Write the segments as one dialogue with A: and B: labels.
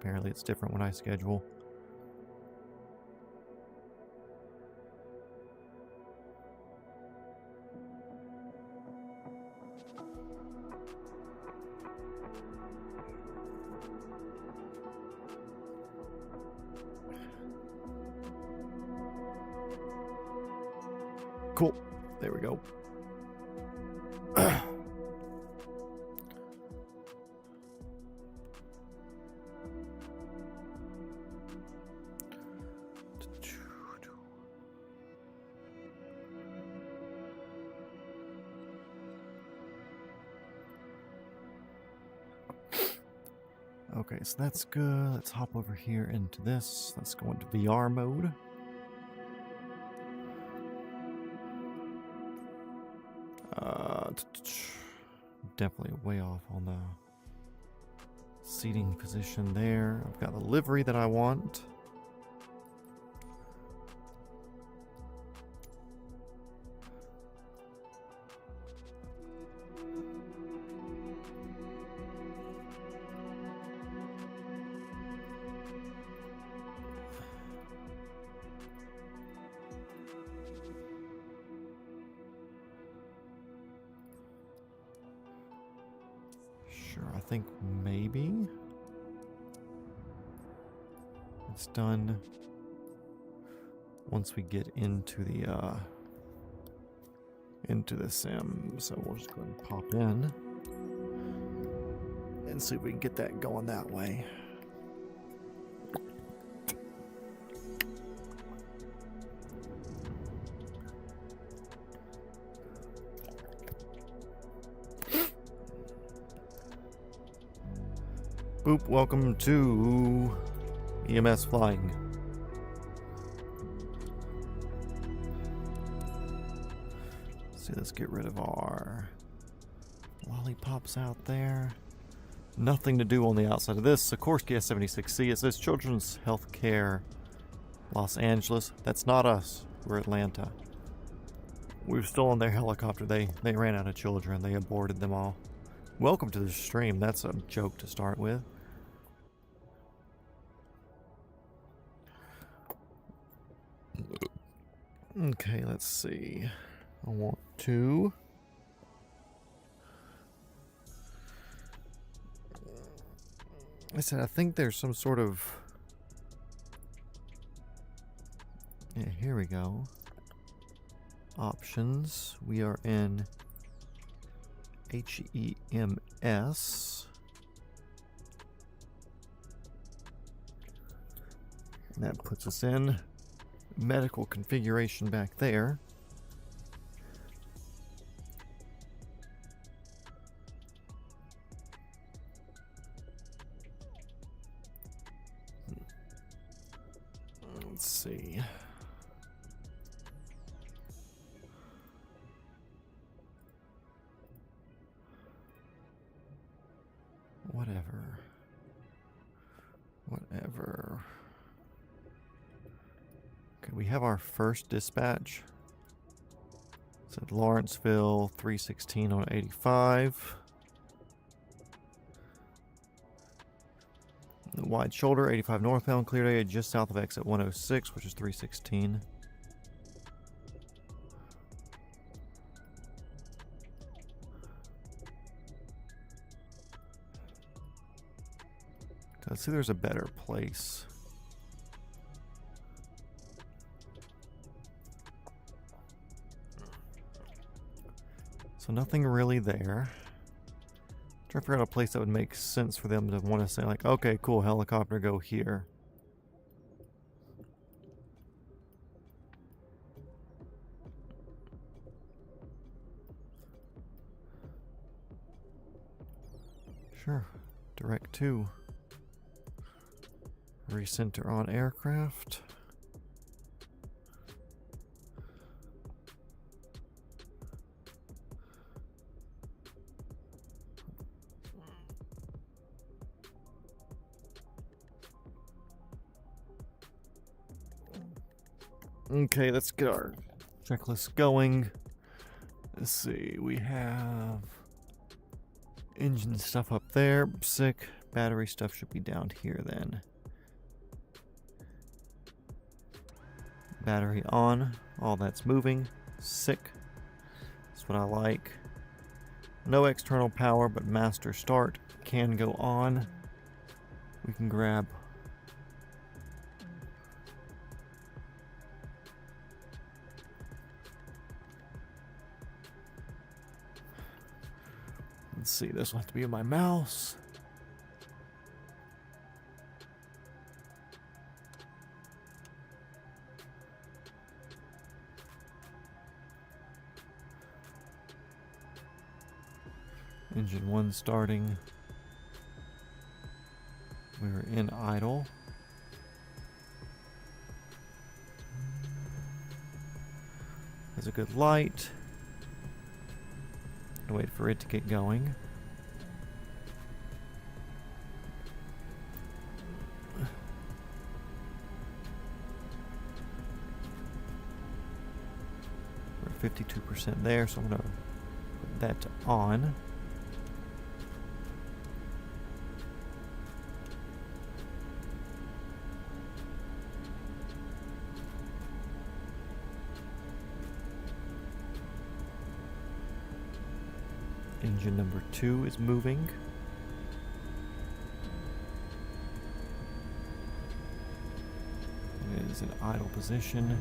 A: Apparently it's different when I schedule. Cool. There we go. Okay, so that's good. Let's hop over here into this. Let's go into VR mode. Definitely way off on the seating position there. I've got the livery that I want. Sure, I think maybe it's done once we get into the sim. So we'll just go ahead and pop in and see if we can get that going that way. Boop, welcome to EMS flying. See, let's get rid of our lollipops out there. Nothing to do on the outside of this. Sikorsky S76C. It says Children's Healthcare Los Angeles. That's not us. We're Atlanta. We were still on their helicopter. They ran out of children. They aborted them all. Welcome to the stream. That's a joke to start with. Okay, let's see. I want to... I said, I think there's some sort of... Yeah, here we go. Options. We are in EMS. And that puts us in medical configuration back there. Let's see. Whatever. Okay, we have our first dispatch. It's at Lawrenceville, 316 on 85. The wide shoulder, 85 northbound, cleared area just south of exit 106, which is 316. Let's see, there's a better place. So nothing really there. Try to figure out a place that would make sense for them to want to say, like, okay, cool, helicopter, go here. Sure. Direct to. Recenter on aircraft. Okay, let's get our checklist going. Let's see, we have engine stuff up there. Sick. battery stuff should be down here then. Battery on. All that's moving. Sick. That's what I like. No external power, but master start can go on. We can grab let's see, this will have to be in my mouse. Engine 1 starting. We're in idle. There's a good light. Wait for it to get going. We're 52% there, so I'm going to put that to on. Engine number 2 is moving. It is in idle position.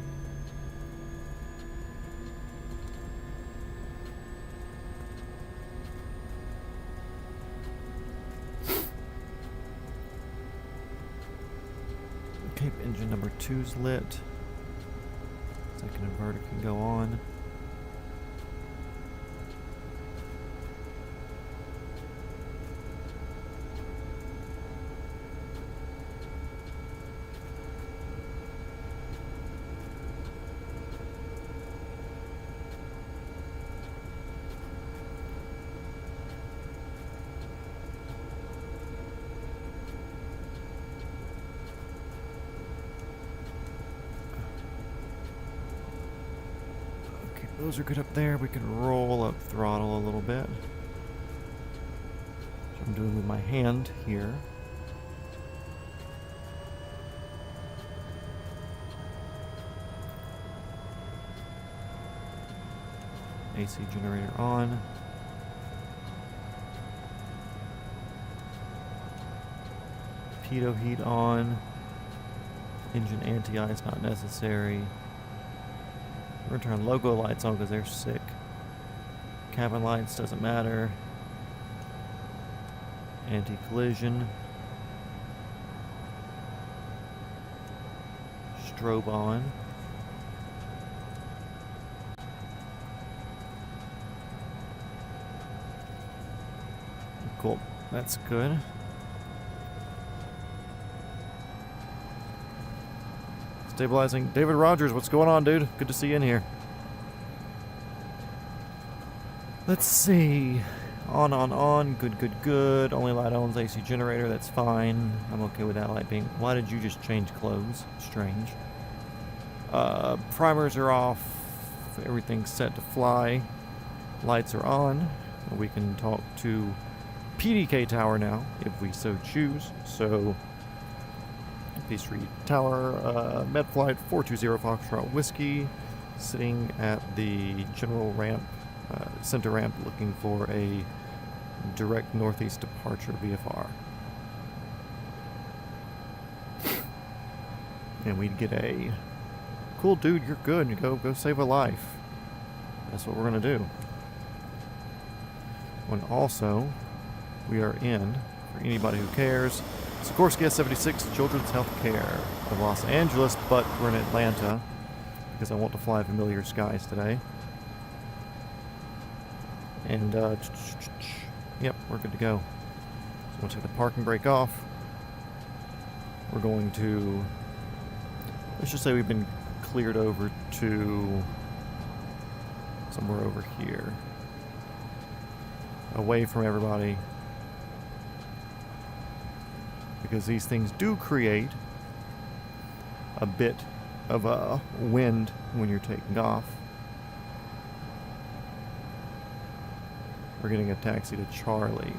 A: Okay, engine number 2's lit. Second inverter can go on. Those are good up there. We can roll up throttle a little bit. Which I'm doing with my hand here. AC generator on. Pitot heat on. Engine anti-ice not necessary. We're gonna turn logo lights on because they're sick. Cabin lights doesn't matter. Anti-collision. Strobe on. Cool. That's good. Stabilizing. David Rogers, what's going on, dude? Good to see you in here. Let's see. On. Good. Only light owns AC generator. That's fine. I'm okay with that light being... Why did you just change clothes? Strange. Primers are off. Everything's set to fly. Lights are on. We can talk to PDK Tower now, if we so choose. So... Peace Street Tower, med flight 420 Foxtrot Whiskey, sitting at the general ramp, center ramp, looking for a direct northeast departure VFR. And we'd get a cool dude, you're good, you go save a life. That's what we're gonna do. When also we are in, for anybody who cares, Sikorsky S-76 Children's Healthcare of Los Angeles, but we're in Atlanta because I want to fly familiar skies today. And, yep, we're good to go. So we'll take the parking brake off. We're going to, let's just say we've been cleared over to somewhere over here. Away from everybody. Because these things do create a bit of a wind when you're taking off. We're getting a taxi to Charlie.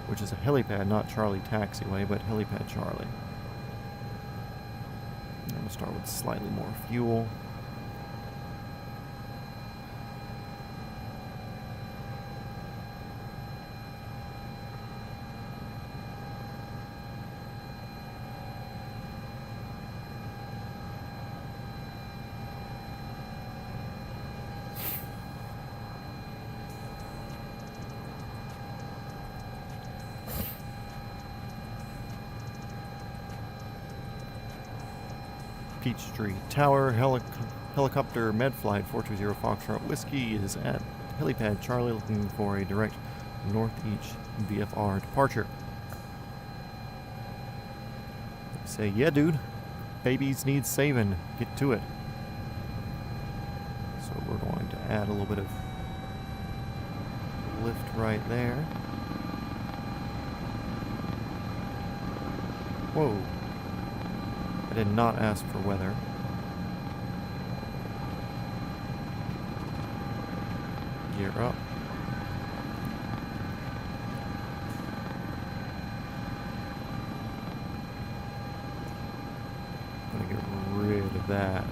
A: which is a helipad, not Charlie Taxiway, but helipad Charlie. I'm going to start with slightly more fuel. Peachtree Tower, helicopter medflight 420 Foxtrot Whiskey is at helipad Charlie, looking for a direct northeast VFR departure. Say, yeah, dude, babies need saving. Get to it. So we're going to add a little bit of lift right there. Whoa. I did not ask for weather. Gear up. I'm gonna get rid of that.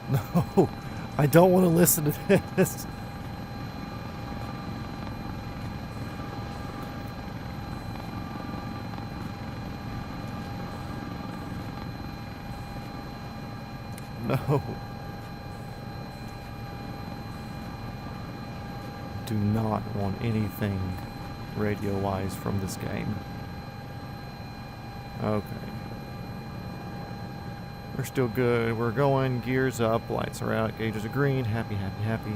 A: No, I don't want to listen to this. No. Do not want anything radio-wise from this game. Okay. We're still good. We're going. Gears up. Lights are out. Gauges are green. Happy, happy, happy.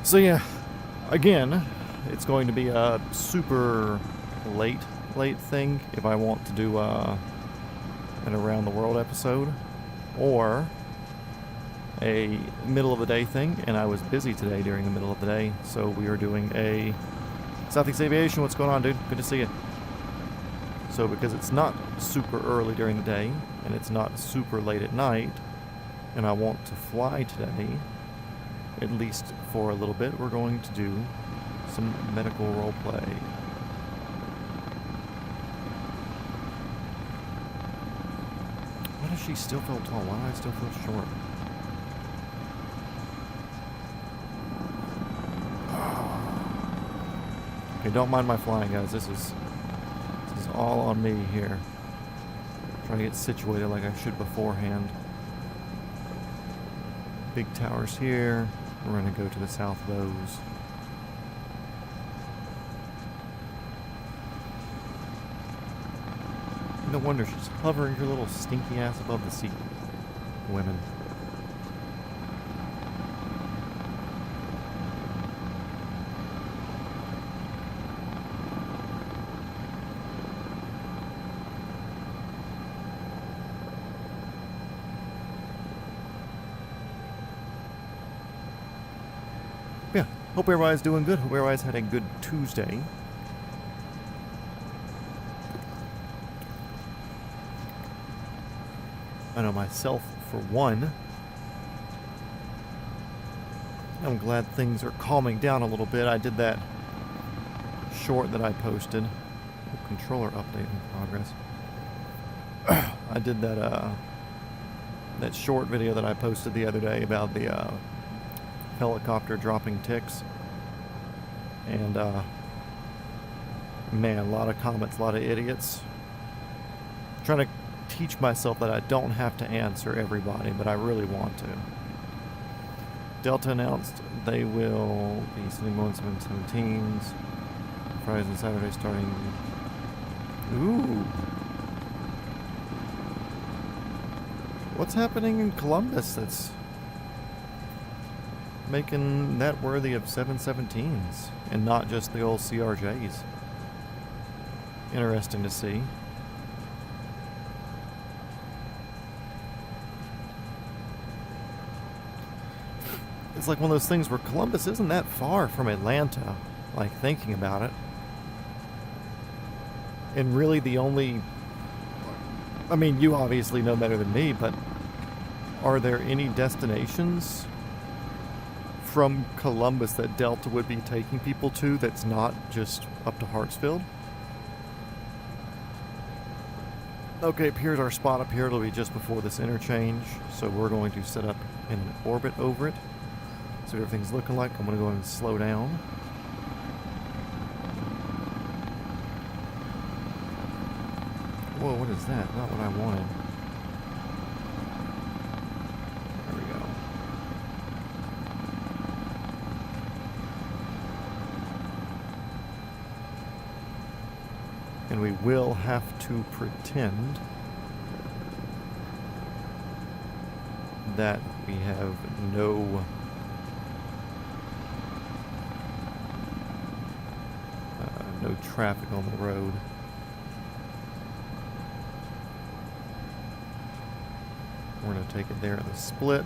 A: So yeah, again, it's going to be a super late thing if I want to do an around the world episode, or a middle of the day thing, and I was busy today during the middle of the day, so we are doing a Southeast Aviation. What's going on, dude? Good to see you. So because it's not super early during the day and it's not super late at night, and I want to fly today, at least for a little bit, we're going to do some medical role play. Why does she still feel tall? Why do I still feel short? Okay, don't mind my flying, guys. This is all on me here. Trying to get situated like I should beforehand. Big towers here. We're going to go to the south of those. No wonder she's hovering her little stinky ass above the seat. Women. Yeah, hope everybody's doing good. Hope everybody's had a good Tuesday. I know myself, for one, I'm glad things are calming down a little bit. I did that short that I posted. Controller update in progress. I did that that short video that I posted the other day about the helicopter dropping ticks. And man, a lot of comments, a lot of idiots. I'm trying to teach myself that I don't have to answer everybody, but I really want to. Delta announced they will be sending more 717s Fridays and Saturdays starting. Ooh. What's happening in Columbus that's making that worthy of 717s and not just the old CRJs? Interesting to see. It's like one of those things where Columbus isn't that far from Atlanta, like thinking about it. And really the only, I mean, you obviously know better than me, but are there any destinations from Columbus that Delta would be taking people to that's not just up to Hartsfield? Okay, here's our spot up here. It'll be just before this interchange. So we're going to set up in an orbit over it. So everything's looking like. I'm going to go ahead and slow down. Whoa, what is that? Not what I wanted. There we go. And we will have to pretend that we have no traffic on the road. We're going to take it there in the split.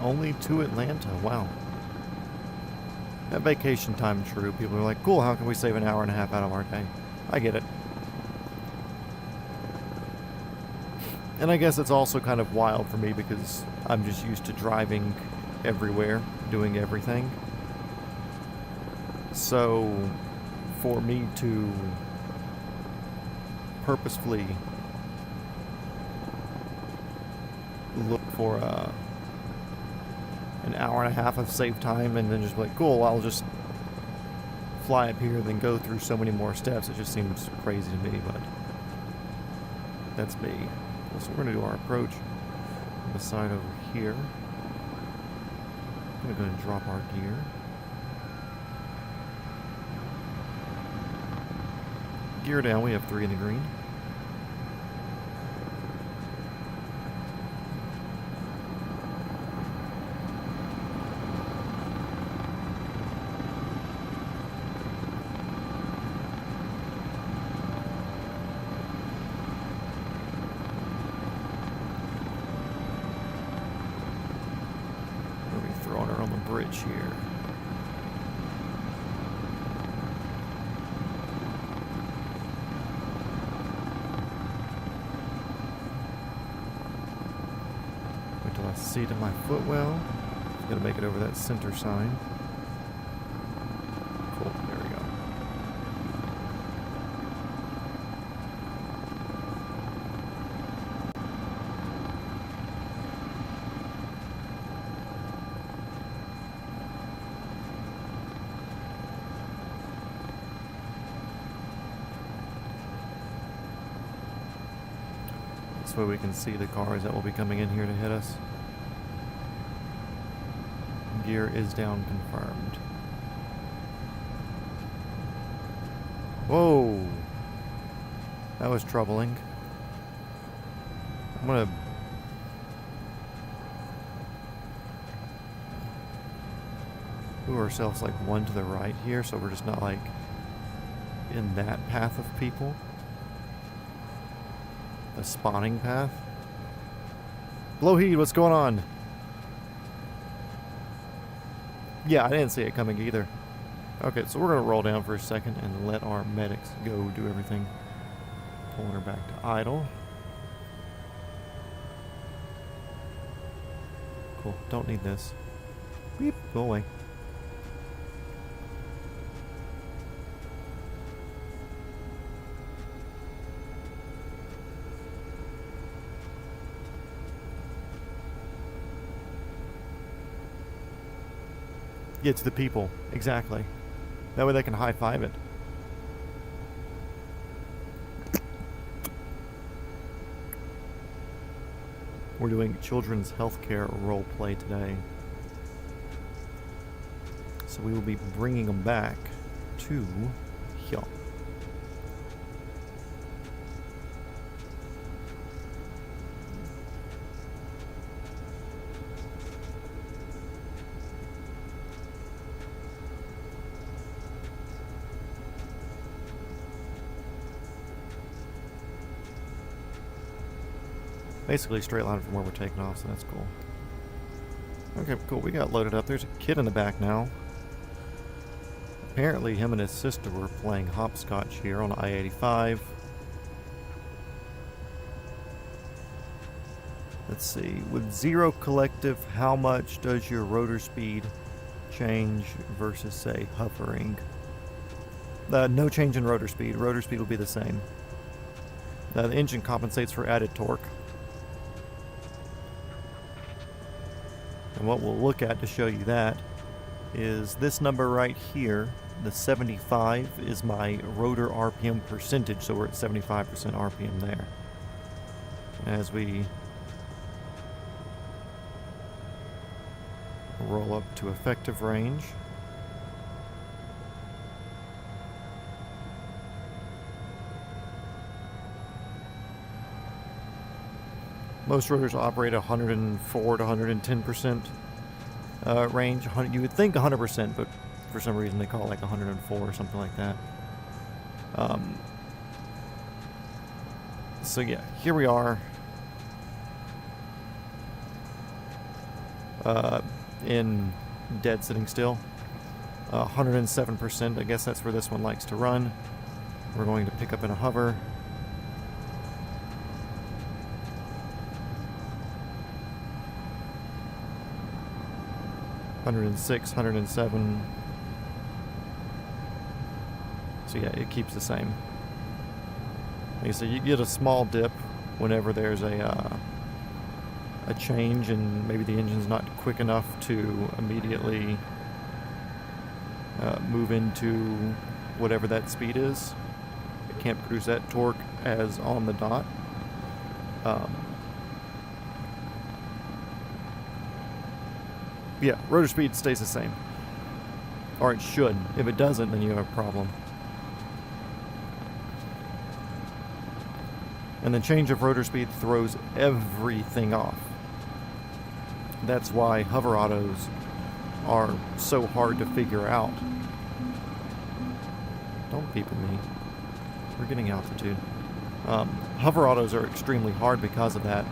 A: Only to Atlanta. Wow. At vacation time, true. People are like, cool, how can we save an hour and a half out of our day? I get it. And I guess it's also kind of wild for me because I'm just used to driving everywhere, doing everything. So, for me to purposefully look for an hour and a half of safe time and then just be like, cool, I'll just fly up here, then go through so many more steps. It just seems crazy to me, but that's me. So we're going to do our approach on the side over here. I'm going to go ahead and drop our gear. Gear down, we have 3 in the green. Bridge here. Wait till I see to my footwell. Gonna make it over that center sign. Cool, there we go. This way we can see the cars that will be coming in here to hit us. Gear is down, confirmed. Whoa! That was troubling. I'm gonna... move ourselves like one to the right here so we're just not like in that path of people. The spawning path. Blowheed, what's going on? Yeah, I didn't see it coming either. Okay, so we're going to roll down for a second and let our medics go do everything. Pulling her back to idle. Cool, don't need this. Beep, go away. Yeah, to the people. Exactly. That way they can high-five it. We're doing children's healthcare role play today. So we will be bringing them back to here. Basically straight line from where we're taking off, so that's cool. Okay, cool. We got loaded up. There's a kid in the back now. Apparently him and his sister were playing hopscotch here on I-85. Let's see. With zero collective, how much does your rotor speed change versus, say, hovering? No change in rotor speed. Rotor speed will be the same. The engine compensates for added torque. And what we'll look at to show you that is this number right here. The 75 is my rotor RPM percentage, so we're at 75% RPM there. As we roll up to effective range, most rotors operate 104 to 110% range. You would think 100%, but for some reason they call it like 104 or something like that. So yeah, here we are in dead sitting still. 107%, I guess that's where this one likes to run. We're going to pick up in a hover. (106), 107. So yeah, it keeps the same. Like I said, you get a small dip whenever there's a change and maybe the engine's not quick enough to immediately move into whatever that speed is. It can't produce that torque as on the dot. Yeah, rotor speed stays the same. Or it should. If it doesn't, then you have a problem. And the change of rotor speed throws everything off. That's why hover autos are so hard to figure out. Don't beep at me. We're getting altitude. Hover autos are extremely hard because of that.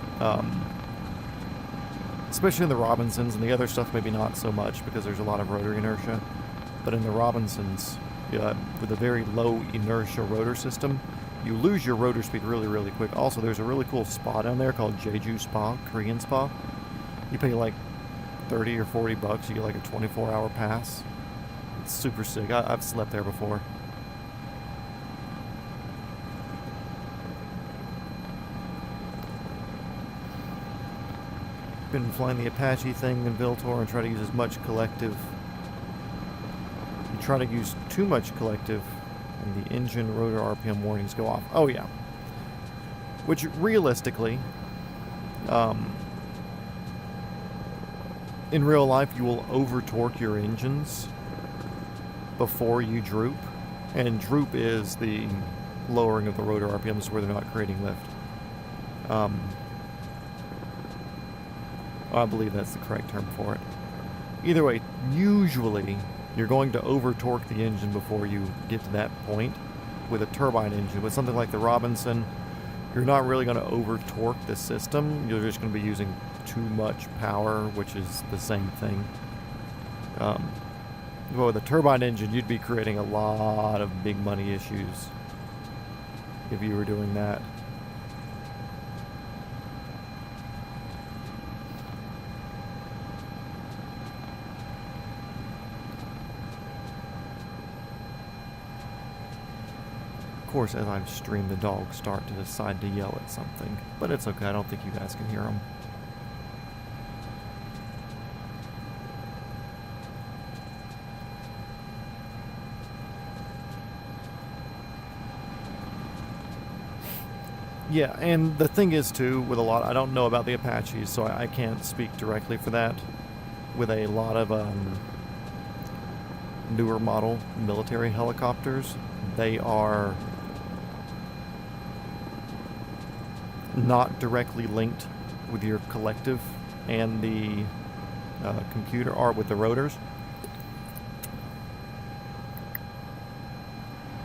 A: Especially in the Robinsons, and the other stuff maybe not so much because there's a lot of rotor inertia. But in the Robinsons, with a very low inertia rotor system, you lose your rotor speed really, really quick. Also, there's a really cool spa down there called Jeju Spa, Korean spa. You pay like 30 or 40 bucks, you get like a 24-hour pass. It's super sick. I've slept there before. Been flying the Apache thing in Viltor and try to use as much collective. You try to use too much collective and the engine rotor RPM warnings go off. Oh yeah. Which realistically, in real life you will over torque your engines before you droop. And droop is the lowering of the rotor RPMs where they're not creating lift. I believe that's the correct term for it. Either way, usually you're going to over torque the engine before you get to that point. With a turbine engine, with something like the Robinson, you're not really going to over torque the system. You're just going to be using too much power, which is the same thing. But with a turbine engine, you'd be creating a lot of big money issues if you were doing that. Of course, as I stream, the dogs start to decide to yell at something, but it's okay. I don't think you guys can hear them. Yeah, and the thing is too, with a lot, I don't know about the Apaches, so I can't speak directly for that. With a lot of newer model military helicopters, they are not directly linked with your collective and the computer, or with the rotors.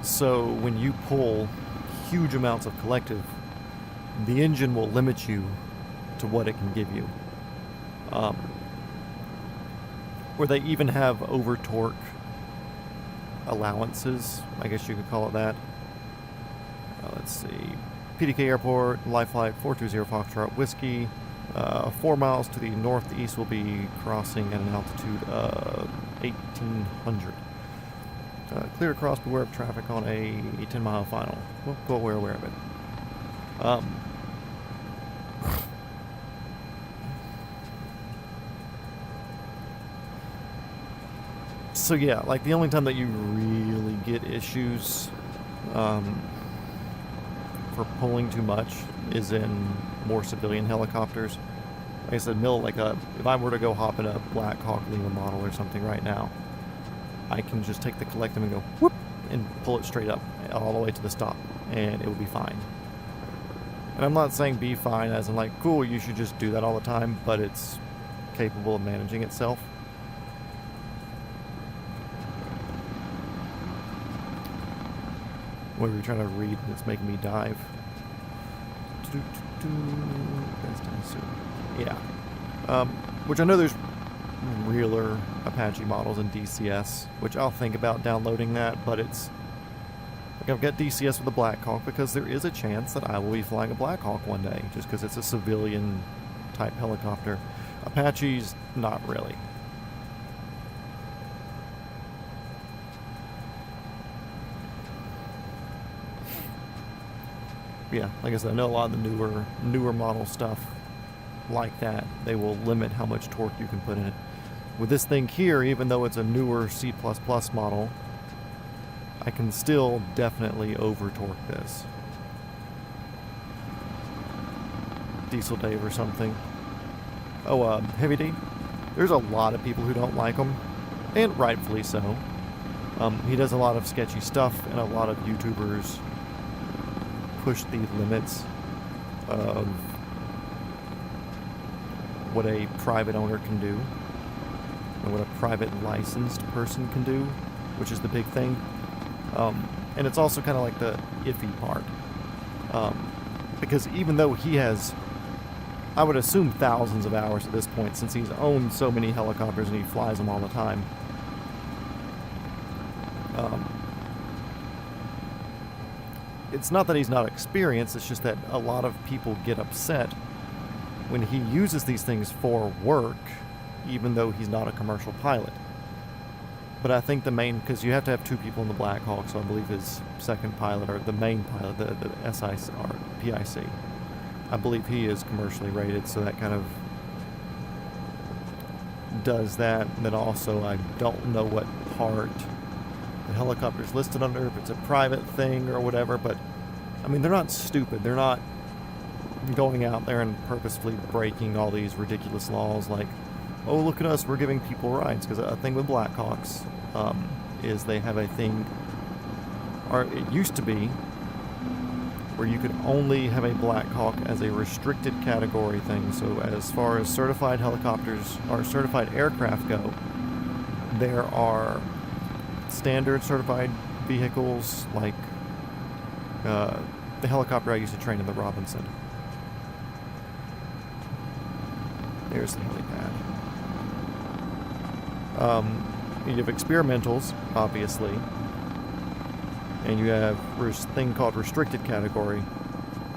A: So when you pull huge amounts of collective, the engine will limit you to what it can give you. Where they even have over torque allowances, I guess you could call it that. Let's see. PDK Airport, Life Flight 420 Foxtrot Whiskey. 4 miles to the northeast will be crossing at an altitude of 1800. Clear across, beware of traffic on a 10-mile final. Well, we're aware of it. So yeah, like the only time that you really get issues for pulling too much is in more civilian helicopters. Like I said, if I were to go hop in a Black Hawk Lima model or something right now, I can just take the collective and go whoop and pull it straight up all the way to the stop, and it will be fine. And I'm not saying be fine as in like, cool, you should just do that all the time, but it's capable of managing itself. What were you trying to read that's making me dive? Yeah. Which I know there's realer Apache models in DCS, which I'll think about downloading that, but it's like I've got DCS with the Black Hawk because there is a chance that I will be flying a Black Hawk one day, just because it's a civilian type helicopter. Apache's not really. Yeah, like I said, I know a lot of the newer model stuff like that, they will limit how much torque you can put in it. With this thing here, even though it's a newer C++ model, I can still definitely over torque this. Diesel Dave or something. Oh, Heavy D. There's a lot of people who don't like him, and rightfully so. He does a lot of sketchy stuff, and a lot of YouTubers push the limits of what a private owner can do and what a private licensed person can do, which is the big thing. And it's also kind of like the iffy part. Because even though he has, I would assume, thousands of hours at this point, since he's owned so many helicopters and he flies them all the time, it's not that he's not experienced, it's just that a lot of people get upset when he uses these things for work, even though he's not a commercial pilot. But I think because you have to have 2 people in the Black Hawk, so I believe his second pilot, or the main pilot, the SIC, or PIC, I believe he is commercially rated, so that kind of does that. And then also, I don't know what part the helicopter's listed under, if it's a private thing or whatever, but I mean, they're not stupid. They're not going out there and purposefully breaking all these ridiculous laws like, oh, look at us, we're giving people rights. Because a thing with Black Hawks is they have a thing, or it used to be, where you could only have a Black Hawk as a restricted category thing. So as far as certified helicopters or certified aircraft go, there are standard certified vehicles like the helicopter I used to train in, the Robinson. There's the helipad. You have experimentals, obviously, and you have this thing called restricted category,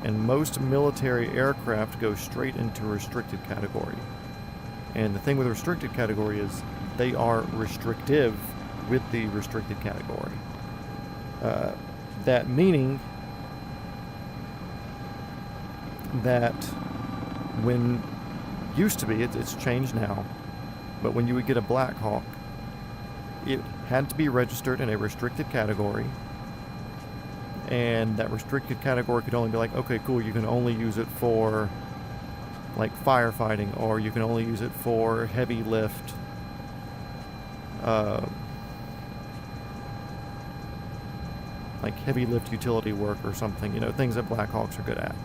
A: and most military aircraft go straight into restricted category. And the thing with restricted category is they are restrictive with the restricted category. That meaning that when used to be, it's changed now, but when you would get a Black Hawk, it had to be registered in a restricted category, and that restricted category could only be like, okay, cool, you can only use it for like firefighting, or you can only use it for heavy lift, like heavy lift utility work or something, you know, things that Blackhawks are good at.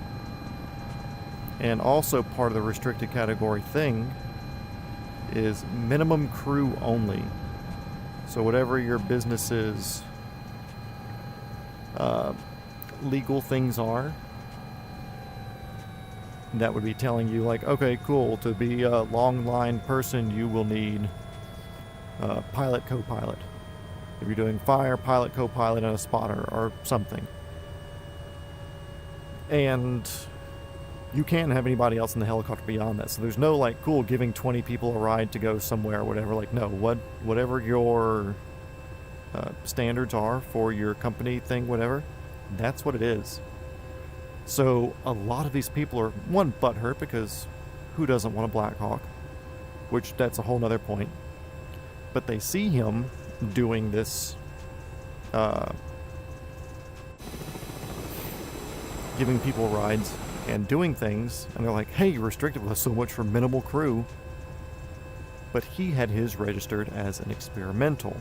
A: And also part of the restricted category thing is minimum crew only. So whatever your business's legal things are, that would be telling you like, okay, cool, to be a long line person you will need pilot, co-pilot. If you're doing fire, pilot, co-pilot, and a spotter or something. And you can't have anybody else in the helicopter beyond that. So there's no like, cool, giving 20 people a ride to go somewhere or whatever. Like, no, whatever your standards are for your company thing, whatever, that's what it is. So a lot of these people are, one, butthurt, because who doesn't want a Blackhawk? Which, that's a whole nother point. But they see him doing this, giving people rides and doing things, and they're like, hey, you're restricted with so much for minimal crew. But he had his registered as an experimental.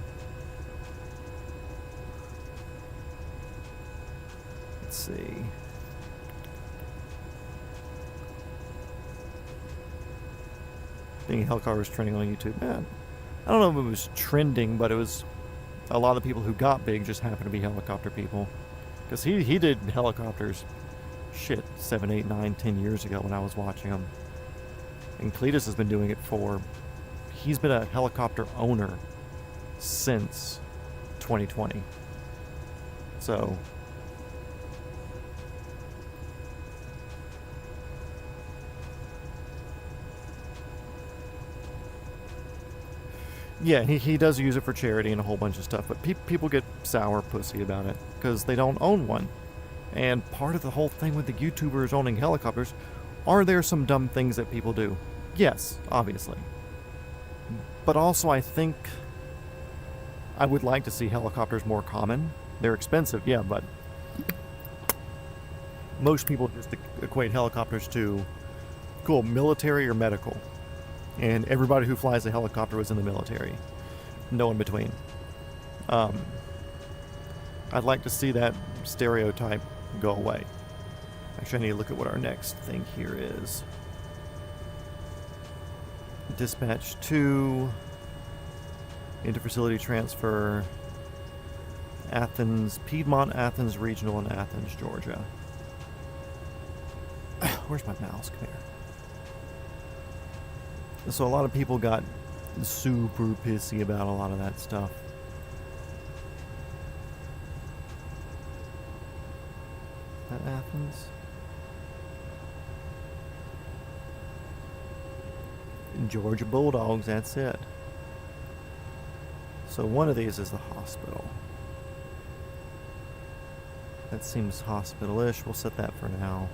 A: Let's see. Being a helicopter was trending on YouTube. Man, I don't know if it was trending, but it was a lot of the people who got big just happened to be helicopter people. Because he did helicopters, shit, 7, 8, 9, 10 years ago when I was watching him. And Cletus has been doing it he's been a helicopter owner since 2020. So, yeah, he does use it for charity and a whole bunch of stuff, but people get sour pussy about it because they don't own one. And part of the whole thing with the YouTubers owning helicopters, are there some dumb things that people do? Yes, obviously. But also I think I would like to see helicopters more common. They're expensive, yeah, but most people just equate helicopters to, cool, military or medical. And everybody who flies a helicopter was in the military. No in between. I'd like to see that stereotype go away. Actually, I need to look at what our next thing here is. Dispatch 2. Interfacility transfer. Athens, Piedmont, Athens Regional, and Athens, Georgia. Where's my mouse? Come here. So a lot of people got super pissy about a lot of that stuff. That Athens? Georgia Bulldogs, that's it. So one of these is the hospital. That seems hospital-ish. We'll set that for now.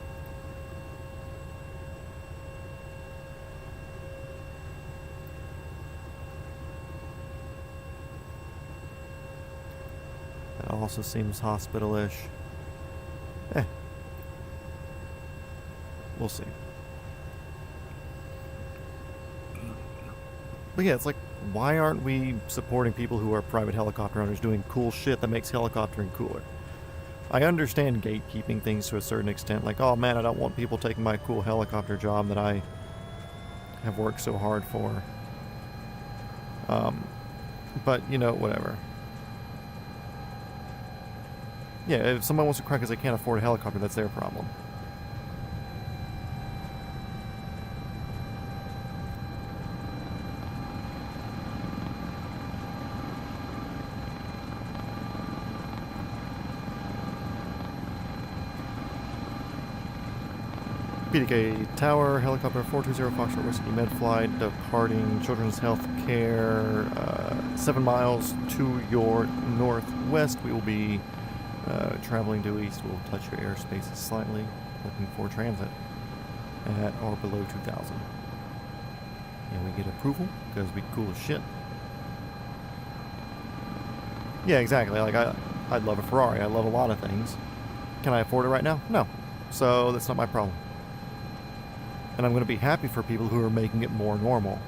A: That also seems hospital-ish. We'll see. But yeah, it's like, why aren't we supporting people who are private helicopter owners doing cool shit that makes helicoptering cooler? I understand gatekeeping things to a certain extent. Like, oh man, I don't want people taking my cool helicopter job that I have worked so hard for. But, you know, whatever. Yeah, if someone wants to cry because they can't afford a helicopter, that's their problem. PDK Tower, helicopter 420 Foxtrot Whiskey Med Flight, departing Children's Health Care, 7 miles to your northwest. We will be traveling due east. We'll touch your airspace slightly, looking for transit at or below 2,000. And we get approval because we cool as shit. Yeah, exactly. Like, I love a Ferrari. I love a lot of things. Can I afford it right now? No. So that's not my problem. And I'm going to be happy for people who are making it more normal,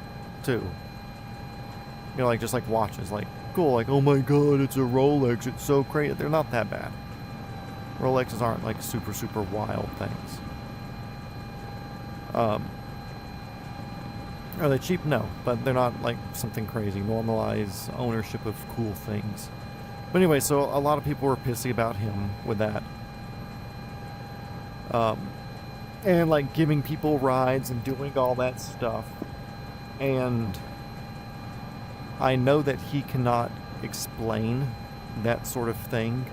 A: too. You know, like, just like watches. Like, cool, like, oh my god, it's a Rolex, it's so crazy. They're not that bad. Rolexes aren't, like, super, super wild things. Are they cheap? No. But they're not, like, something crazy. Normalize ownership of cool things. But anyway, so a lot of people were pissy about him with that. And like giving people rides and doing all that stuff. And I know that he cannot explain that sort of thing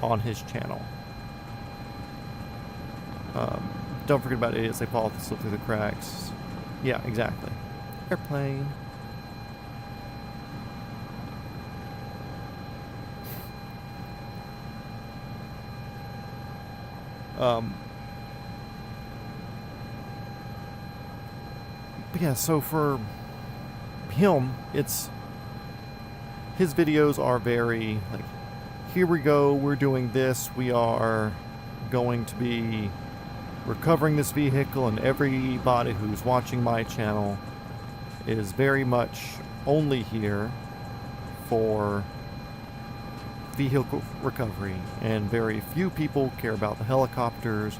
A: on his channel. Don't forget about idiots, they fall slip through the cracks. Yeah, exactly. Airplane. But yeah, so for him, it's his videos are very like, here we go, we're doing this, we are going to be recovering this vehicle, and everybody who's watching my channel is very much only here for vehicle recovery, and very few people care about the helicopters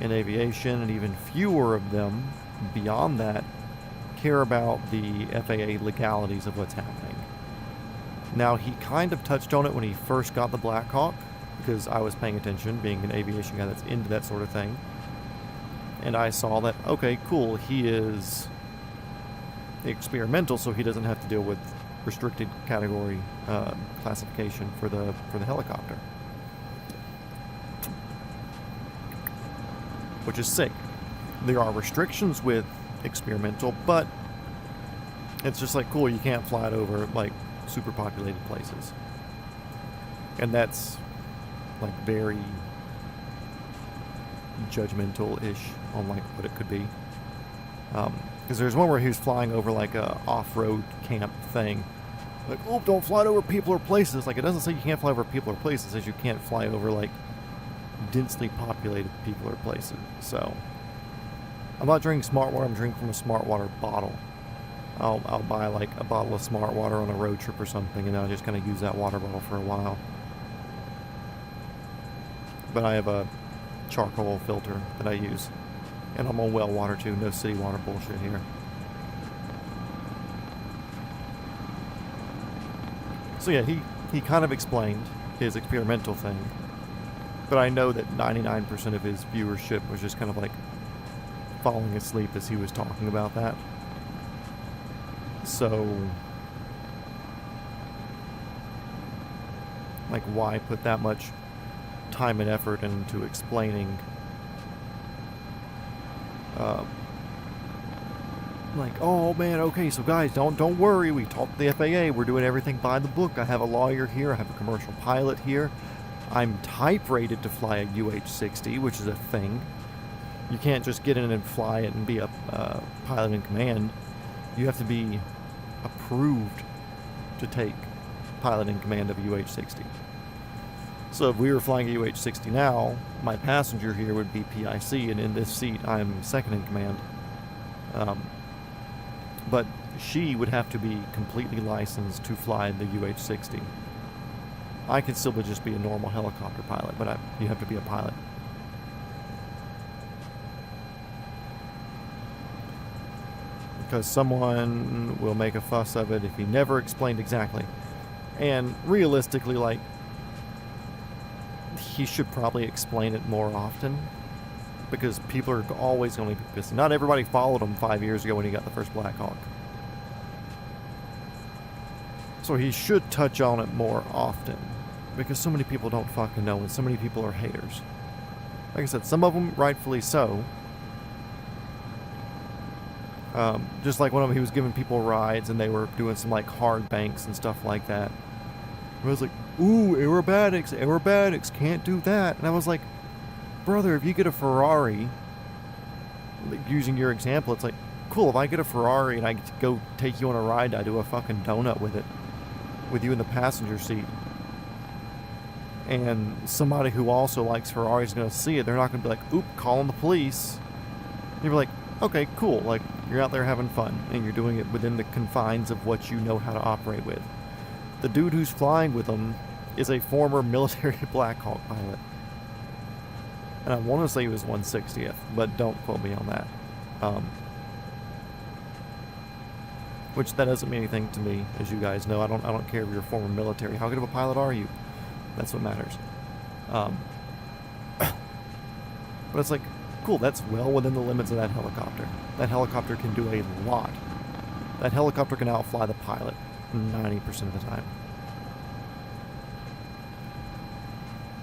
A: in aviation, and even fewer of them beyond that care about the FAA legalities of what's happening. Now, he kind of touched on it when he first got the Black Hawk, because I was paying attention, being an aviation guy that's into that sort of thing, and I saw that, okay, cool, he is experimental, so he doesn't have to deal with restricted category classification for the helicopter, which is sick. There are restrictions with experimental, but it's just like, cool, you can't fly it over like super populated places, and that's like very judgmental-ish on like what it could be, because there's one where he was flying over like a off-road camp thing, like, oh, don't fly it over people or places. Like, it doesn't say you can't fly over people or places, it says you can't fly over like densely populated people or places. So I'm not drinking smart water, I'm drinking from a smart water bottle. I'll buy like a bottle of smart water on a road trip or something, and I'll just kind of use that water bottle for a while. But I have a charcoal filter that I use, and I'm on well water too, no city water bullshit here. So yeah, he kind of explained his experimental thing, but I know that 99% of his viewership was just kind of like falling asleep as he was talking about that. So, like, why put that much time and effort into explaining like, oh man, okay, so guys, don't worry, we talked to the FAA, we're doing everything by the book, I have a lawyer here, I have a commercial pilot here, I'm type rated to fly a UH-60, which is a thing. You can't just get in and fly it and be a pilot in command. You have to be approved to take pilot in command of a UH-60. So if we were flying a UH-60 now, my passenger here would be PIC, and in this seat I'm second in command. But she would have to be completely licensed to fly the UH-60. I could still just be a normal helicopter pilot, but you have to be a pilot. Because someone will make a fuss of it if he never explained exactly. And realistically, like, he should probably explain it more often, because people are always going to be pissed. Not everybody followed him 5 years ago when he got the first Black Hawk. So he should touch on it more often, because so many people don't fucking know, and so many people are haters. Like I said, some of them rightfully so. Just like one of them, he was giving people rides, and they were doing some like hard banks and stuff like that. I was like, ooh, aerobatics, can't do that. And I was like, brother, if you get a Ferrari, using your example, it's like, cool, if I get a Ferrari and I get to go take you on a ride, I do a fucking donut with it, with you in the passenger seat. and somebody who also likes Ferraris is going to see it, they're not going to be like, oop, calling the police. You're like, okay, cool. Like, you're out there having fun, and you're doing it within the confines of what you know how to operate with. The dude who's flying with them is a former military Black Hawk pilot. And I want to say he was 160th, but don't quote me on that. Which that doesn't mean anything to me, as you guys know. I don't care if you're a former military. How good of a pilot are you? That's what matters. But it's like, cool, that's well within the limits of that helicopter. That helicopter can do a lot. That helicopter can outfly the pilot 90% of the time.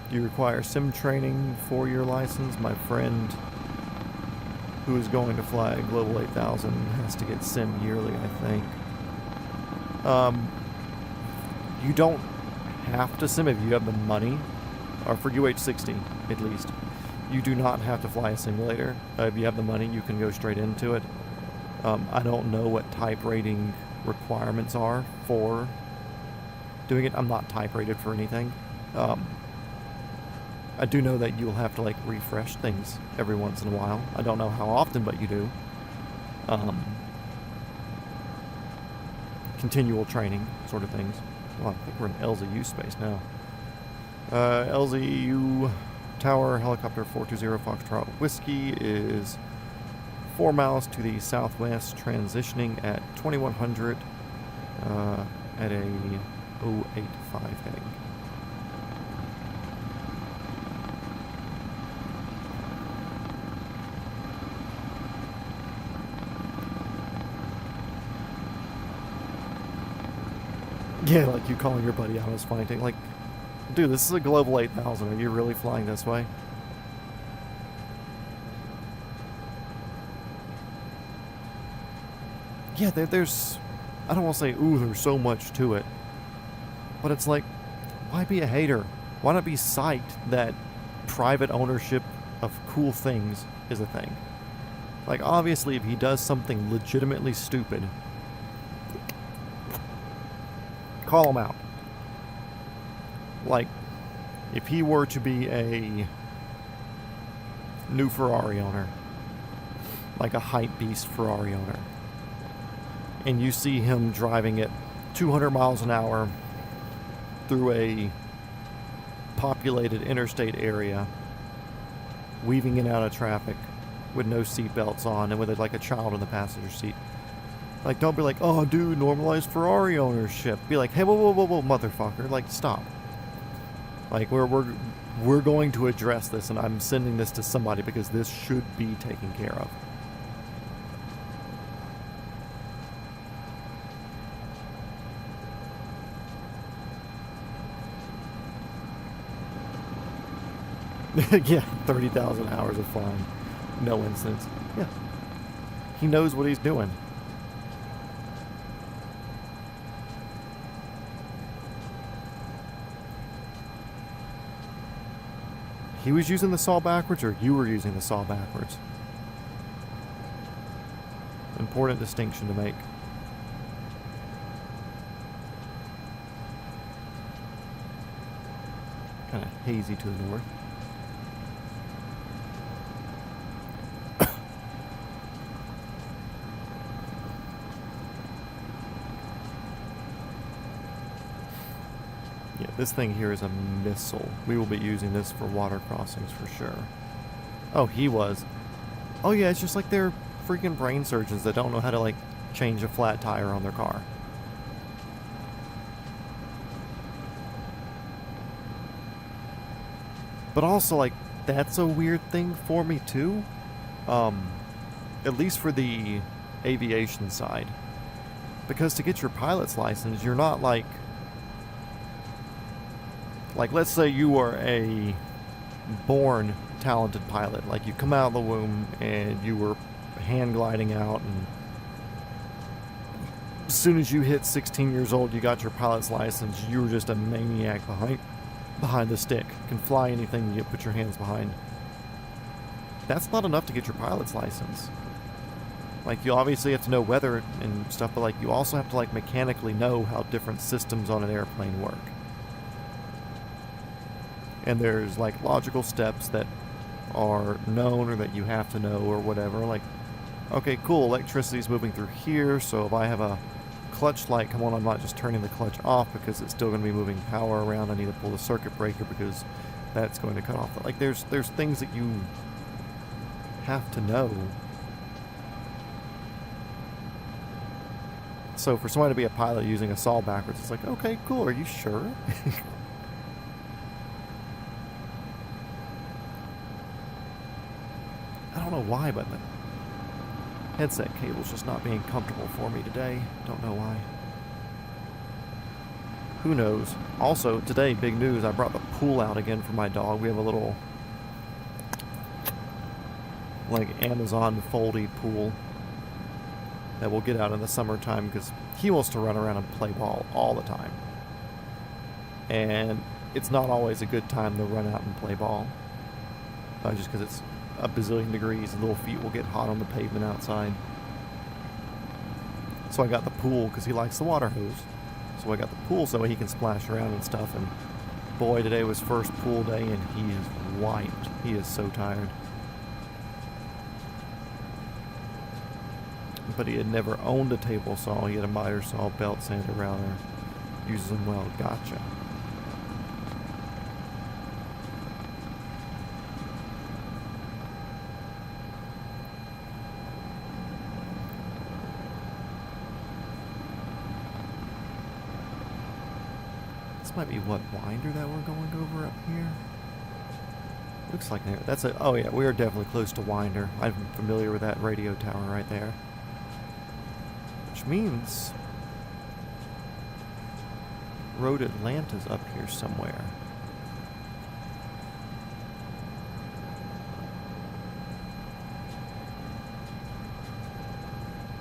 A: Do you require sim training for your license? My friend who is going to fly a Global 8000 has to get sim yearly, I think. You don't have to sim if you have the money, or for UH-60 at least. You do not have to fly a simulator. If you have the money, you can go straight into it. I don't know what type rating requirements are for doing it. I'm not type rated for anything. I do know that you'll have to like refresh things every once in a while. I don't know how often, but you do. Continual training sort of things. Well, I think we're in LZU space now. LZU Tower Helicopter 420 Foxtrot Whiskey is 4 miles to the southwest, transitioning at 2100 at a 085 heading. Yeah, like you calling your buddy out was flying. Like, dude, this is a Global 8000. Are you really flying this way? Yeah, there's... I don't want to say, ooh, there's so much to it. But it's like, why be a hater? Why not be psyched that private ownership of cool things is a thing? Like, obviously, if he does something legitimately stupid, call him out. Like, if he were to be a new Ferrari owner, like a hype beast Ferrari owner, and you see him driving at 200 miles an hour through a populated interstate area, weaving in and out of traffic with no seatbelts on and with like a child in the passenger seat. Like, don't be like, oh, dude, normalize Ferrari ownership. Be like, hey, whoa, motherfucker. Like, stop. Like, we're going to address this, and I'm sending this to somebody because this should be taken care of. Yeah, 30,000 hours of flying. No incidents. Yeah. He knows what he's doing. He was using the saw backwards, or you were using the saw backwards? Important distinction to make. Kind of hazy to the north. This thing here is a missile. We will be using this for water crossings for sure. Oh, he was. Oh yeah, it's just like they're freaking brain surgeons that don't know how to like change a flat tire on their car. But also, like, that's a weird thing for me too. At least for the aviation side. Because to get your pilot's license, you're not like, let's say you are a born talented pilot. Like, you come out of the womb and you were hand gliding out, and as soon as you hit 16 years old, you got your pilot's license. You were just a maniac behind the stick. Can fly anything you put your hands behind. That's not enough to get your pilot's license. Like, you obviously have to know weather and stuff, but like, you also have to like mechanically know how different systems on an airplane work. and there's like logical steps that are known or that you have to know or whatever. Like, okay, cool, electricity's moving through here, so if I have a clutch light come on, I'm not just turning the clutch off because it's still going to be moving power around. I need to pull the circuit breaker because that's going to cut off. Like, there's things that you have to know. So for somebody to be a pilot using a saw backwards, it's like, okay, cool, are you sure? I don't know why, but the headset cable's just not being comfortable for me today. Don't know why. Who knows? Also, today, big news, I brought the pool out again for my dog. We have a little, like, Amazon foldy pool that we'll get out in the summertime because he wants to run around and play ball all the time. And it's not always a good time to run out and play ball. Just because it's a bazillion degrees, and little feet will get hot on the pavement outside. So I got the pool because he likes the water hose. So I got the pool so he can splash around and stuff. And boy, today was first pool day and he is wiped. He is so tired. But he had never owned a table saw. He had a miter saw, belt sander router. Uses them well. Gotcha. This might be what winder that we're going over up here. Looks like there. That's a. Oh yeah, we are definitely close to winder. I'm familiar with that radio tower right there. Which means Road Atlanta's up here somewhere.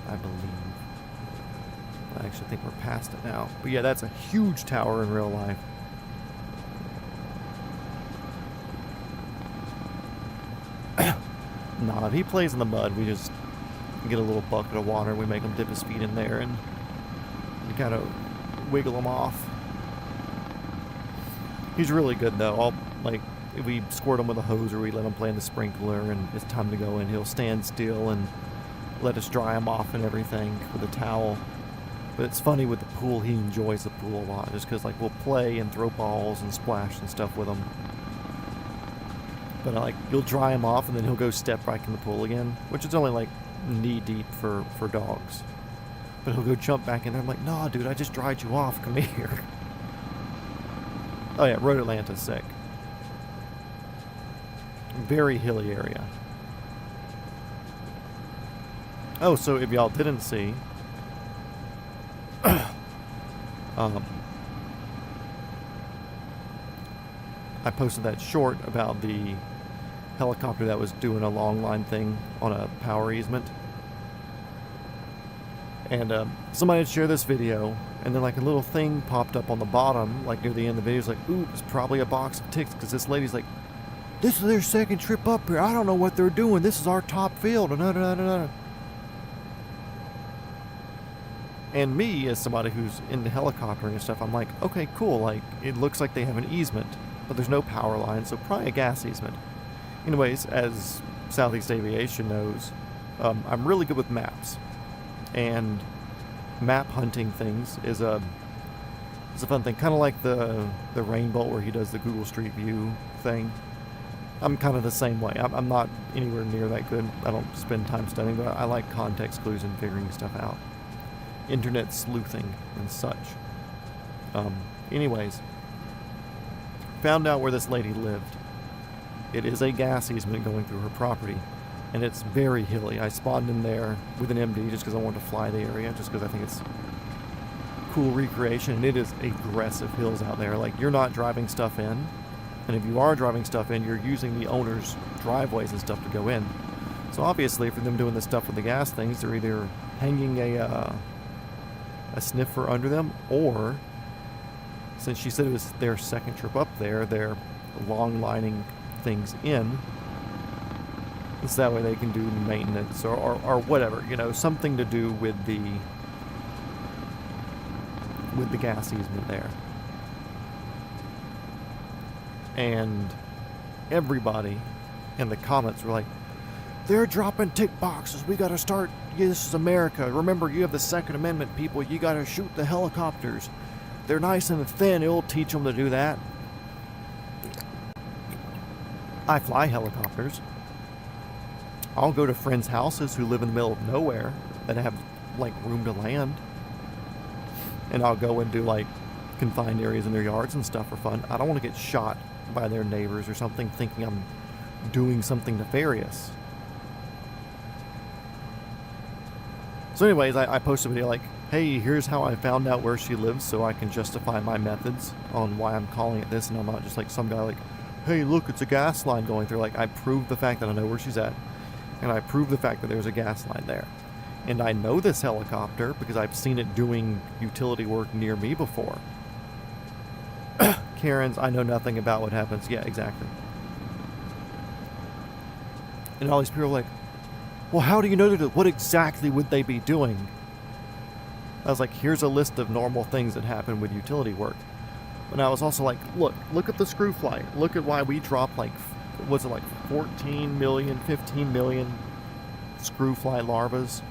A: I believe. I actually think we're past it now. But yeah, that's a huge tower in real life. Nah, if he plays in the mud, we just get a little bucket of water. We make him dip his feet in there and we kind of wiggle him off. He's really good though. If we squirt him with a hose or we let him play in the sprinkler and it's time to go in, he'll stand still and let us dry him off and everything with a towel. But it's funny with the pool, he enjoys the pool a lot just because like we'll play and throw balls and splash and stuff with him. But like you'll dry him off and then he'll go step back in the pool again, which is only like knee deep for dogs. But he'll go jump back in there. I'm like, nah, dude, I just dried you off. Come here. Oh yeah, Road Atlanta's sick. Very hilly area. Oh, so if y'all didn't see, I posted that short about the helicopter that was doing a long line thing on a power easement. And somebody had shared this video, and then like a little thing popped up on the bottom, like near the end of the video. It's like, ooh, it's probably a box of ticks, because this lady's like, this is their second trip up here. I don't know what they're doing. This is our top field. And me, as somebody who's into helicoptering and stuff, I'm like, okay, cool. Like, it looks like they have an easement, but there's no power line, so probably a gas easement. Anyways, as Southeast Aviation knows, I'm really good with maps. And map hunting things is a fun thing. Kind of like the Rainbow where he does the Google Street View thing. I'm kind of the same way. I'm not anywhere near that good. I don't spend time studying, but I like context clues and figuring stuff out. Internet sleuthing and such. Anyways, found out where this lady lived. It is a gas easement going through her property, and it's very hilly. I spawned in there with an MD just because I wanted to fly the area, just because I think it's cool recreation, and it is aggressive hills out there. Like, you're not driving stuff in, and if you are driving stuff in, you're using the owner's driveways and stuff to go in. So obviously, for them doing this stuff with the gas things, they're either hanging a sniffer under them, or, since she said it was their second trip up there, they're long lining things in. It's that way they can do maintenance or whatever, you know, something to do with the gas easement there. And everybody in the comments were like, they're dropping tick boxes. We got to start. Yeah, this is America. Remember, you have the Second Amendment, people. You got to shoot the helicopters. They're nice and thin. It'll teach them to do that. I fly helicopters. I'll go to friends' houses who live in the middle of nowhere that have, like, room to land. And I'll go and do, like, confined areas in their yards and stuff for fun. I don't want to get shot by their neighbors or something thinking I'm doing something nefarious. So anyways, I posted a video like, hey, here's how I found out where she lives so I can justify my methods on why I'm calling it this, and I'm not just like some guy like, hey, look, it's a gas line going through. Like, I proved the fact that I know where she's at, and I proved the fact that there's a gas line there. And I know this helicopter because I've seen it doing utility work near me before. Karen's, I know nothing about what happens. Yeah, exactly. And all these people are like, well, how do you know that? What exactly would they be doing? I was like, here's a list of normal things that happen with utility work. And I was also like, look at the screw fly. Look at why we dropped like, was it like 14 million, 15 million screw fly larvas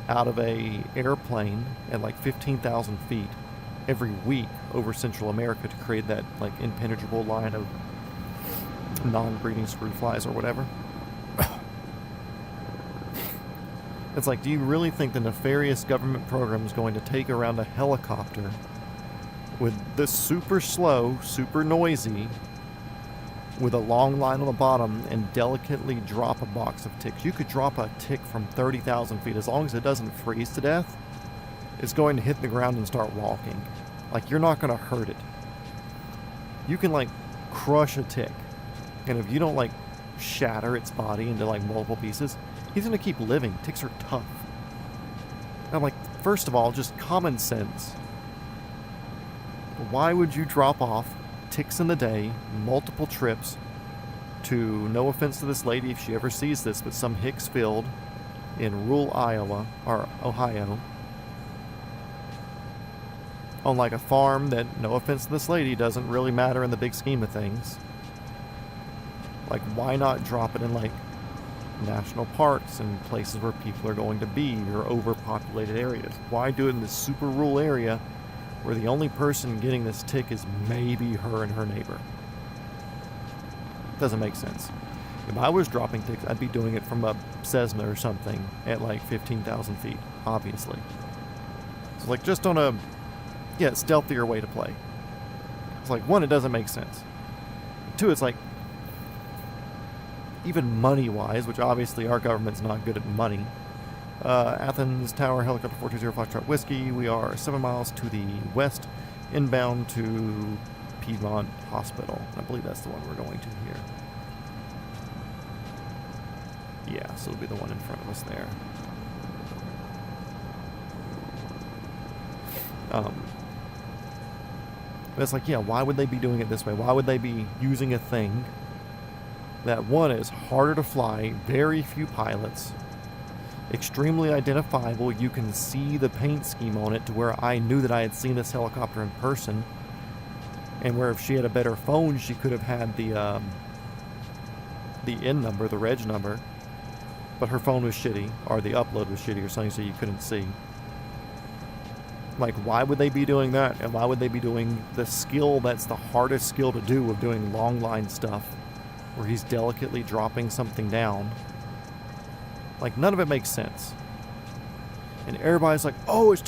A: out of a airplane at like 15,000 feet every week over Central America to create that like impenetrable line of non-breeding screw flies or whatever. It's like, do you really think the nefarious government program is going to take around a helicopter with this super slow, super noisy, with a long line on the bottom and delicately drop a box of ticks? You could drop a tick from 30,000 feet. As long as it doesn't freeze to death, it's going to hit the ground and start walking. Like, you're not going to hurt it. You can, like, crush a tick. And if you don't, like, shatter its body into, like, multiple pieces, he's going to keep living. Ticks are tough. And I'm like, first of all, just common sense. Why would you drop off ticks in the day, multiple trips, to, no offense to this lady if she ever sees this, but some Hicks field in rural Iowa, or Ohio, on like a farm that, no offense to this lady, doesn't really matter in the big scheme of things. Like, why not drop it in like national parks and places where people are going to be, or overpopulated areas? Why do it in this super rural area where the only person getting this tick is maybe her and her neighbor? Doesn't make sense. If I was dropping ticks, I'd be doing it from a Cessna or something at like 15,000 feet, obviously. So like, just on a, yeah, stealthier way to play. It's like, one, it doesn't make sense. Two, it's like, even money-wise, which obviously our government's not good at money. Athens Tower, helicopter 420 Foxtrot Whiskey. We are 7 miles to the west, inbound to Piedmont Hospital. I believe that's the one we're going to here. Yeah, so it'll be the one in front of us there. But it's like, yeah, why would they be doing it this way? Why would they be using a thing that, one, is harder to fly, very few pilots, extremely identifiable, you can see the paint scheme on it to where I knew that I had seen this helicopter in person, and where if she had a better phone, she could have had the N number, the reg number, but her phone was shitty, or the upload was shitty or something, so you couldn't see. Like, why would they be doing that? And why would they be doing the skill that's the hardest skill to do, of doing long line stuff, where he's delicately dropping something down? Like, none of it makes sense. And everybody's like, oh, it's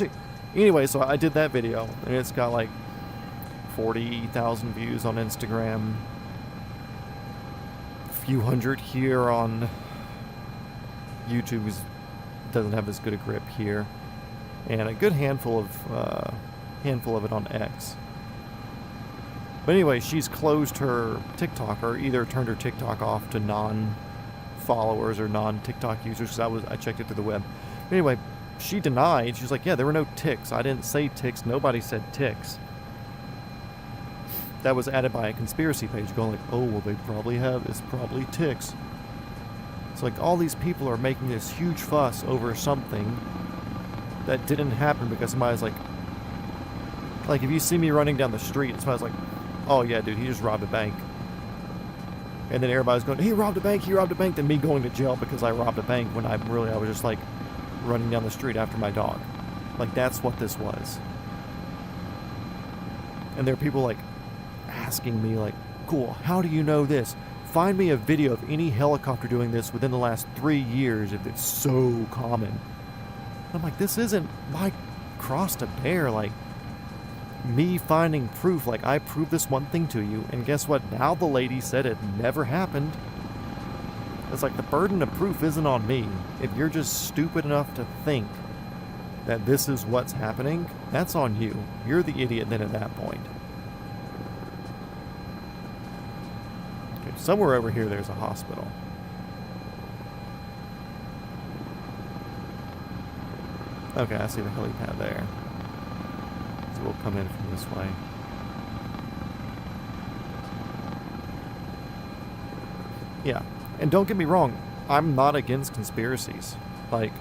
A: anyway, so I did that video, and it's got like 40,000 views on Instagram, a few hundred here on YouTube, doesn't have as good a grip here, and a good handful of it on X. But anyway, she's closed her TikTok, or either turned her TikTok off to non-followers or non-TikTok users, because I checked it through the web. But anyway, she denied. She's like, yeah, there were no ticks. I didn't say ticks. Nobody said ticks. That was added by a conspiracy page going like, oh, well, they probably have, it's probably ticks. It's like, all these people are making this huge fuss over something that didn't happen because somebody's like if you see me running down the street and somebody's like, oh yeah, dude, he just robbed a bank. And then everybody's going, he robbed a bank, then me going to jail because I robbed a bank when I was just like running down the street after my dog. Like, that's what this was. And there are people like asking me like, cool, how do you know this? Find me a video of any helicopter doing this within the last 3 years if it's so common. I'm like, this isn't my cross to bear. Like, me finding proof, like, I proved this one thing to you, and guess what? Now the lady said it never happened. It's like the burden of proof isn't on me. If you're just stupid enough to think that this is what's happening, that's on you. You're the idiot then at that point. Okay, somewhere over here there's a hospital. Okay, I see the helipad there. So we'll come in from this way. Yeah, and don't get me wrong, I'm not against conspiracies. Like,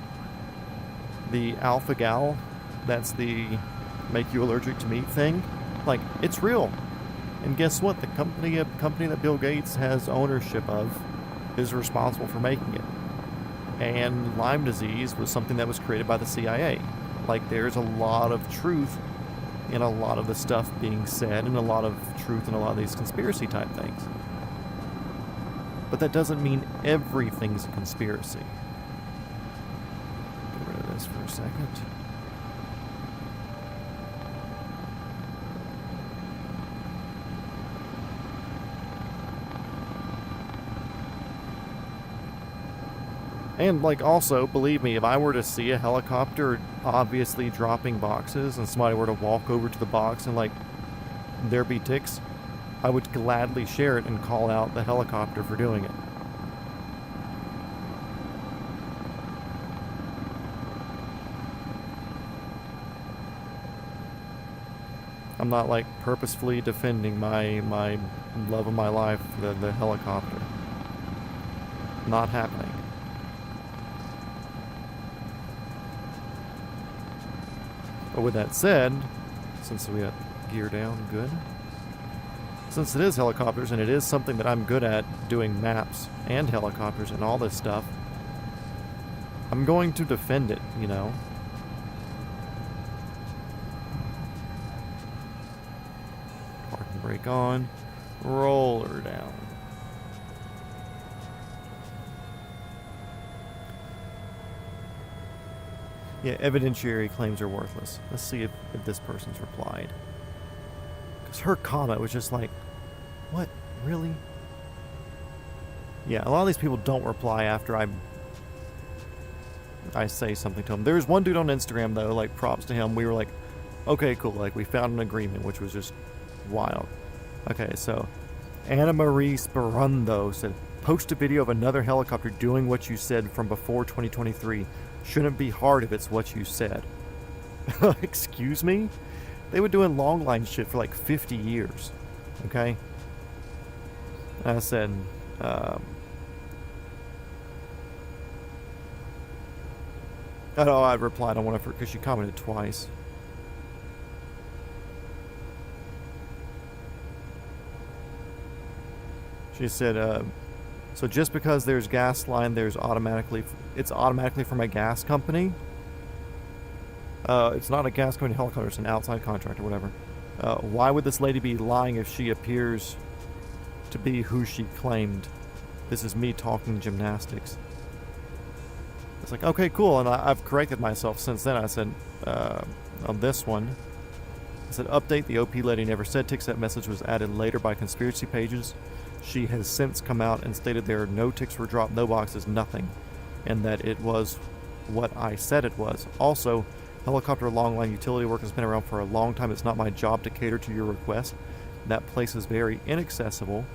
A: the alpha gal, that's the make you allergic to meat thing, like, it's real. And guess what? The company that Bill Gates has ownership of is responsible for making it. And Lyme disease was something that was created by the CIA. Like, there's a lot of truth in a lot of the stuff being said, and a lot of truth in a lot of these conspiracy type things. But that doesn't mean everything's a conspiracy. Get rid of this for a second. And, like, also, believe me, if I were to see a helicopter obviously dropping boxes and somebody were to walk over to the box and, like, there be ticks, I would gladly share it and call out the helicopter for doing it. I'm not, like, purposefully defending my love of my life, the helicopter. Not happening. But with that said, since we got gear down good, since it is helicopters and it is something that I'm good at, doing maps and helicopters and all this stuff, I'm going to defend it, you know. Parking brake on, roller down. Yeah, evidentiary claims are worthless. Let's see if this person's replied. Because her comment was just like, what? Really? Yeah, a lot of these people don't reply after I say something to them. There's one dude on Instagram, though, like, props to him. We were like, okay, cool. Like, we found an agreement, which was just wild. Okay, so Anna Marie Sperundo said, post a video of another helicopter doing what you said from before 2023. Shouldn't be hard if it's what you said. Excuse me? They were doing long line shit for like 50 years. Okay? I said, oh, I replied on one of her because she commented twice. She said, so just because there's gas line, it's automatically from a gas company. It's not a gas company helicopter, it's an outside contract or whatever. Why would this lady be lying if she appears to be who she claimed? This is me talking gymnastics. It's like, okay, cool, and I've corrected myself since then. I said, on this one, I said, update, the OP lady never said ticks. That message was added later by conspiracy pages. She has since come out and stated there are no ticks were dropped, no boxes, nothing, and that it was what I said it was. Also, helicopter long line utility work has been around for a long time. It's not my job to cater to your request. That place is very inaccessible,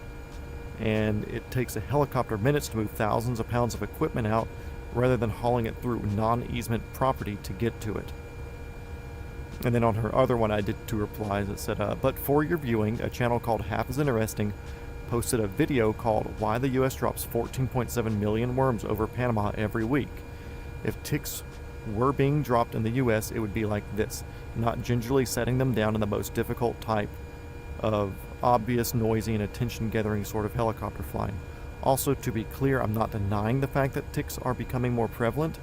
A: and it takes a helicopter minutes to move thousands of pounds of equipment out rather than hauling it through non-easement property to get to it. And then on her other one, I did 2 replies that said, but for your viewing, a channel called Half is Interesting posted a video called Why the U.S. Drops 14.7 Million Worms Over Panama Every Week. If ticks were being dropped in the U.S., it would be like this, not gingerly setting them down in the most difficult type of obvious, noisy, and attention-gathering sort of helicopter flying. Also, to be clear, I'm not denying the fact that ticks are becoming more prevalent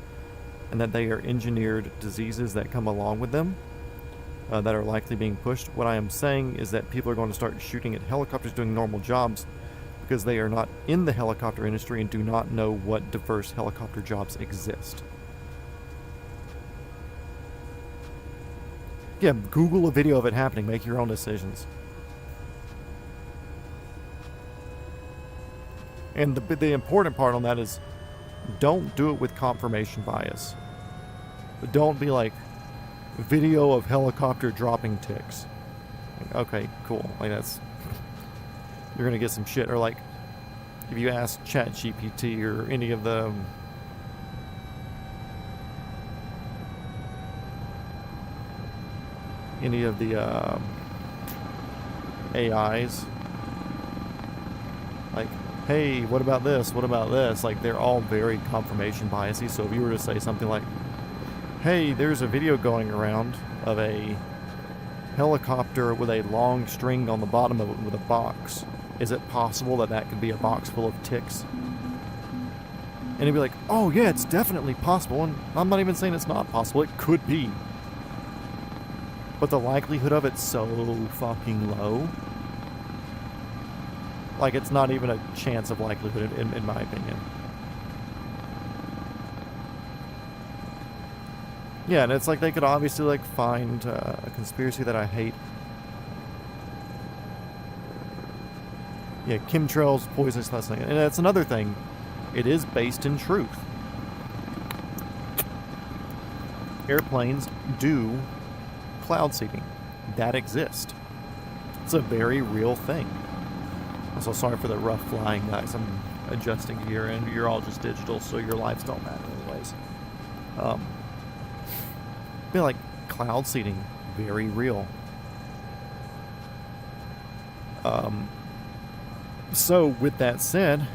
A: and that they are engineered diseases that come along with them that are likely being pushed. What I am saying is that people are going to start shooting at helicopters doing normal jobs because they are not in the helicopter industry and do not know what diverse helicopter jobs exist. Yeah, Google a video of it happening. Make your own decisions. And the important part on that is don't do it with confirmation bias. Don't be like, video of helicopter dropping ticks. Like, okay, cool. Like that's... You're going to get some shit. Or like, if you ask ChatGPT or any of the... AIs, like, hey, what about this? What about this? Like, they're all very confirmation biasy. So if you were to say something like, hey, there's a video going around of a helicopter with a long string on the bottom of it with a box. Is it possible that that could be a box full of ticks? And he'd be like, oh yeah, it's definitely possible. And I'm not even saying it's not possible. It could be. But the likelihood of it's so fucking low. Like, it's not even a chance of likelihood, in my opinion. Yeah, and it's like they could obviously, like, find a conspiracy that I hate. Yeah, chemtrails, poisonous thing. And that's another thing. It is based in truth. Airplanes do cloud seeding. That exists. It's a very real thing. Also, sorry for the rough flying, guys. I'm adjusting here, and you're all just digital, so your lives don't matter anyways. Be like cloud seeding, very real. So with that said,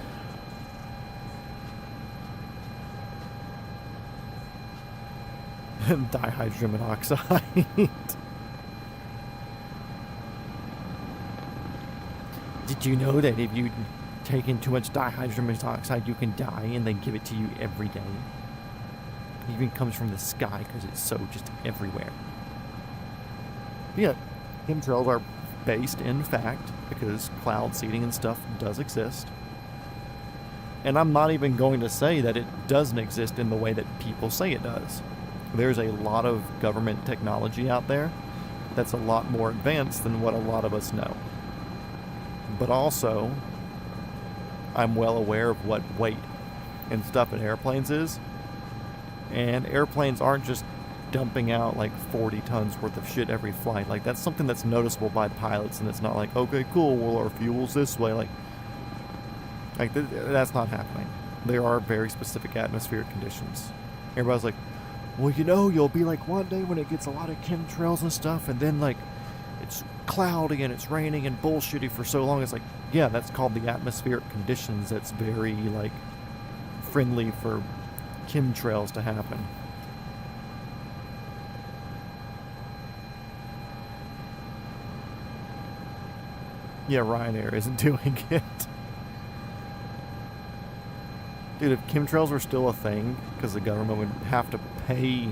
A: dihydrogen monoxide. Did you know that if you take in too much dihydrogen monoxide, you can die, and they give it to you every day? It even comes from the sky because it's so just everywhere. Yeah, chemtrails are based in fact because cloud seeding and stuff does exist. And I'm not even going to say that it doesn't exist in the way that people say it does. There's a lot of government technology out there that's a lot more advanced than what a lot of us know. But also, I'm well aware of what weight and stuff in airplanes is. And airplanes aren't just dumping out like 40 tons worth of shit every flight. Like, that's something that's noticeable by pilots, and it's not like, okay, cool, well, our fuel's this way. That's not happening. There are very specific atmospheric conditions. Everybody's like, well, you know, you'll be like one day when it gets a lot of chemtrails and stuff, and then like it's cloudy and it's raining and bullshitty for so long. It's like, yeah, that's called the atmospheric conditions. That's very like friendly for chemtrails to happen. Yeah, Ryanair isn't doing it. Dude, if chemtrails were still a thing, because the government would have to pay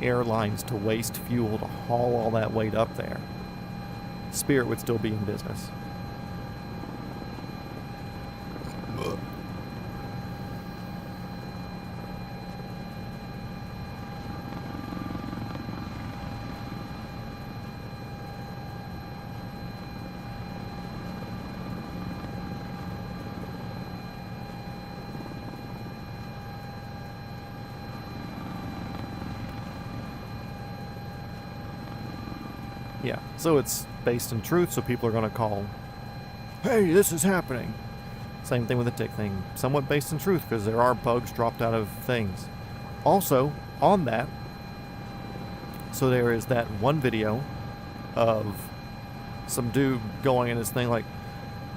A: airlines to waste fuel to haul all that weight up there, Spirit would still be in business. Yeah, so it's based in truth, so people are going to call, hey, this is happening. Same thing with the tick thing. Somewhat based in truth, because there are bugs dropped out of things. Also, on that, so there is that one video of some dude going in his thing like,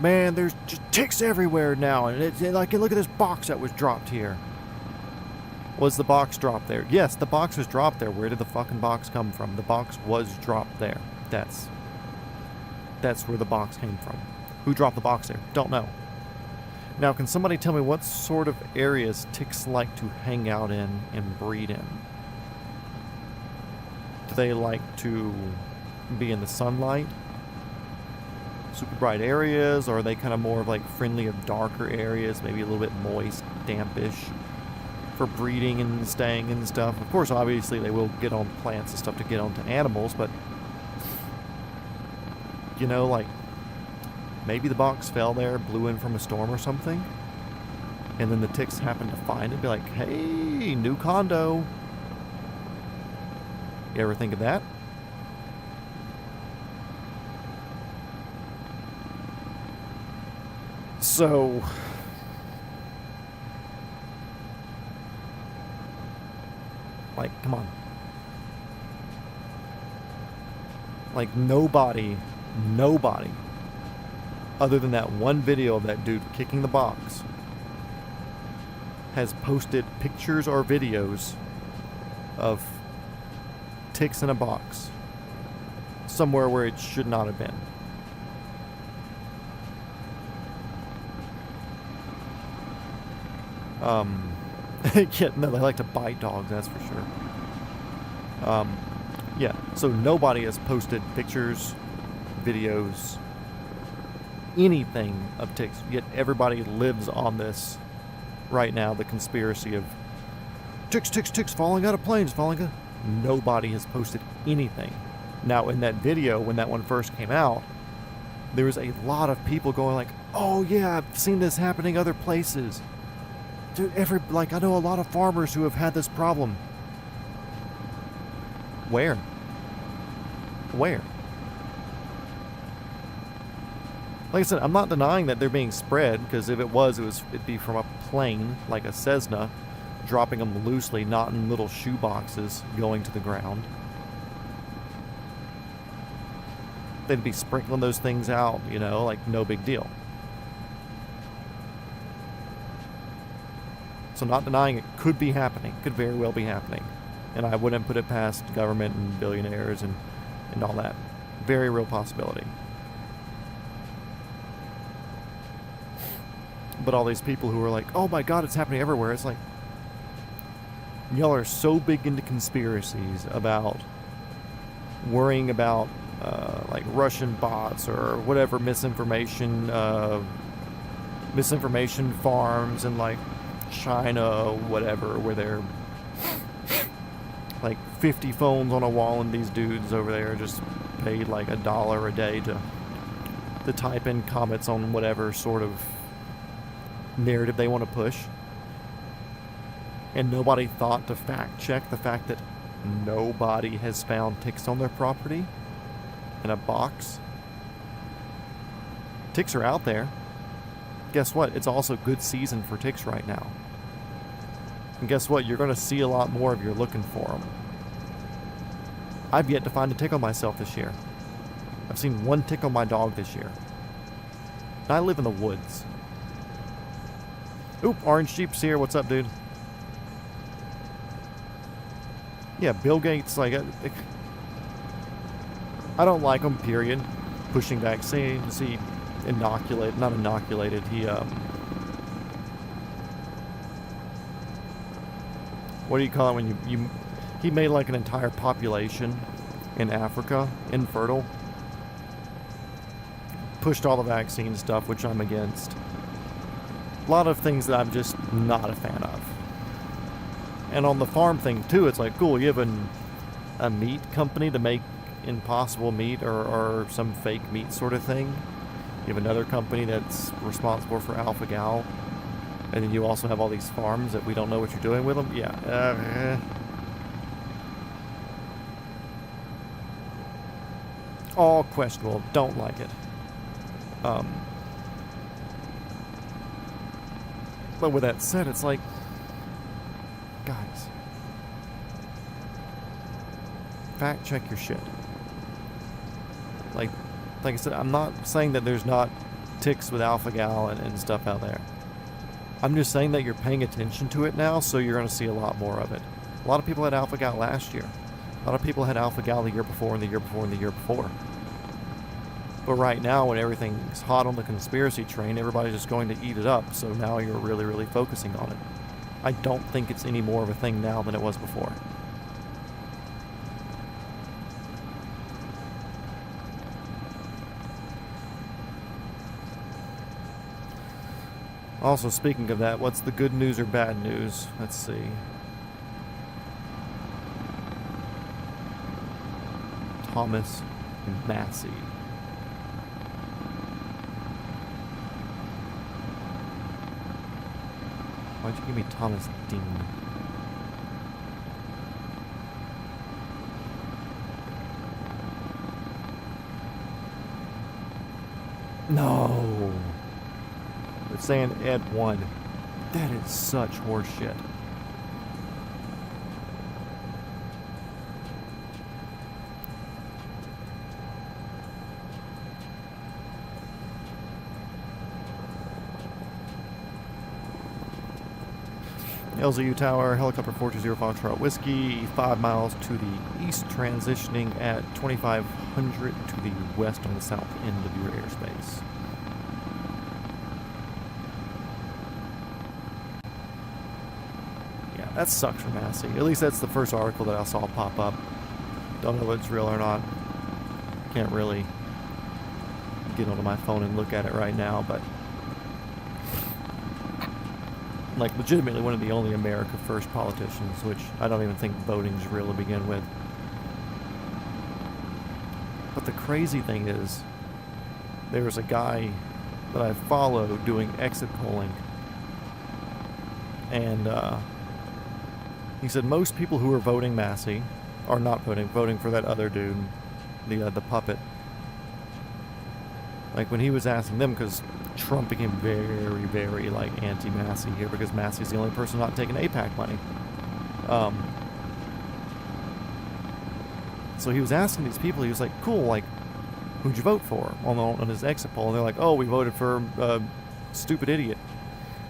A: man, there's just ticks everywhere now, and it's like, look at this box that was dropped here. Was the box dropped there? Yes, the box was dropped there. Where did the fucking box come from? The box was dropped there. That's that's where the box came from. Who dropped the box there? Don't know. Now, can somebody tell me what sort of areas ticks like to hang out in and breed in? Do they like to be in the sunlight? Super bright areas? Or are they kind of more of like friendly of darker areas? Maybe a little bit moist, dampish for breeding and staying and stuff. Of course, obviously, they will get on plants and stuff to get onto animals, but you know, like maybe the box fell there, blew in from a storm or something, and then the ticks happened to find it, be like, hey, new condo. You ever think of that? So, like, come on. Like, nobody, other than that one video of that dude kicking the box, has posted pictures or videos of ticks in a box somewhere where it should not have been. Yeah, no, they like to bite dogs, that's for sure. Yeah, so nobody has posted pictures, videos, anything of ticks, yet everybody lives on this right now, the conspiracy of ticks falling out of planes, falling out. Nobody has posted anything. Now, in that video, when that one first came out, there was a lot of people going like, oh yeah, I've seen this happening other places. Dude, I know a lot of farmers who have had this problem. Where? Like I said, I'm not denying that they're being spread, because if it'd be from a plane, like a Cessna, dropping them loosely, not in little shoe boxes going to the ground. They'd be sprinkling those things out, you know, like no big deal. So not denying it could be happening, could very well be happening. And I wouldn't put it past government and billionaires and all that. Very real possibility. But all these people who are like, oh my god, it's happening everywhere. It's like, y'all are so big into conspiracies about worrying about like Russian bots or whatever misinformation farms and like China, whatever, where they're like 50 phones on a wall and these dudes over there just paid like $1 a day to type in comments on whatever sort of narrative they want to push. And nobody thought to fact check the fact that nobody has found ticks on their property in a box. Ticks are out there. Guess what? It's also good season for ticks right now. And guess what? You're going to see a lot more if you're looking for them. I've yet to find a tick on myself this year. I've seen one tick on my dog this year. And I live in the woods. Oop, Orange Sheep's here. What's up, dude? Yeah, Bill Gates, like, I don't like him, period. Pushing vaccines, he not inoculated, he, what do you call it when he made like an entire population in Africa infertile. Pushed all the vaccine stuff, which I'm against. A lot of things that I'm just not a fan of. And on the farm thing too, it's like, cool, you have a meat company to make impossible meat or some fake meat sort of thing. You have another company that's responsible for alpha-gal. And then you also have all these farms that we don't know what you're doing with them. Yeah. All questionable. Don't like it. But with that said, it's like, guys, fact check your shit. Like I said, I'm not saying that there's not ticks with alpha-gal and stuff out there. I'm just saying that you're paying attention to it now, so you're going to see a lot more of it. A lot of people had alpha-gal last year. A lot of people had alpha-gal the year before and the year before and the year before. But right now, when everything's hot on the conspiracy train, everybody's just going to eat it up. So now you're really, really focusing on it. I don't think it's any more of a thing now than it was before. Also, speaking of that, what's the good news or bad news? Let's see. Thomas Massey. Why'd you give me Thomas Dean? No. They're saying Ed won. That is such horseshit. LZU Tower, helicopter 4205 Foxtrot Whiskey, 5 miles to the east, transitioning at 2500 to the west on the south end of your airspace. Yeah, that sucks for Massey. At least that's the first article that I saw pop up. Don't know if it's real or not. Can't really get onto my phone and look at it right now, but like legitimately one of the only America First politicians, which I don't even think voting's real to begin with. But the crazy thing is, there was a guy that I follow doing exit polling, and he said most people who are voting Massey are not voting for that other dude, the puppet. Like when he was asking them, because Trump became very, very like anti-Massey here because Massey's the only person not taking AIPAC money. So he was asking these people, he was like, cool, like, who'd you vote for on his exit poll? And they're like, oh, we voted for stupid idiot.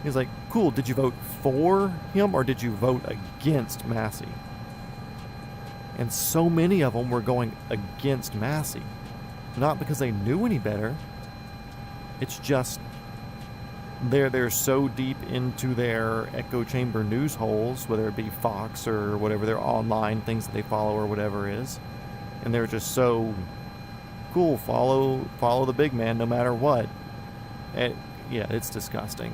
A: He's like, cool, did you vote for him or did you vote against Massey? And so many of them were going against Massey. Not because they knew any better. It's just they're so deep into their echo chamber news holes, whether it be Fox or whatever, their online things that they follow or whatever it is, and they're just so cool. Follow the big man no matter what. Yeah, it's disgusting.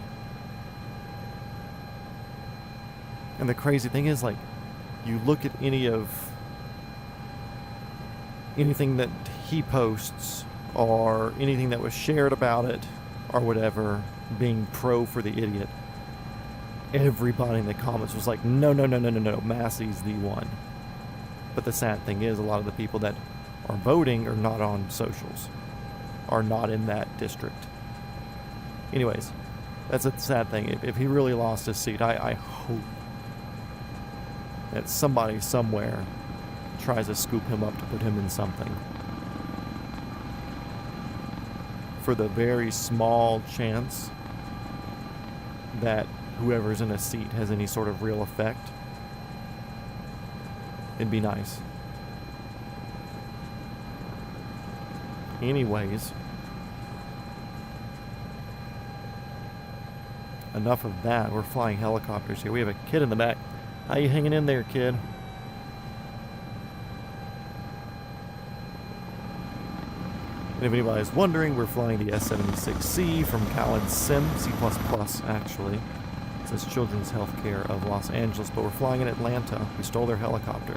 A: And the crazy thing is, like, you look at anything that he posts or anything that was shared about it or whatever, being pro for the idiot, everybody in the comments was like, no, Massey's the one. But the sad thing is, a lot of the people that are voting are not on socials, are not in that district. Anyways, that's a sad thing. If he really lost his seat, I hope that somebody somewhere tries to scoop him up to put him in something. For the very small chance that whoever's in a seat has any sort of real effect, it'd be nice. Anyways, enough of that. We're flying helicopters here. We have a kid in the back. How you hanging in there, kid? And if anybody's wondering, we're flying the S-76C from Khaled Sim, C++ actually. It says Children's Healthcare of Los Angeles, but we're flying in Atlanta. We stole their helicopter.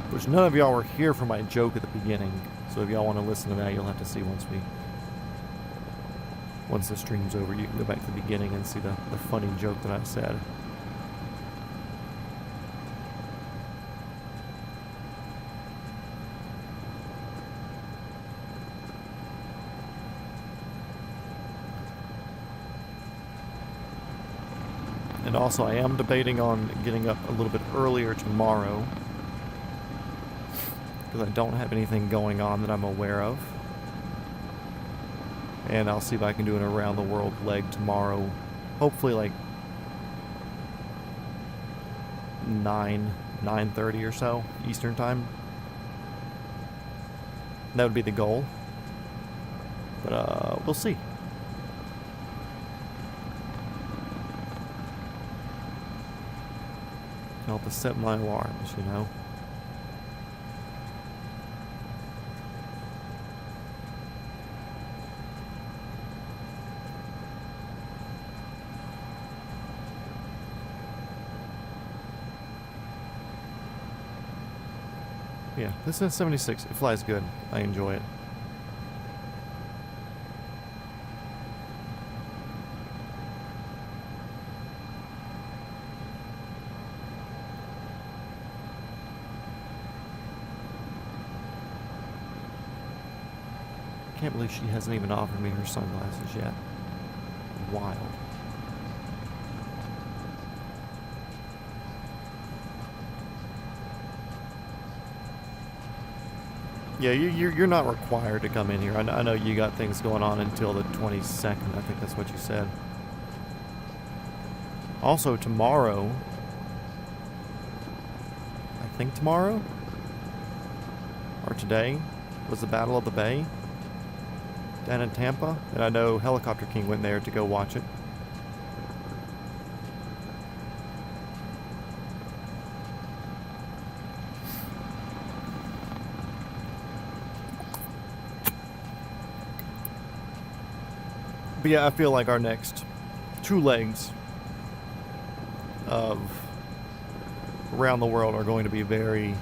A: Which none of y'all were here for my joke at the beginning, so if y'all want to listen to that, you'll have to see once the stream's over. You can go back to the beginning and see the funny joke that I said. And also, I am debating on getting up a little bit earlier tomorrow, because I don't have anything going on that I'm aware of. And I'll see if I can do an around the world leg tomorrow. Hopefully like 9:30 or so Eastern time. That would be the goal. But we'll see. Help to set my alarms, you know. Yeah, this is 76. It flies good. I enjoy it. Can't believe she hasn't even offered me her sunglasses yet. Wild. Yeah, you're not required to come in here. I know you got things going on until the 22nd. I think that's what you said. Also, tomorrow... I think tomorrow? Or today? Was the Battle of the Bay? Down in Tampa? And I know Helicopter King went there to go watch it. But yeah, I feel like our next 2 legs of around the world are going to be very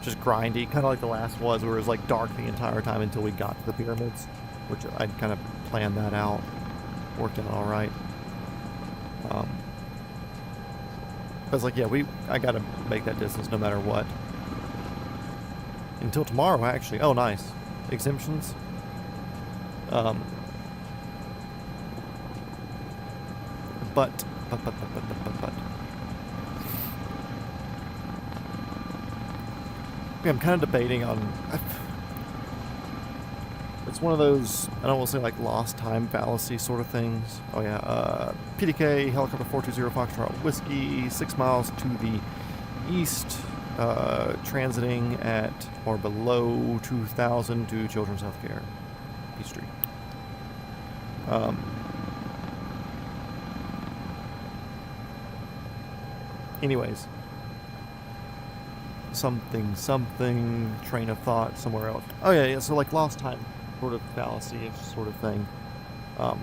A: just grindy, kind of like the last was, where it was like dark the entire time until we got to the pyramids, which I'd kind of planned that out. Worked out all right. I was like, yeah, I got to make that distance no matter what. Until tomorrow, actually. Oh, nice. Exemptions. But. Yeah, I'm kind of debating on. It's one of those, I don't want to say like lost time fallacy sort of things. Oh yeah, PDK, helicopter 420 Foxtrot Whiskey, 6 miles to the east, transiting at or below 2,000 to Children's Healthcare, Peachtree. Anyways, something, train of thought somewhere else. Oh yeah, so like lost time sort of fallacy-ish sort of thing. I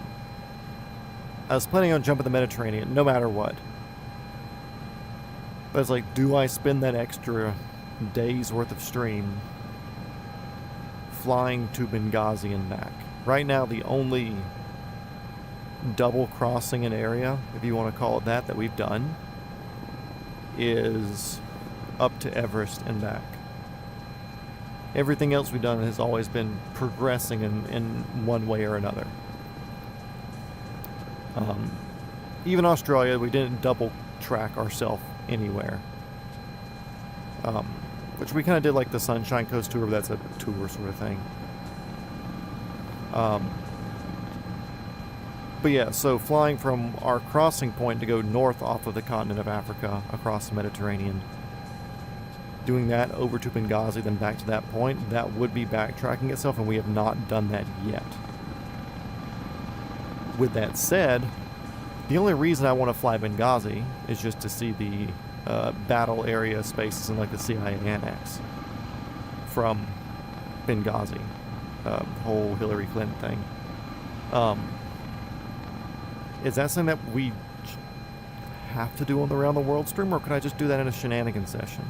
A: was planning on jumping the Mediterranean no matter what. But it's like, do I spend that extra day's worth of stream flying to Benghazi and back? Right now, the only double crossing an area, if you want to call it that we've done, is up to Everest and back. Everything else we've done has always been progressing in one way or another. Even Australia, we didn't double track ourselves anywhere. Which we kind of did like the Sunshine Coast tour, but that's a tour sort of thing. But yeah, so flying from our crossing point to go north off of the continent of Africa across the Mediterranean, doing that over to Benghazi, then back to that point, that would be backtracking itself, and we have not done that yet. With that said, the only reason I want to fly Benghazi is just to see the battle area spaces in like the CIA annex from Benghazi, whole Hillary Clinton thing. Is that something that we have to do on the Around the World stream, or could I just do that in a shenanigan session?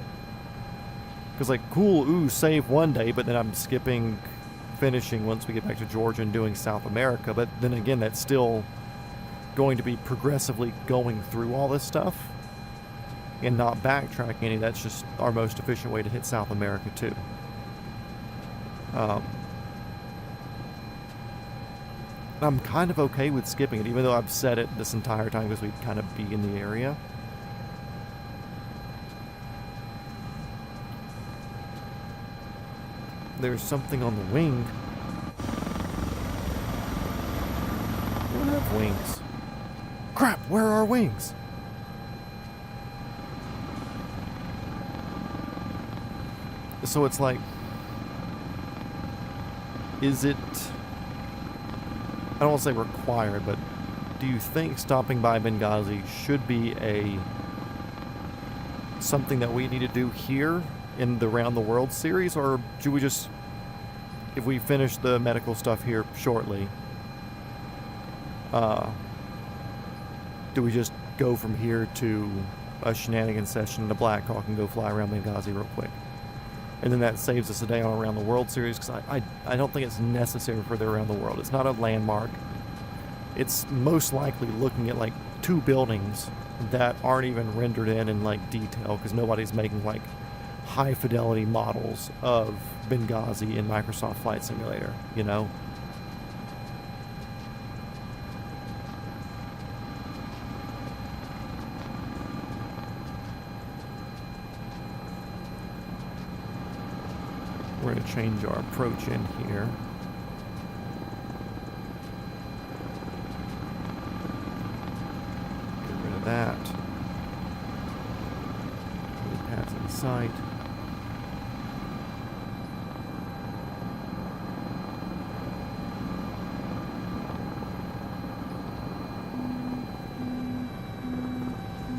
A: Because like, cool, ooh, save one day, but then I'm skipping finishing once we get back to Georgia and doing South America. But then again, that's still going to be progressively going through all this stuff and not backtracking any. That's just our most efficient way to hit South America too. I'm kind of okay with skipping it, even though I've said it this entire time because we'd kind of be in the area. There's something on the wing. We don't have wings. Crap, where are our wings? So it's like, is it, I don't want to say required, but do you think stopping by Benghazi should be something that we need to do here in the Round the World series, or should we just, if we finish the medical stuff here shortly, do we just go from here to a shenanigans session in the Black Hawk and go fly around Benghazi real quick? And then that saves us a day on Around the World series, because I don't think it's necessary for the Around the World. It's not a landmark. It's most likely looking at like 2 buildings that aren't even rendered in like detail, because nobody's making like high fidelity models of Benghazi in Microsoft Flight Simulator, you know? We're going to change our approach in here. Get rid of that. Pads in sight.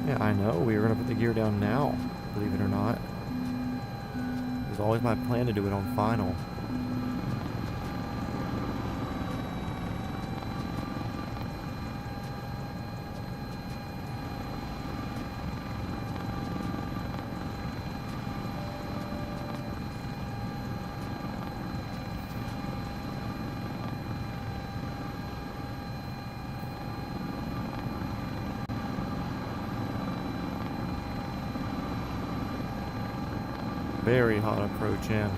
A: Yeah, I know. We were going to put the gear down now, believe it or not. It was always my plan to do it on final. Very hot approach in.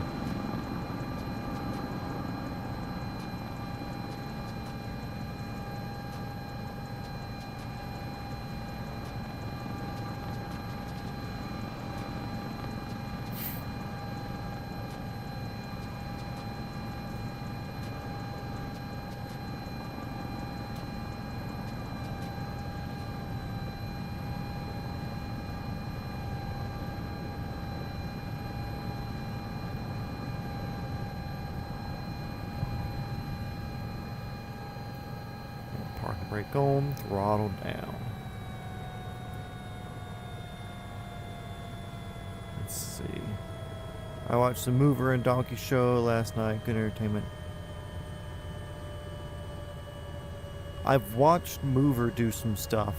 A: Brake on, throttle down. Let's see. I watched the Mover and Donkey show last night. Good entertainment. I've watched Mover do some stuff.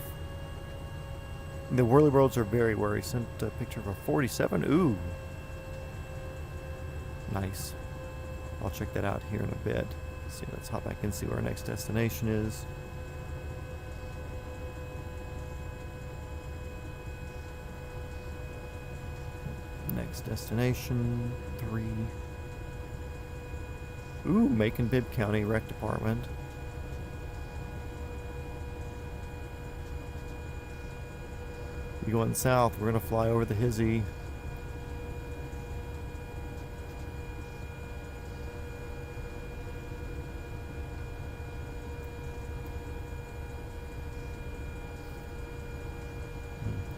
A: The whirly worlds are very worry. Sent a picture of a 47. Ooh. Nice. I'll check that out here in a bit. Let's see, let's hop back and see where our next destination is. Next destination, 3. Ooh, Macon-Bibb County Rec Department. You going south, we're gonna fly over the Hizzy.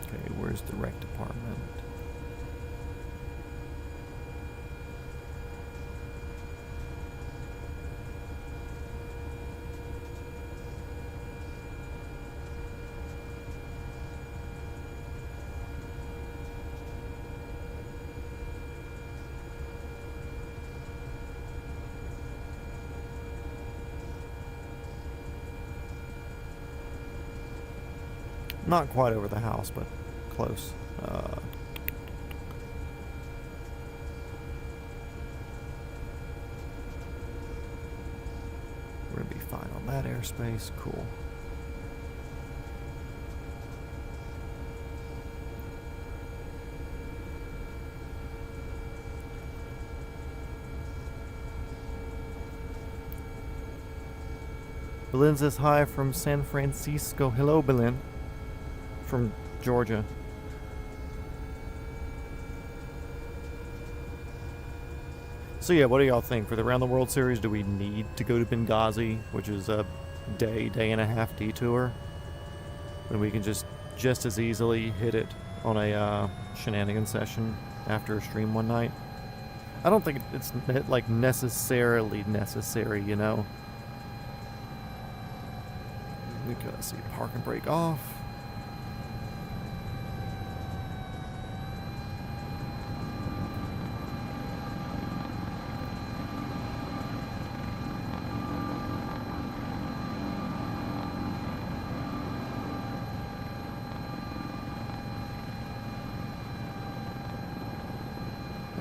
A: Okay, where's the Rec Department? Not quite over the house, but close. We're going to be fine on that airspace. Cool. Belen says hi from San Francisco. Hello, Belen. From Georgia. So yeah, what do y'all think? For the Round the World series, do we need to go to Benghazi, which is a day and a half detour? When we can just as easily hit it on a shenanigan session after a stream one night? I don't think it's like necessarily necessary, you know. We gotta see park and brake off.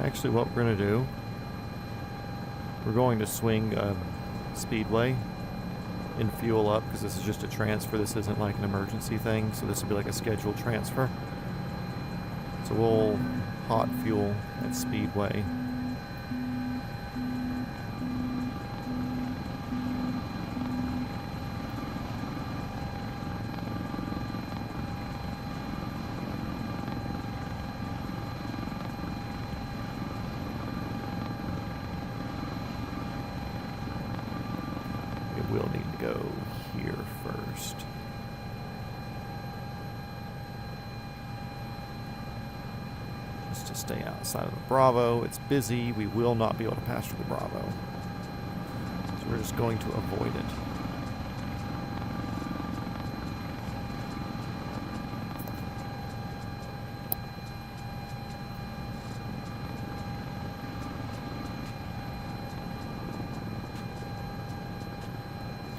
A: Actually, what we're going to do, we're going to swing Speedway and fuel up, because this is just a transfer. This isn't like an emergency thing, so this will be like a scheduled transfer. So we'll hot fuel at Speedway. We'll need to go here first. Just to stay outside of the Bravo. It's busy. We will not be able to pass through the Bravo. So we're just going to avoid it.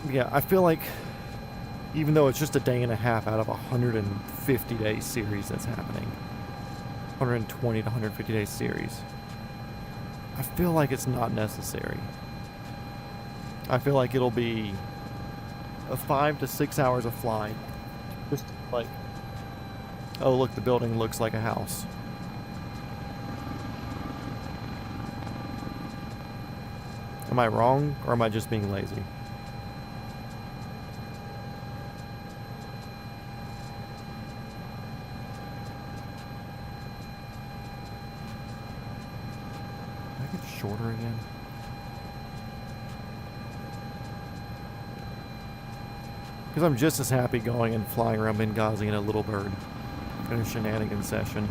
A: Yeah, I feel like even though it's just a day and a half out of a 150-day series that's happening, 120 to 150-day series, I feel like it's not necessary. I feel like it'll be a 5 to 6 hours of flying. Just like, oh look, the building looks like a house. Am I wrong, or am I just being lazy? Shorter again. Because I'm just as happy going and flying around Benghazi in a little bird in a shenanigan session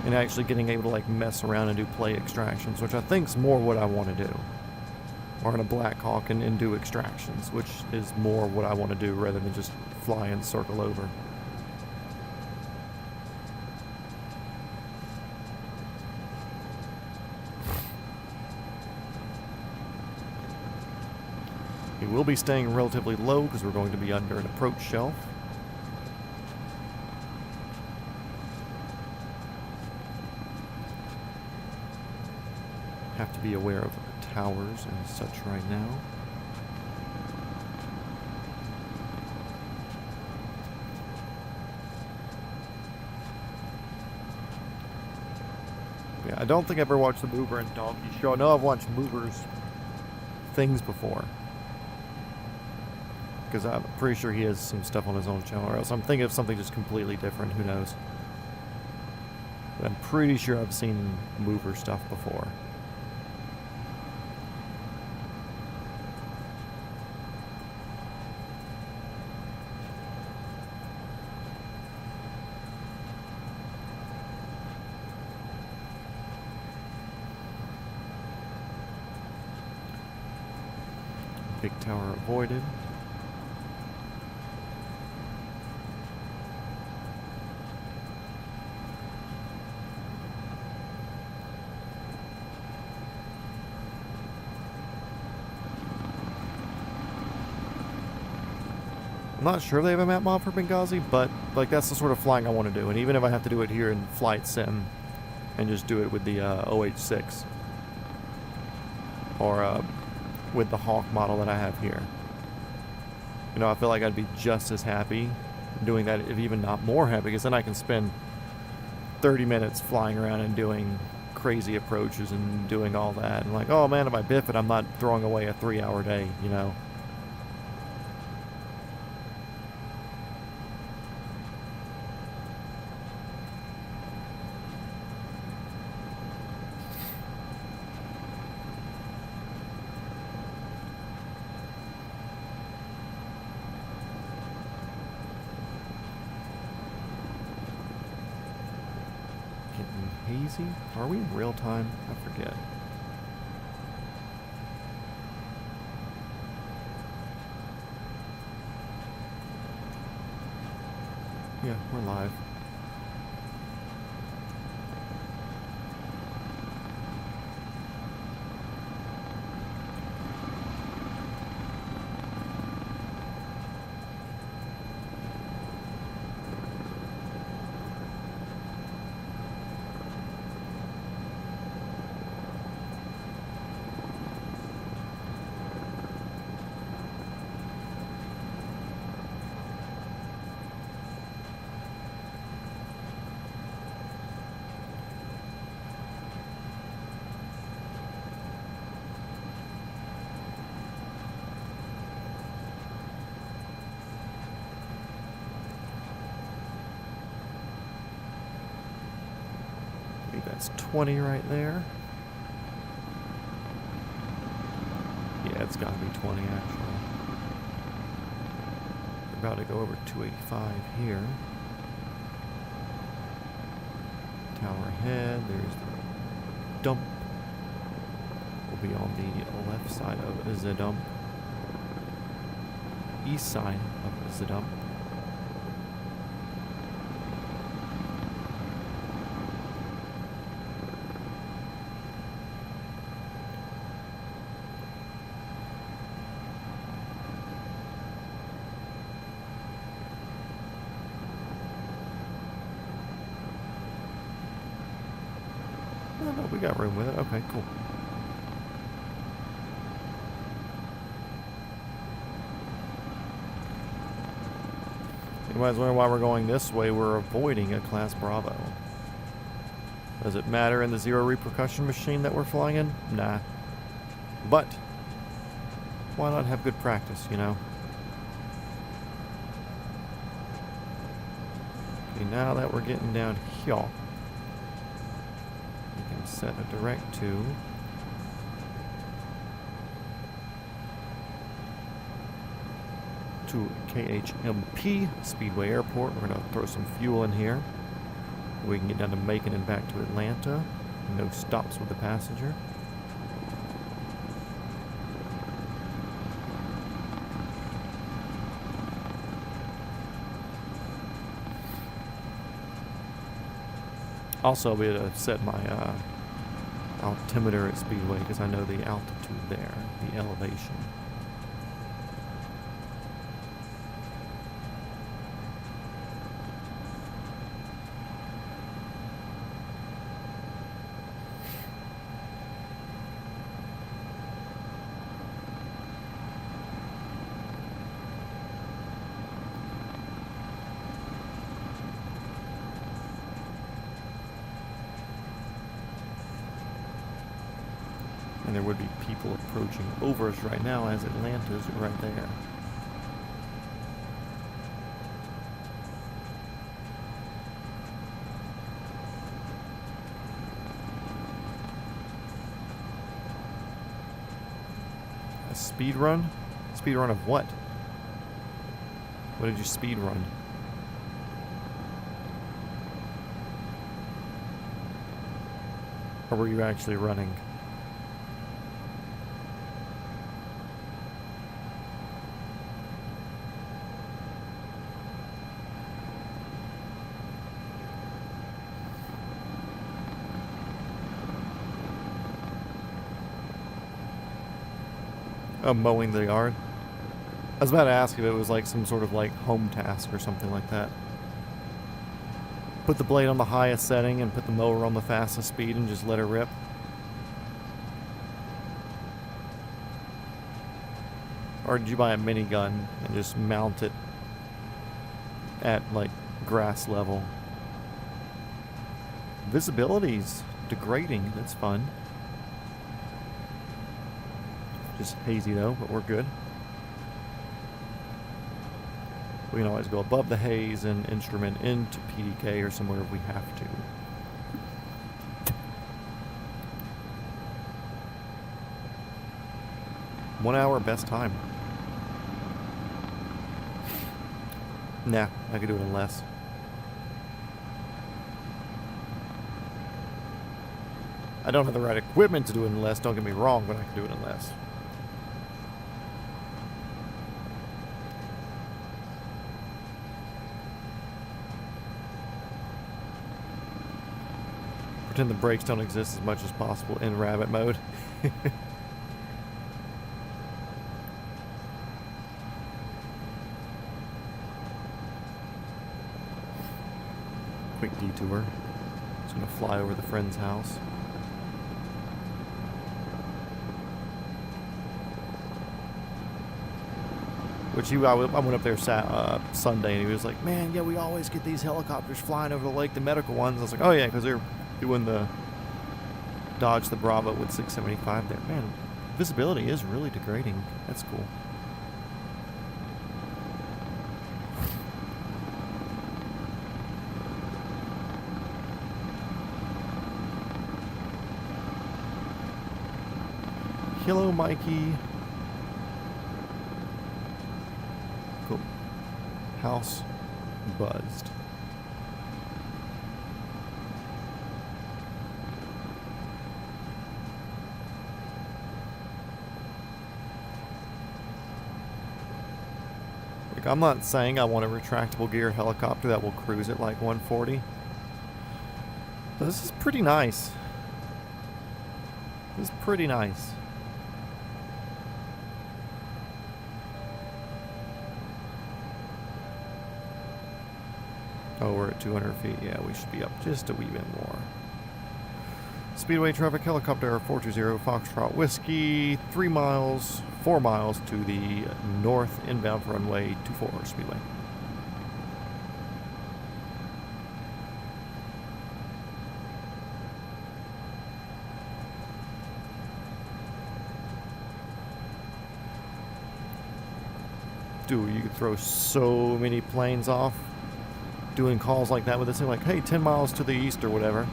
A: and actually getting able to like mess around and do play extractions, which I think is more what I want to do. Or in a Black Hawk and do extractions, which is more what I want to do rather than just fly and circle over. We will be staying relatively low because we're going to be under an approach shelf. Have to be aware of the towers and such right now. Yeah, I don't think I've ever watched the Mover and Donkey show. I know I've watched Mover's things before, because I'm pretty sure he has some stuff on his own channel, or else I'm thinking of something just completely different. Who knows? But I'm pretty sure I've seen Mover stuff before. Big tower avoided. I'm not sure they have a map mod for Benghazi, but like that's the sort of flying I want to do. And even if I have to do it here in Flight Sim and just do it with the OH6 or with the Hawk model that I have here, you know, I feel like I'd be just as happy doing that, if even not more happy, because then I can spend 30 minutes flying around and doing crazy approaches and doing all that. And like, oh man, if I biff it, I'm not throwing away a 3-hour day, you know. Hazy? Are we in real time? I forget. Yeah, we're live. I think that's 20 right there. Yeah, it's got to be 20 actually. We're about to go over 285 here. Tower head, there's the dump. We'll be on the left side of the dump. East side of the dump. Oh, no, we got room with it. Okay, cool. You might wonder why we're going this way. We're avoiding a Class Bravo. Does it matter in the zero repercussion machine that we're flying in? Nah. But why not have good practice, you know? Okay, now that we're getting down here, we can set a direct to KHMP Speedway Airport. We're going to throw some fuel in here. We can get down to Macon and back to Atlanta. No stops with the passenger. Also, I'll be able to set my altimeter at Speedway because I know the altitude there, the elevation. And there would be people approaching over us right now as Atlanta's right there. A speed run? Speed run of what? What did you speed run? Or were you actually running? Mowing the yard. I was about to ask if it was like some sort of like home task or something like that. Put the blade on the highest setting and put the mower on the fastest speed and just let her rip. Or did you buy a minigun and just mount it at like grass level? Visibility's degrading. That's fun. Just hazy though, but we're good. We can always go above the haze and instrument into PDK or somewhere if we have to. One hour best time. Nah, I could do it in less. I don't have the right equipment to do it in less, don't get me wrong, but I can do it in less. Pretend the brakes don't exist as much as possible in rabbit mode. Quick detour. Just gonna fly over the friend's house. Which I went up there Sunday, and he was like, "Man, yeah, we always get these helicopters flying over the lake, the medical ones." I was like, "Oh yeah, because they're doing the Dodge the Bravo with 675 there." Man, visibility is really degrading. That's cool. Hello, Mikey. Cool. House buzzed. Like, I'm not saying I want a retractable gear helicopter that will cruise at like 140. But this is pretty nice. This is pretty nice. Oh, we're at 200 feet. Yeah, we should be up just a wee bit more. Speedway traffic helicopter 420 Foxtrot Whiskey, 4 miles to the north inbound runway 24 Speedway. Dude, you could throw so many planes off doing calls like that with this thing, like, hey, 10 miles to the east or whatever.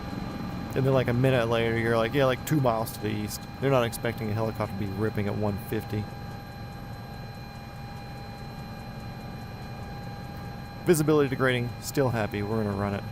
A: And then like a minute later, you're like, yeah, like 2 miles to the east. They're not expecting a helicopter to be ripping at 150. Visibility degrading, still happy. We're gonna run it.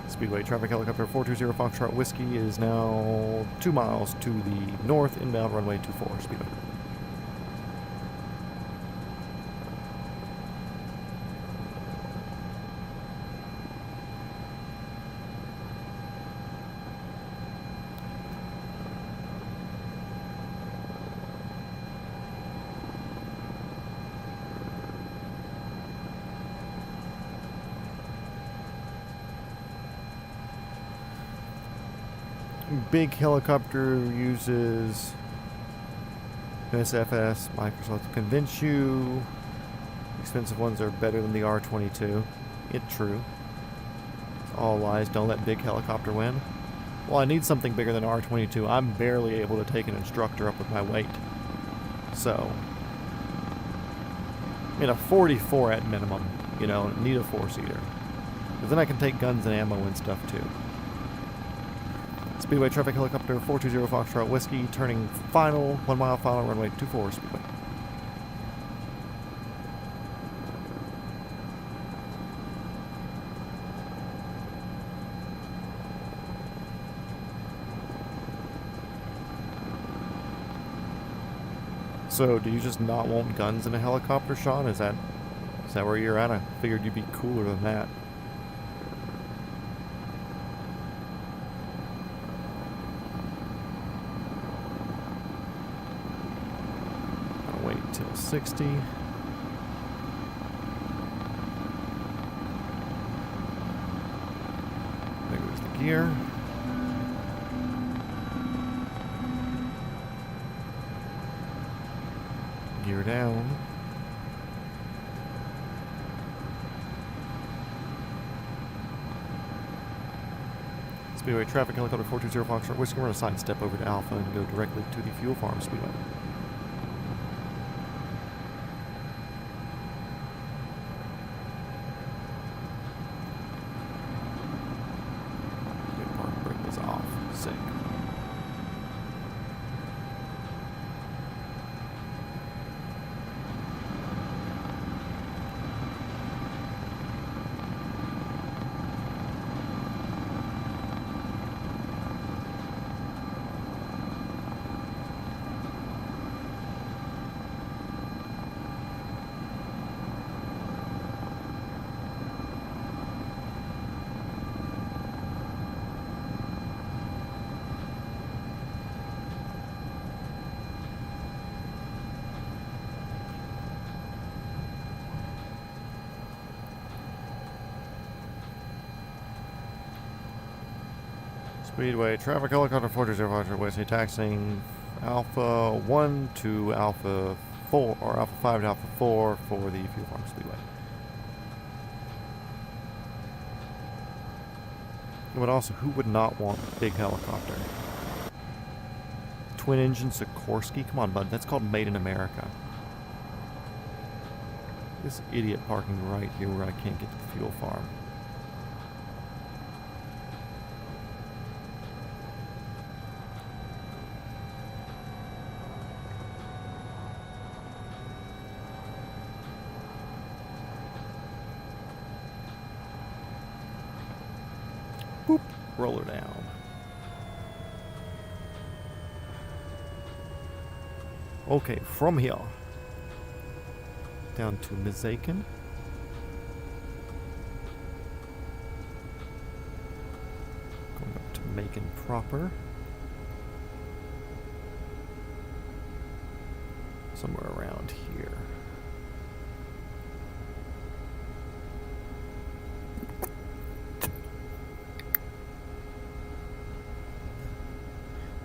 A: Speedway traffic helicopter 420 Foxtrot Whiskey is now 2 miles to the north inbound runway 24 Speedway. Big helicopter uses SFS. Microsoft to convince you. Expensive ones are better than the R-22. It's true. It's all lies. Don't let big helicopter win. Well, I need something bigger than R-22. I'm barely able to take an instructor up with my weight. So, I mean, a 44 at minimum. You know, need a 4-seater. But then I can take guns and ammo and stuff too. Speedway traffic helicopter 420 Foxtrot Whiskey, turning final, 1 mile final runway 24 Speedway. So, do you just not want guns in a helicopter, Sean? Is that where you're at? I figured you'd be cooler than that. Till 60. There goes the gear. Gear down. Speedway traffic helicopter 420 Foxtrot Whiskey. We're going to sidestep over to Alpha and go directly to the fuel farm Speedway. Sick. Speedway, traffic helicopter 420 Whiskey, taxiing Alpha 1 to Alpha 4, or Alpha 5 to Alpha 4 for the Fuel Farm Speedway. But also, who would not want a big helicopter? Twin engine Sikorsky? Come on, bud. That's called Made in America. This idiot parking right here where I can't get to the fuel farm. Boop. Roll her down. Okay, from here down to Mizakin. Going up to Macon proper. Somewhere around here.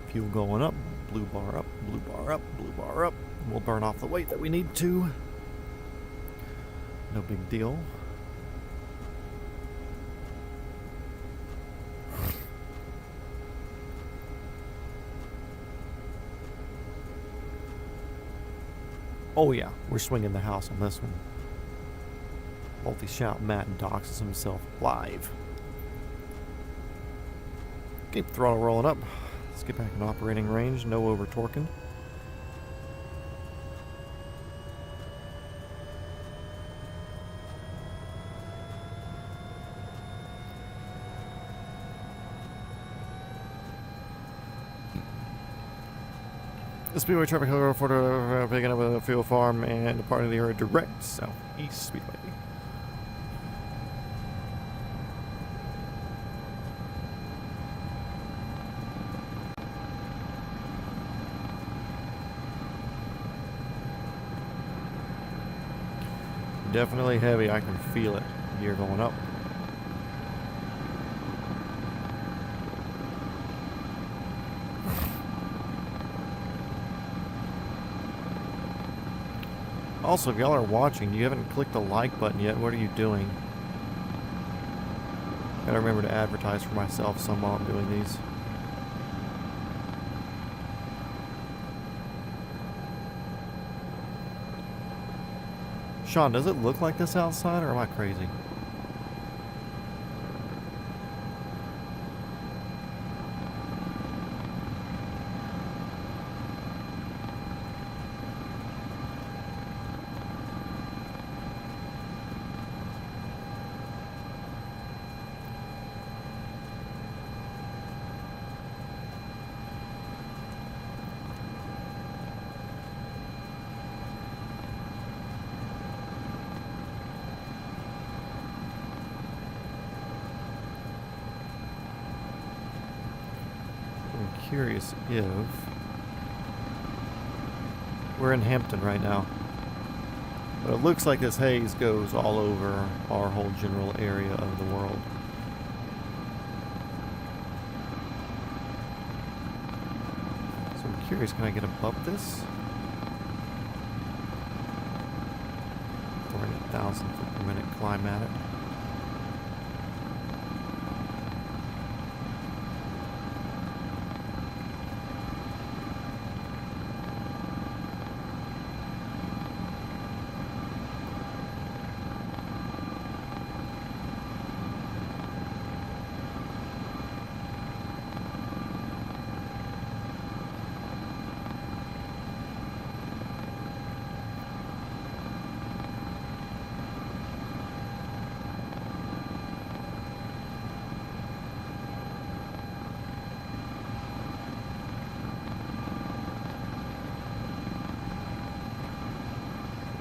A: Fuel going up, blue bar up, blue bar up, blue bar up. We'll burn off the weight that we need to. No big deal. Oh yeah, we're swinging the house on this one. Multi-shout Matt doxes himself live. Keep throttle rolling up. Let's get back in operating range. No over torquing. The Speedway traffic helicopter picking up a fuel farm and departing the area direct southeast Speedway. Definitely heavy. I can feel it. Gear going up. Also, if y'all are watching, you haven't clicked the like button yet, what are you doing? Gotta remember to advertise for myself some while I'm doing these. Sean, does it look like this outside, or am I crazy? Curious if we're in Hampton right now, but it looks like this haze goes all over our whole general area of the world. So I'm curious, can I get above this? We're at 1,000 foot per minute climb at it.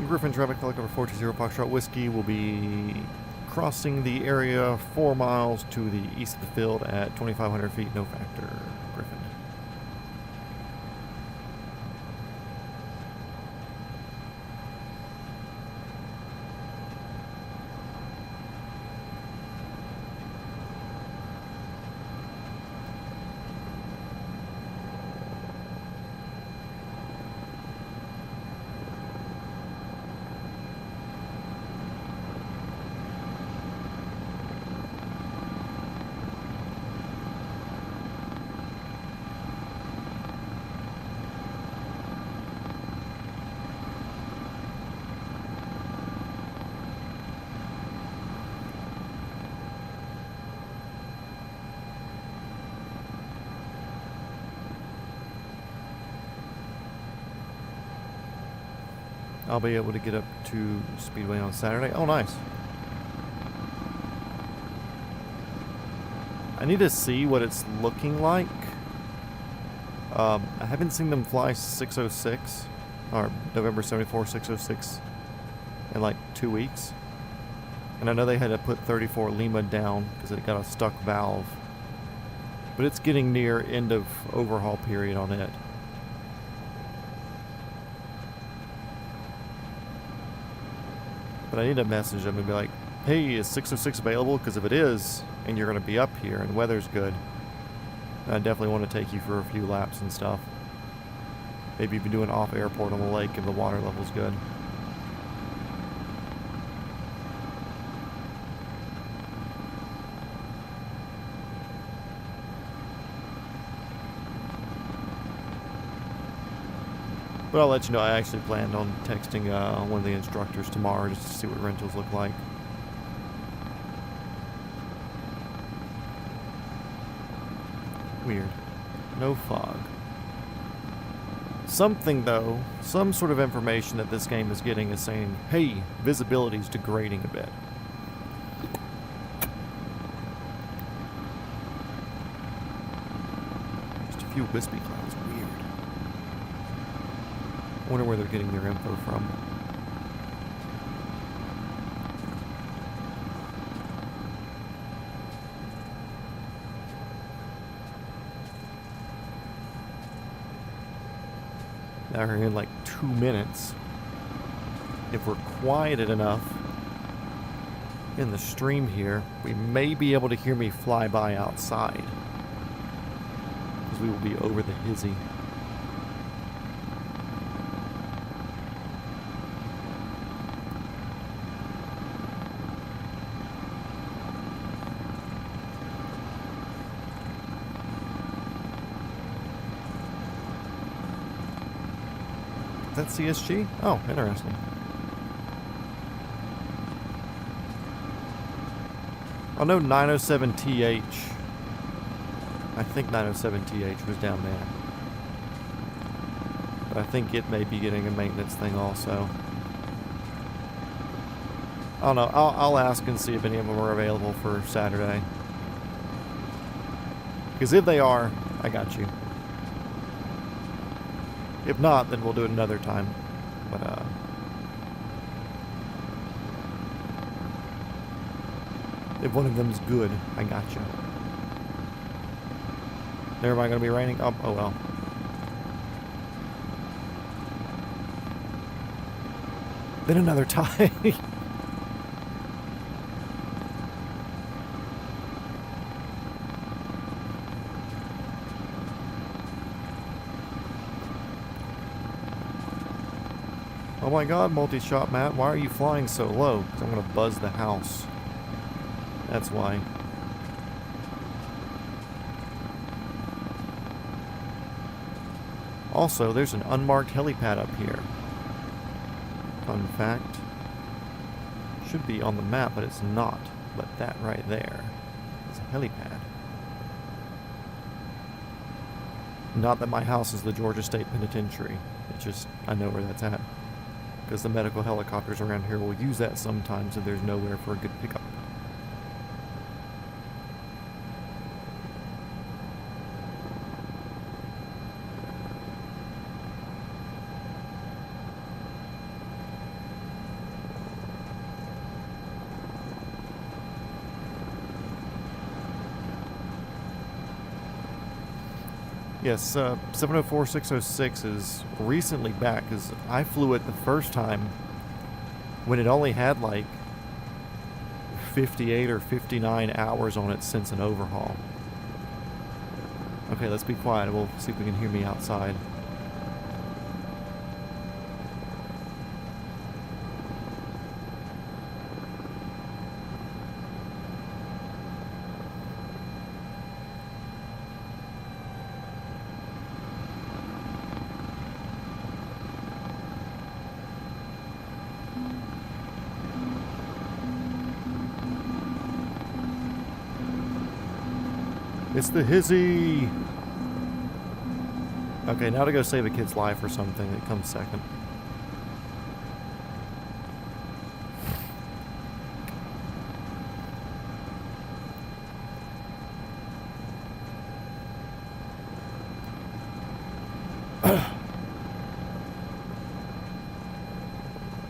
A: Griffin traffic helicopter 420 Foxtrot Whiskey will be crossing the area 4 miles to the east of the field at 2,500 feet, no factor. Griffin. I'll be able to get up to Speedway on Saturday. Oh, nice. I need to see what it's looking like. I haven't seen them fly 606 or November 74 606 in like 2 weeks. And I know they had to put 34 Lima down because it got a stuck valve. But it's getting near end of overhaul period on it. But I need to message them and be like, hey, is 606 available? Because if it is, and you're going to be up here and weather's good, I definitely want to take you for a few laps and stuff. Maybe even do an off airport on the lake if the water level's good. But I'll let you know, I actually planned on texting one of the instructors tomorrow just to see what rentals look like. Weird. No fog. Something, though, some sort of information that this game is getting is saying, hey, visibility's degrading a bit. Just a few wispy clouds. Weird. I wonder where they're getting their info from. Now we're in like 2 minutes. If we're quieted enough in the stream here, we may be able to hear me fly by outside. Because we will be over the hizzy. Is that CSG? Oh, interesting. I know 907TH. I think 907TH was down there. But I think it may be getting a maintenance thing also. I don't know. I'll ask and see if any of them are available for Saturday. Because if they are, I got you. If not, then we'll do it another time. But, if one of them's good, I got you. Never mind, gonna be raining? Oh well. Then another tie. Oh my god, multi-shot Matt, why are you flying so low? Because I'm going to buzz the house. That's why. Also, there's an unmarked helipad up here. Fun fact. Should be on the map, but it's not. But that right there is a helipad. Not that my house is the Georgia State Penitentiary. It's just, I know where that's at. Because the medical helicopters around here will use that sometimes if there's nowhere for a good pickup. Yes, 704-606 is recently back, because I flew it the first time when it only had like 58 or 59 hours on it since an overhaul. Okay, let's be quiet. We'll see if we can hear me outside. It's the hizzy! Okay, now to go save a kid's life or something. It comes second.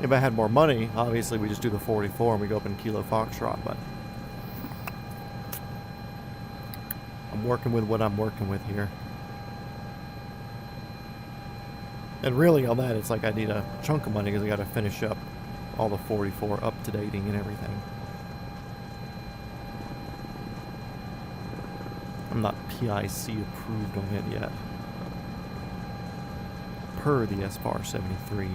A: If I had more money, obviously we just do the 44 and we go up in Kilo Foxtrot, but I'm working with what I'm working with here. And really on that, it's like I need a chunk of money because I got to finish up all the 44 up-to-dating and everything. I'm not PIC approved on it yet. Per the SFAR 73.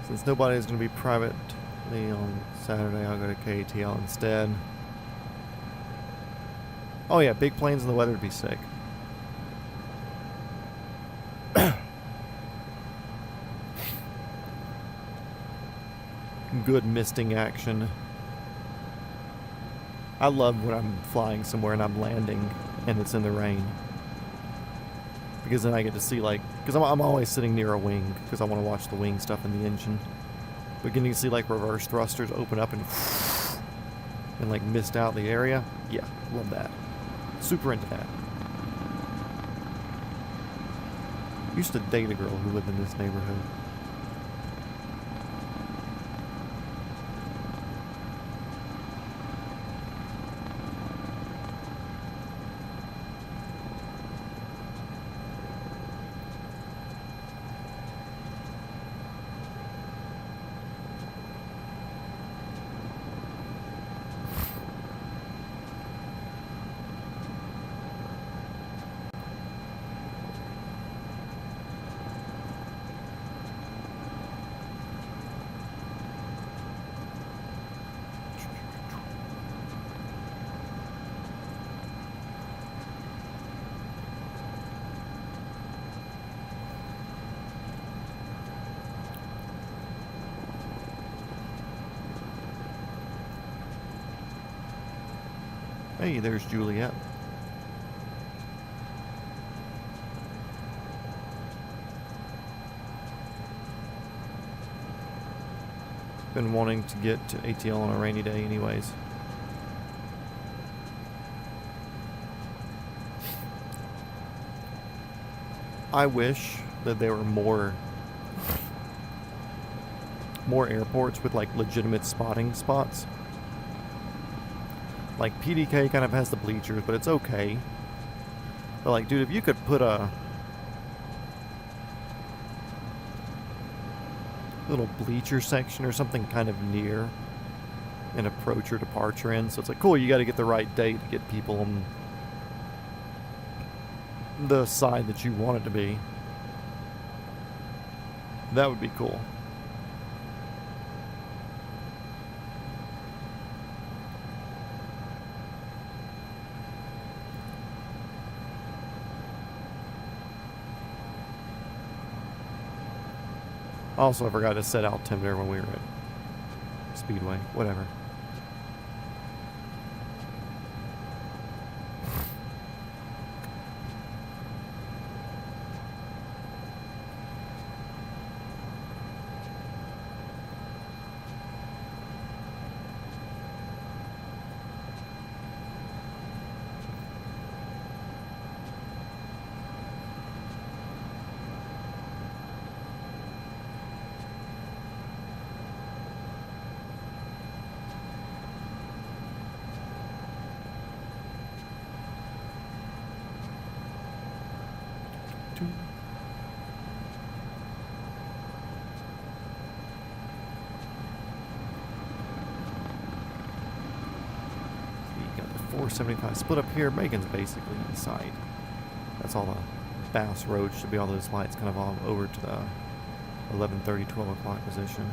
A: Since nobody's going to be privately on Saturday, I'll go to KATL instead. Oh yeah, big planes in the weather would be sick. Good misting action. I love when I'm flying somewhere and I'm landing and it's in the rain. Because then I get to see, like, because I'm always sitting near a wing because I want to watch the wing stuff in the engine. But getting to see like reverse thrusters open up and like mist out the area, yeah, love that. Super into that. Used to date a girl who lived in this neighborhood. Hey, there's Juliet. Been wanting to get to ATL on a rainy day anyways. I wish that there were more airports with like legitimate spotting spots. Like, PDK kind of has the bleachers, but it's okay. But, like, dude, if you could put a little bleacher section or something kind of near an approach or departure in. So it's like, cool, you got to get the right date to get people on the side that you want it to be. That would be cool. Also, I forgot to set altimeter when we were at Speedway. Whatever. You got the 475 split up here. Megan's basically inside. That's all the Bass Road should be. All those lights kind of all over to the 11:30, 12 o'clock position.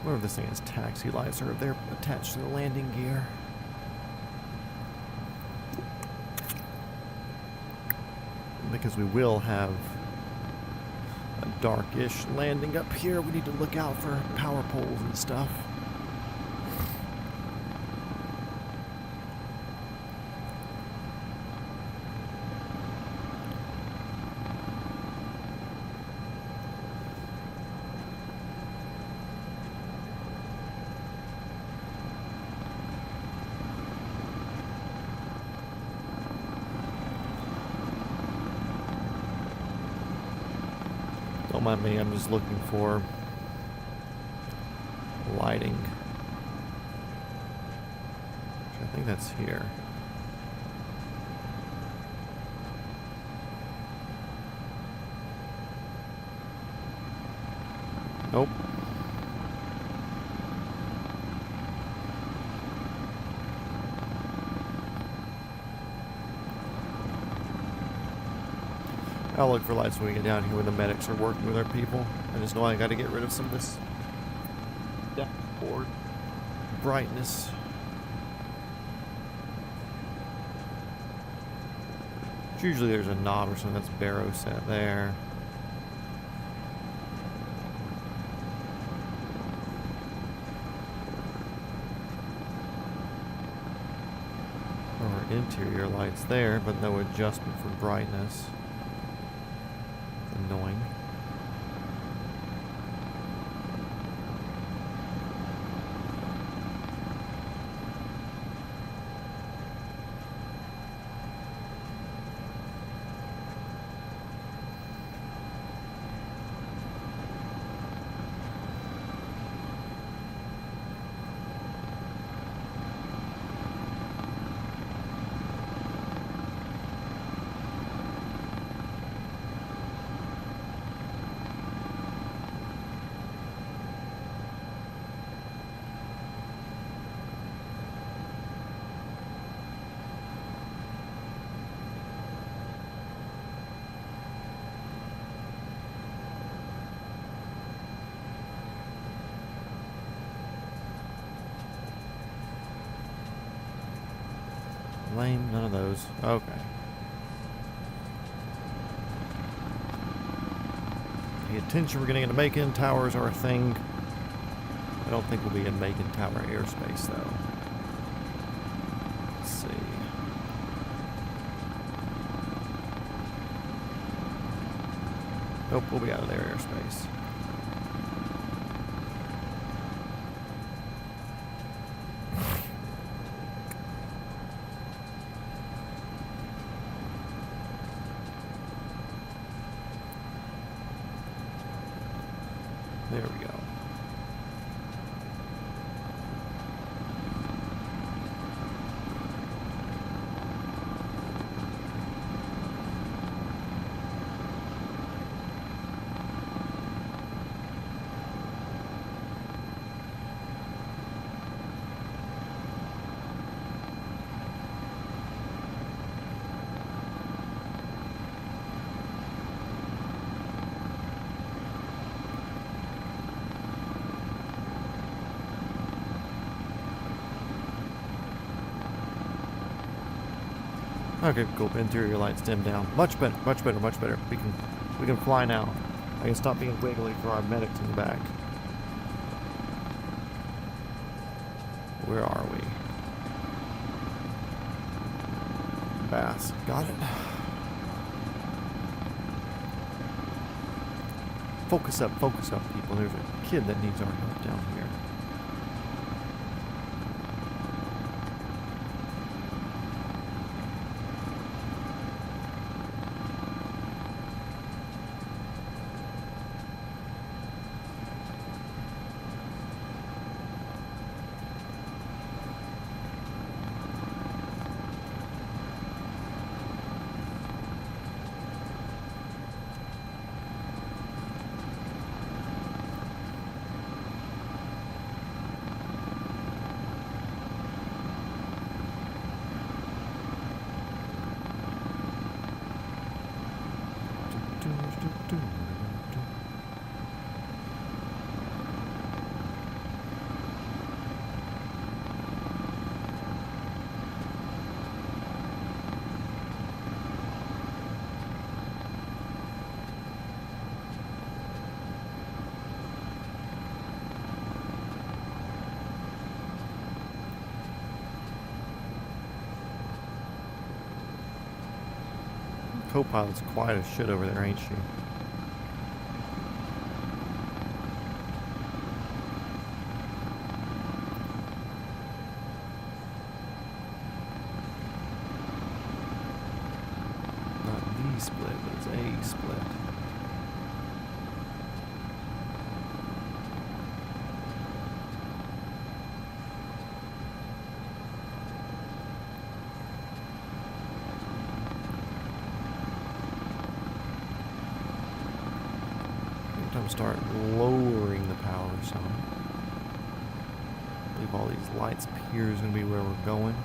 A: Whatever this thing is, taxi lights are they're attached to the landing gear. Because we will have a darkish landing up here, we need to look out for power poles and stuff. Don't mind me, I'm just looking for lighting. I think that's here. Nope. I'll look for lights when we get down here when the medics are working with our people. I just know I gotta get rid of some of this dashboard brightness. Usually there's a knob or something that's baro set there. Or interior lights there, but no adjustment for brightness. Annoying. Lame, none of those. Okay. The attention we're getting into Macon. Towers are a thing. I don't think we'll be in Macon Tower airspace, though. Let's see. Nope, we'll be out of their airspace. There we go. Okay, cool. Interior lights dim down. Much better, much better, much better. We can fly now. I can stop being wiggly for our medics in the back. Where are we? Bass. Got it. Focus up, people. There's a kid that needs our help down here. Co-pilot's quiet as shit over there, ain't she? Not the split, but it's a split. Start lowering the power some. I believe all these lights up here is going to be where we're going.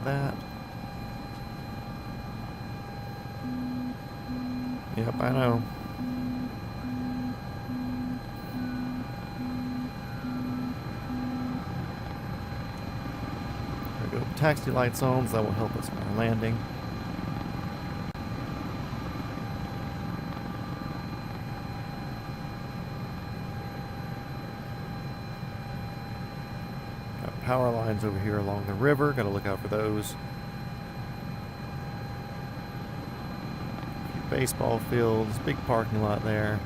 A: That. Yep, I know. There we go. Taxi lights on, so that will help us in our landing. Power lines over here along the river. Got to look out for those. Baseball fields, big parking lot there.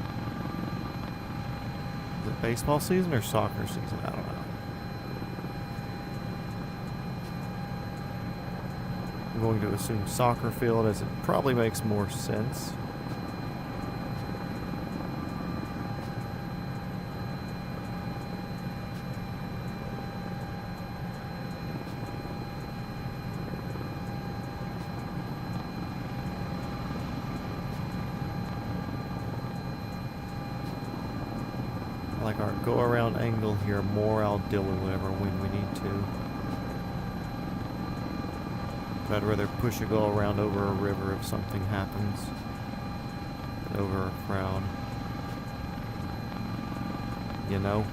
A: Is it baseball season or soccer season? I don't know. I'm going to assume soccer field, as it probably makes more sense. Like our go around angle here more. I'll deal with whatever wind we need to. But I'd rather push a go around over a river if something happens than over a crowd. You know?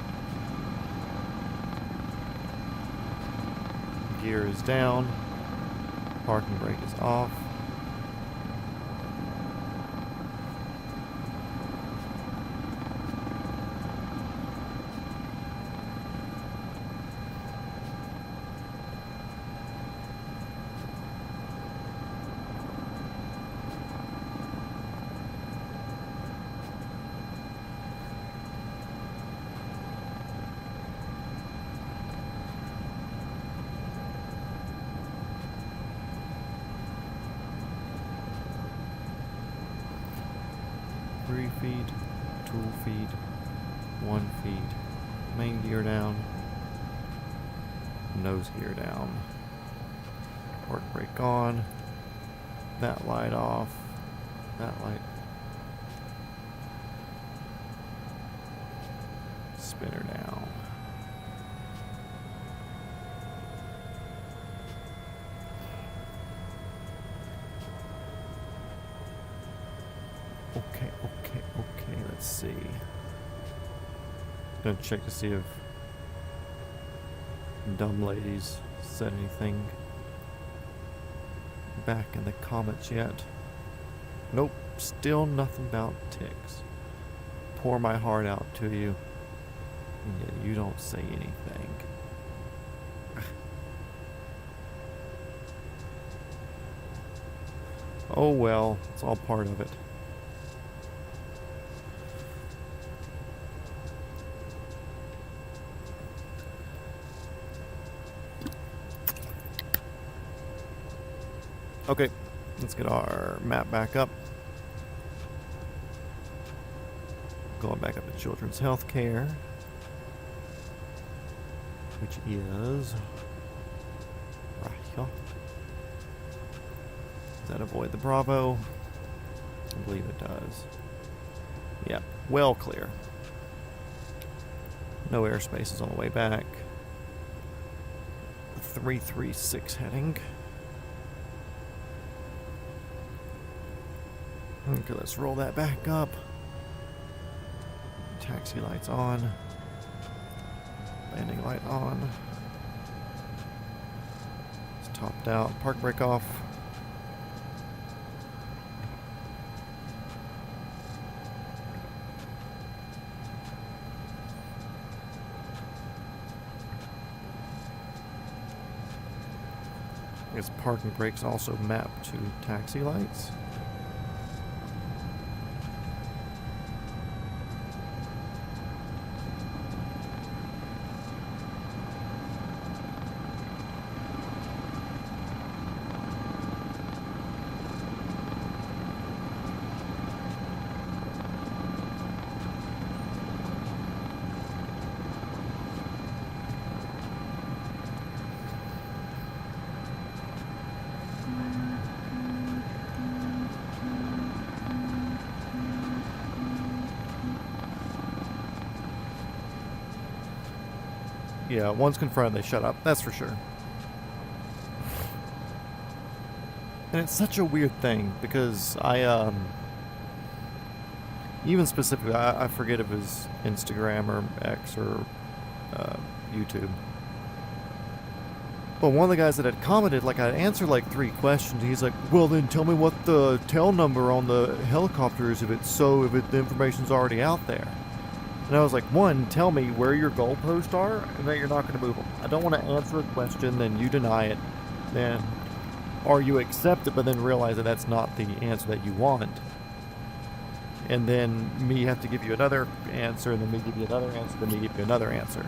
A: Gear is down. Parking brake is off. Feed, tool feed, 1 feed, main gear down, nose gear down, park brake on, that light off, that light, spinner down. Okay, let's see. Gonna check to see if dumb ladies said anything back in the comments yet. Nope, still nothing about ticks. Pour my heart out to you, and yet you don't say anything. Oh well, it's all part of it. Okay, let's get our map back up. Going back up to Children's Health Care, which is right here. Does that avoid the Bravo? I believe it does. Yep, well clear. No airspaces on the way back. 336 heading. Okay, let's roll that back up. Taxi lights on. Landing light on. It's topped out. Park brake off. I guess parking brakes also map to taxi lights. Yeah, once confronted, they shut up. That's for sure. And it's such a weird thing because even specifically, I forget if it was Instagram or X or YouTube. But one of the guys that had commented, like, I'd answered like 3 questions. He's like, well, then tell me what the tail number on the helicopter is if the information's already out there. And I was like, 1, tell me where your goalposts are and that you're not going to move them. I don't want to answer a question, then you deny it, or you accept it, but then realize that that's not the answer that you want. And then me have to give you another answer, and then me give you another answer, then me give you another answer.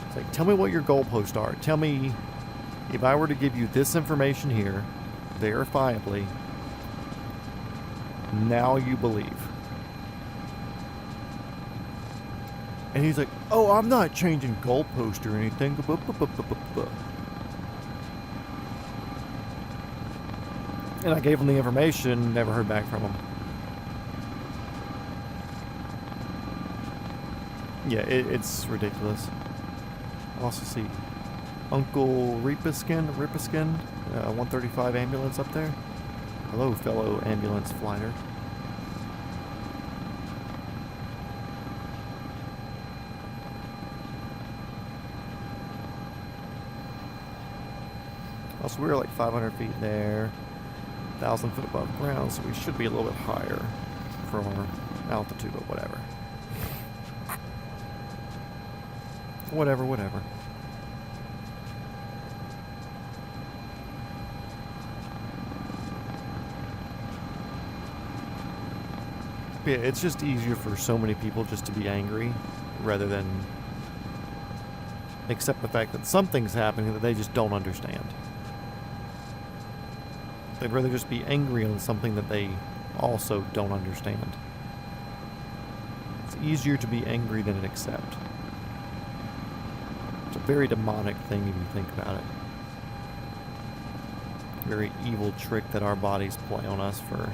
A: It's like, tell me what your goalposts are. Tell me, if I were to give you this information here, verifiably, now you believe. And he's like, oh, I'm not changing goalpost or anything. And I gave him the information, never heard back from him. Yeah, it's ridiculous. I also see Uncle Ripaskin, 135 ambulance up there. Hello, fellow ambulance flyer. Also, we were like 500 feet there, 1,000 foot above ground, so we should be a little bit higher for our altitude, but whatever. Whatever. Yeah, it's just easier for so many people just to be angry rather than accept the fact that something's happening that they just don't understand. They'd rather just be angry on something that they also don't understand. It's easier to be angry than to accept. It's a very demonic thing if you think about it. Very evil trick that our bodies play on us for...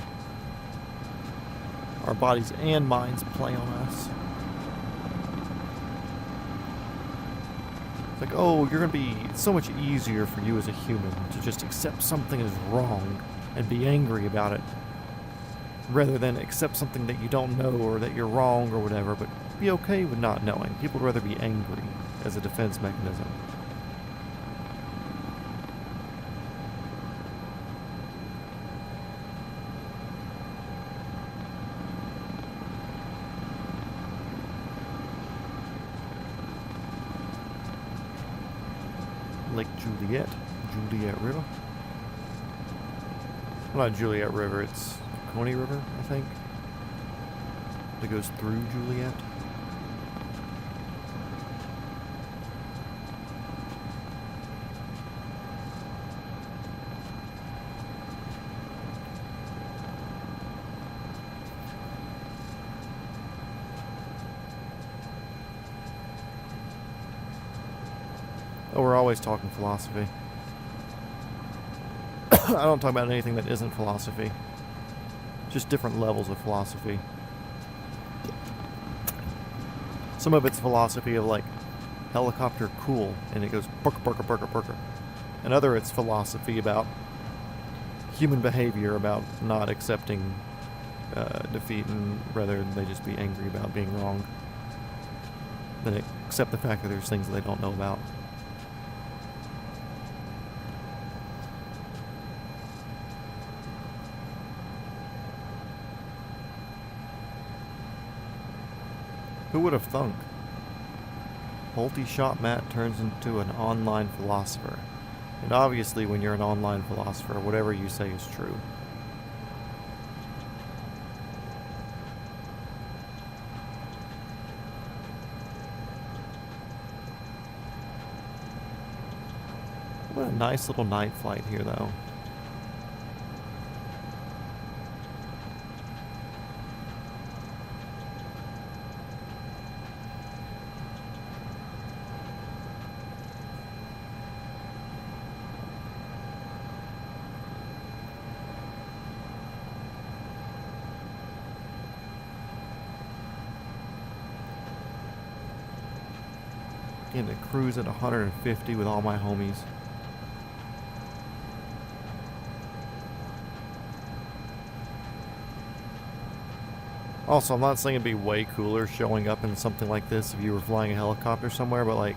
A: Our bodies and minds play on us. It's like, oh, you're going to be... It's so much easier for you as a human to just accept something is wrong and be angry about it, rather than accept something that you don't know or that you're wrong or whatever, but be okay with not knowing. People would rather be angry as a defense mechanism. Lake Juliet River. Well, not Juliet River, it's Coney River, I think. That goes through Juliet. Oh, we're always talking philosophy. I don't talk about anything that isn't philosophy. Just different levels of philosophy. Some of it's philosophy of like, helicopter cool, and it goes burka, burka, burka, burka. And other it's philosophy about human behavior, about not accepting defeat, and rather they just be angry about being wrong. Then accept the fact that there's things that they don't know about. Who would have thunk? Multi-shot Matt turns into an online philosopher. And obviously when you're an online philosopher, whatever you say is true. What a nice little night flight here, though. Getting to cruise at 150 with all my homies. Also, I'm not saying it'd be way cooler showing up in something like this if you were flying a helicopter somewhere, but like,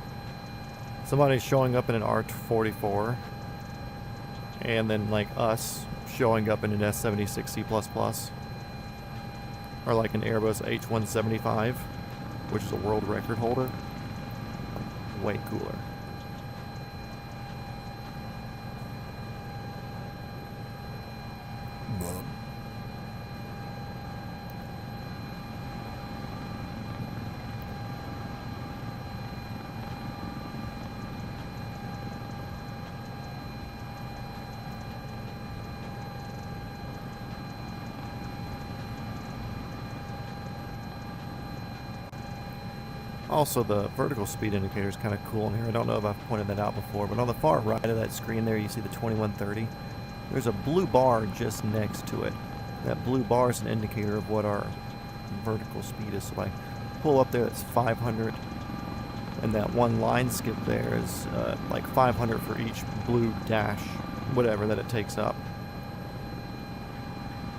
A: somebody showing up in an R-44, and then like us showing up in an S-76C++, or like an Airbus H-175, which is a world record holder. Way cooler. Also, the vertical speed indicator is kind of cool in here. I don't know if I've pointed that out before, but on the far right of that screen there, you see the 2130. There's a blue bar just next to it. That blue bar is an indicator of what our vertical speed is. So if I pull up there, it's 500. And that one line skip there is like 500 for each blue dash, whatever that it takes up.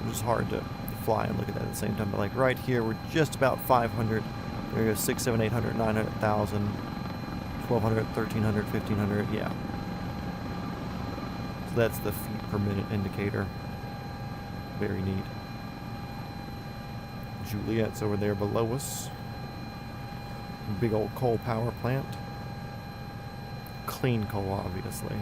A: It's just hard to fly and look at that at the same time. But like right here, we're just about 500. There goes 6, 7, 800, 900,000, 1,200, 1,300, 1,500, yeah. So that's the feet per minute indicator. Very neat. Juliet's over there below us. Big old coal power plant. Clean coal, obviously.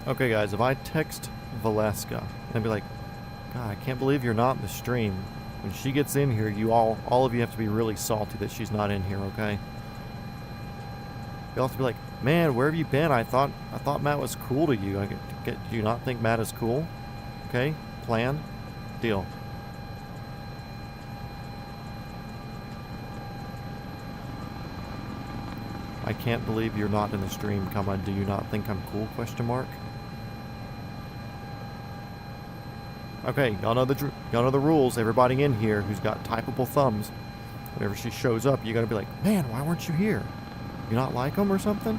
A: Okay guys, if I text Valeska and be like, God, I can't believe you're not in the stream. When she gets in here, you all of you have to be really salty that she's not in here, okay? You'll have to be like, man, where have you been? I thought Matt was cool to you. Do you not think Matt is cool? Okay? Plan? Deal. I can't believe you're not in the stream, comma, do you not think I'm cool, question mark? Okay, y'all know the rules. Everybody in here who's got typable thumbs, whenever she shows up, you gotta be like, man, why weren't you here? You not like them or something?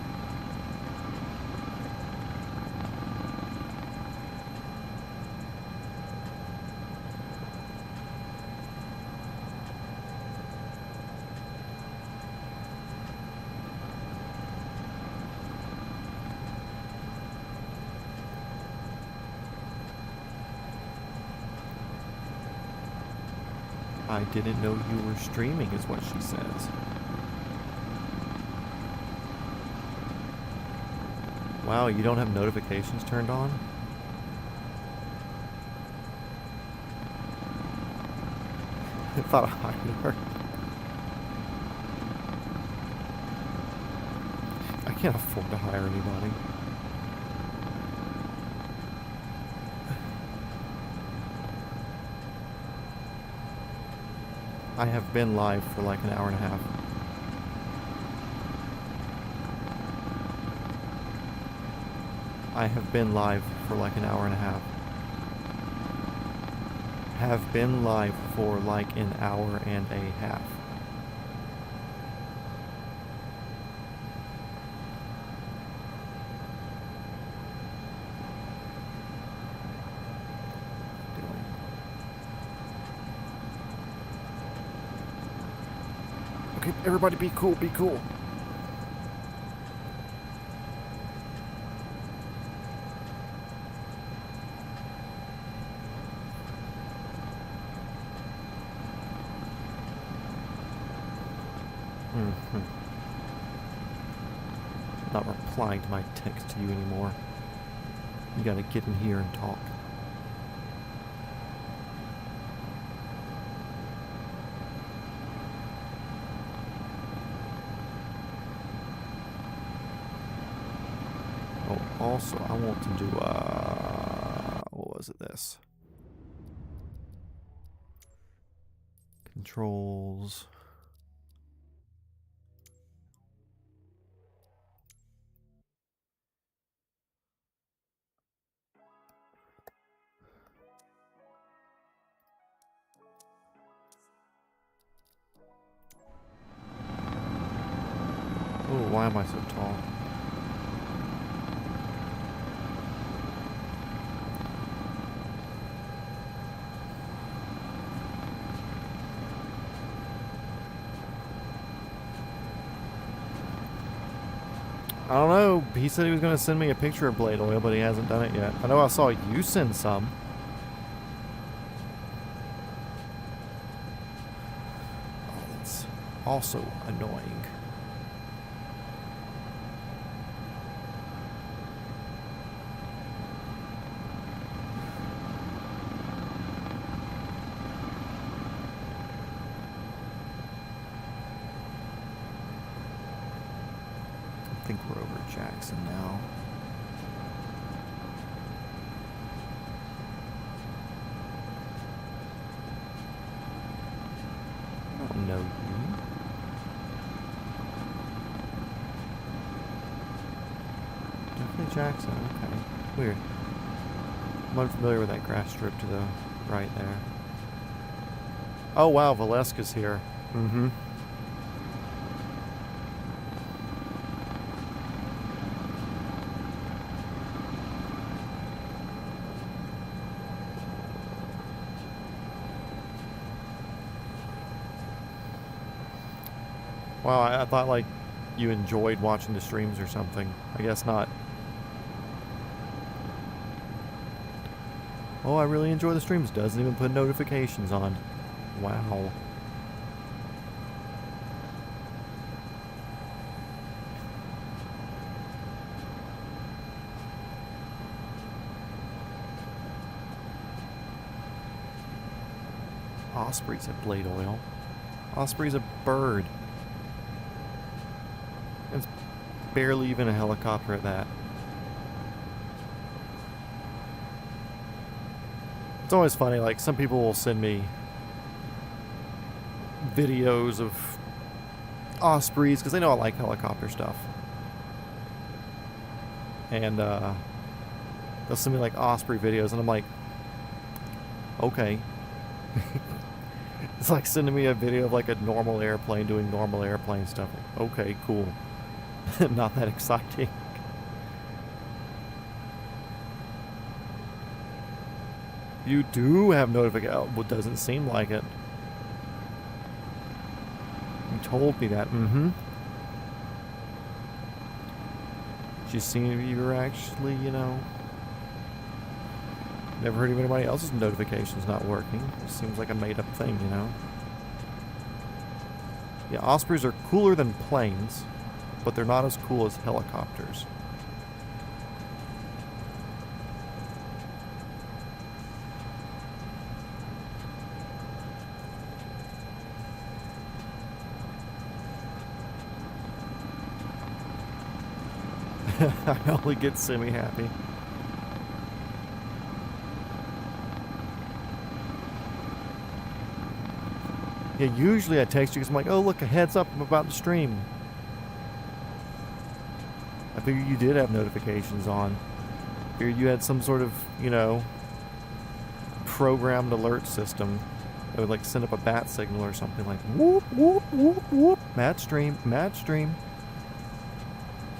A: I didn't know you were streaming, is what she says. Wow, you don't have notifications turned on? I thought I hired her. I can't afford to hire anybody. I have been live for like an hour and a half. I have been live for like an hour and a half. Have been live for like an hour and a half. Okay, everybody be cool, be cool. Not replying to my text to you anymore. You gotta get in here and talk. Oh, also, I want to do, what was it, this? Controls. Oh, why am I so tall? I don't know. He said he was going to send me a picture of blade oil, but he hasn't done it yet. I know I saw you send some. Oh, that's also annoying. I think we're over Jackson now. I don't know you. Definitely Jackson, okay. Weird. I'm unfamiliar with that grass strip to the right there. Oh wow, Valeska's here. Mm-hmm. Wow, I thought like you enjoyed watching the streams or something. I guess not. Oh, I really enjoy the streams. Doesn't even put notifications on. Wow. Osprey's a blade oil. Osprey's a bird. It's barely even a helicopter at that. It's always funny, like, some people will send me videos of Ospreys, because they know I like helicopter stuff. And, they'll send me, like, Osprey videos, and I'm like, okay. It's like sending me a video of, like, a normal airplane doing normal airplane stuff. Okay, cool. Not that exciting. You do have notification. Well, doesn't seem like it. You told me that. Mm-hmm. Just seeing if you were actually, you know. Never heard of anybody else's notifications not working. It seems like a made-up thing, you know. Yeah, Ospreys are cooler than planes, but they're not as cool as helicopters. I only get semi-happy. Yeah, usually I text you because I'm like, oh, look, a heads up, I'm about to stream. I figured you did have notifications on. I figured you had some sort of, you know, programmed alert system that would like send up a bat signal or something like whoop, whoop, whoop, whoop. Mad stream, mad stream.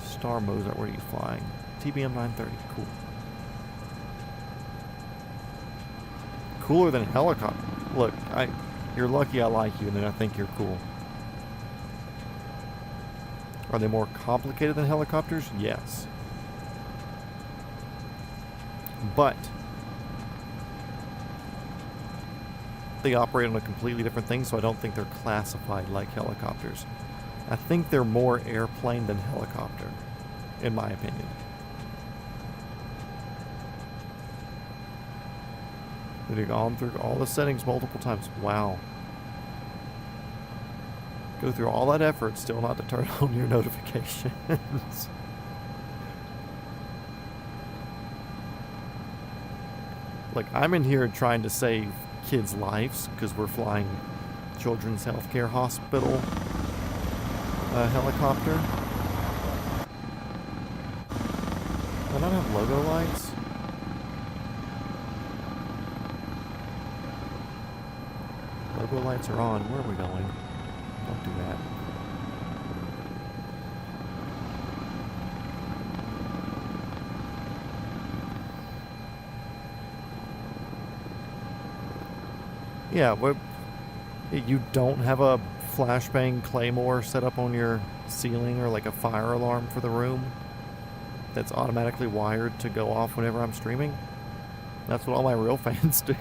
A: Star Mozart, where are you flying? TBM 930, cool. Cooler than helicopter. Look, you're lucky I like you, and then I think you're cool. Are they more complicated than helicopters? Yes. But they operate on a completely different thing, so I don't think they're classified like helicopters. I think they're more airplane than helicopter, in my opinion. We've gone through all the settings multiple times. Wow. Go through all that effort still not to turn on your notifications. Like, I'm in here trying to save kids' lives because we're flying Children's Healthcare Hospital helicopter. Do I not have logo lights? Logo lights are on. Where are we going? Don't do that. Yeah, you don't have a flashbang claymore set up on your ceiling or like a fire alarm for the room that's automatically wired to go off whenever I'm streaming? That's what all my real fans do.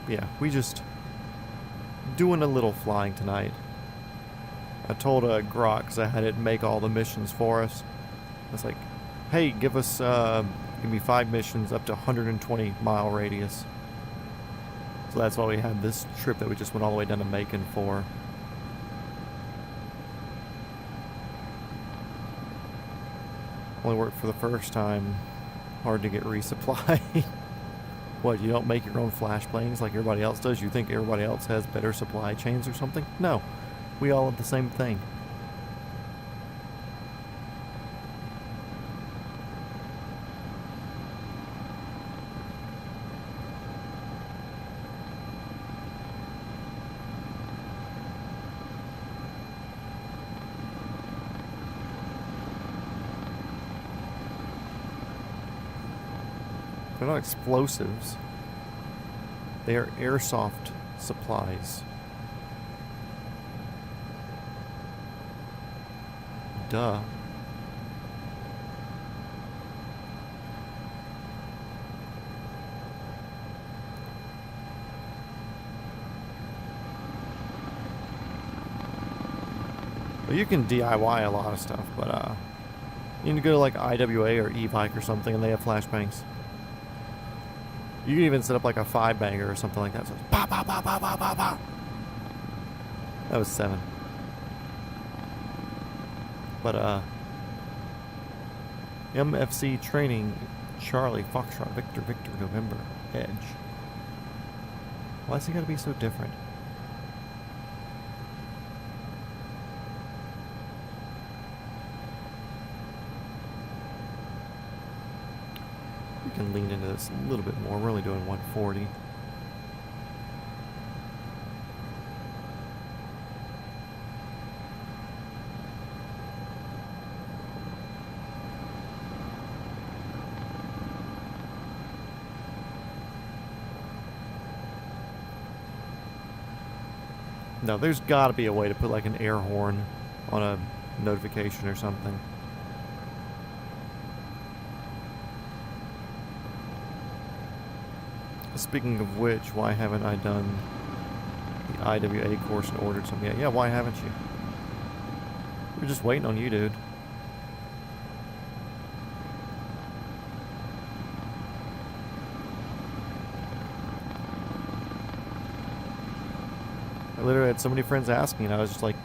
A: Yeah, we just doing a little flying tonight. I told Grok, because I had it make all the missions for us. I was like, hey, give me 5 missions up to 120 mile radius. So that's why we had this trip that we just went all the way down to Macon for. Only worked for the first time. Hard to get resupply. What, you don't make your own flashbangs like everybody else does? You think everybody else has better supply chains or something? No. We all have the same thing. They're not explosives. They are airsoft supplies. Duh. Well, you can DIY a lot of stuff, but you can go to like IWA or e-bike or something and they have flashbangs. You can even set up like a 5-banger or something like that. So it's pop, pop, pop, pop, pop, pop, pop. That was 7. But MFC training, Charlie, Foxtrot, Victor, Victor, November, Edge. Why's he gotta be so different? We can lean into this a little bit more. We're only doing 140. Now, there's got to be a way to put like an air horn on a notification or something. Speaking of which, why haven't I done the IWA course and ordered some yet? Yeah, why haven't you? We're just waiting on you, dude. I literally had so many friends asking, and I was just like,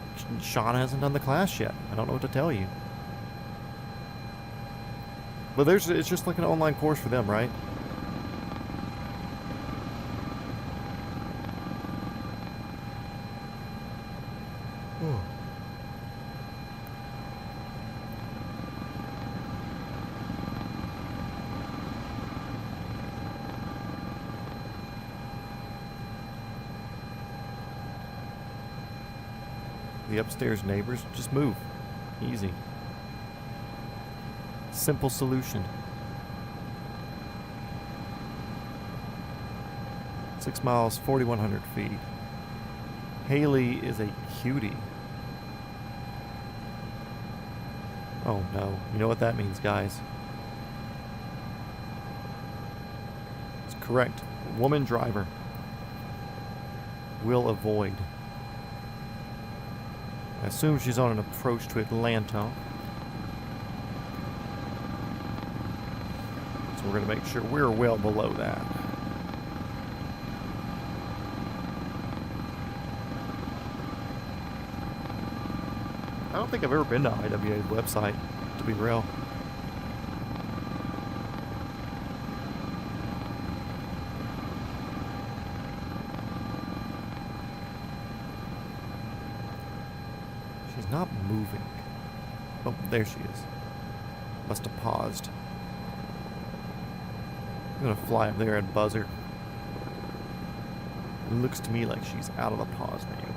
A: Sean hasn't done the class yet. I don't know what to tell you. But it's just like an online course for them, right? The upstairs neighbors, just move. Easy. Simple solution. 6 miles, 4,100 feet. Haley is a cutie. Oh no. You know what that means, guys. It's correct. Woman driver. Will avoid. I assume she's on an approach to Atlanta. So we're going to make sure we're well below that. I don't think I've ever been to IWA's website, to be real. She's not moving. Oh, there she is. Must have paused. I'm gonna fly up there and buzz her. It looks to me like she's out of the pause menu.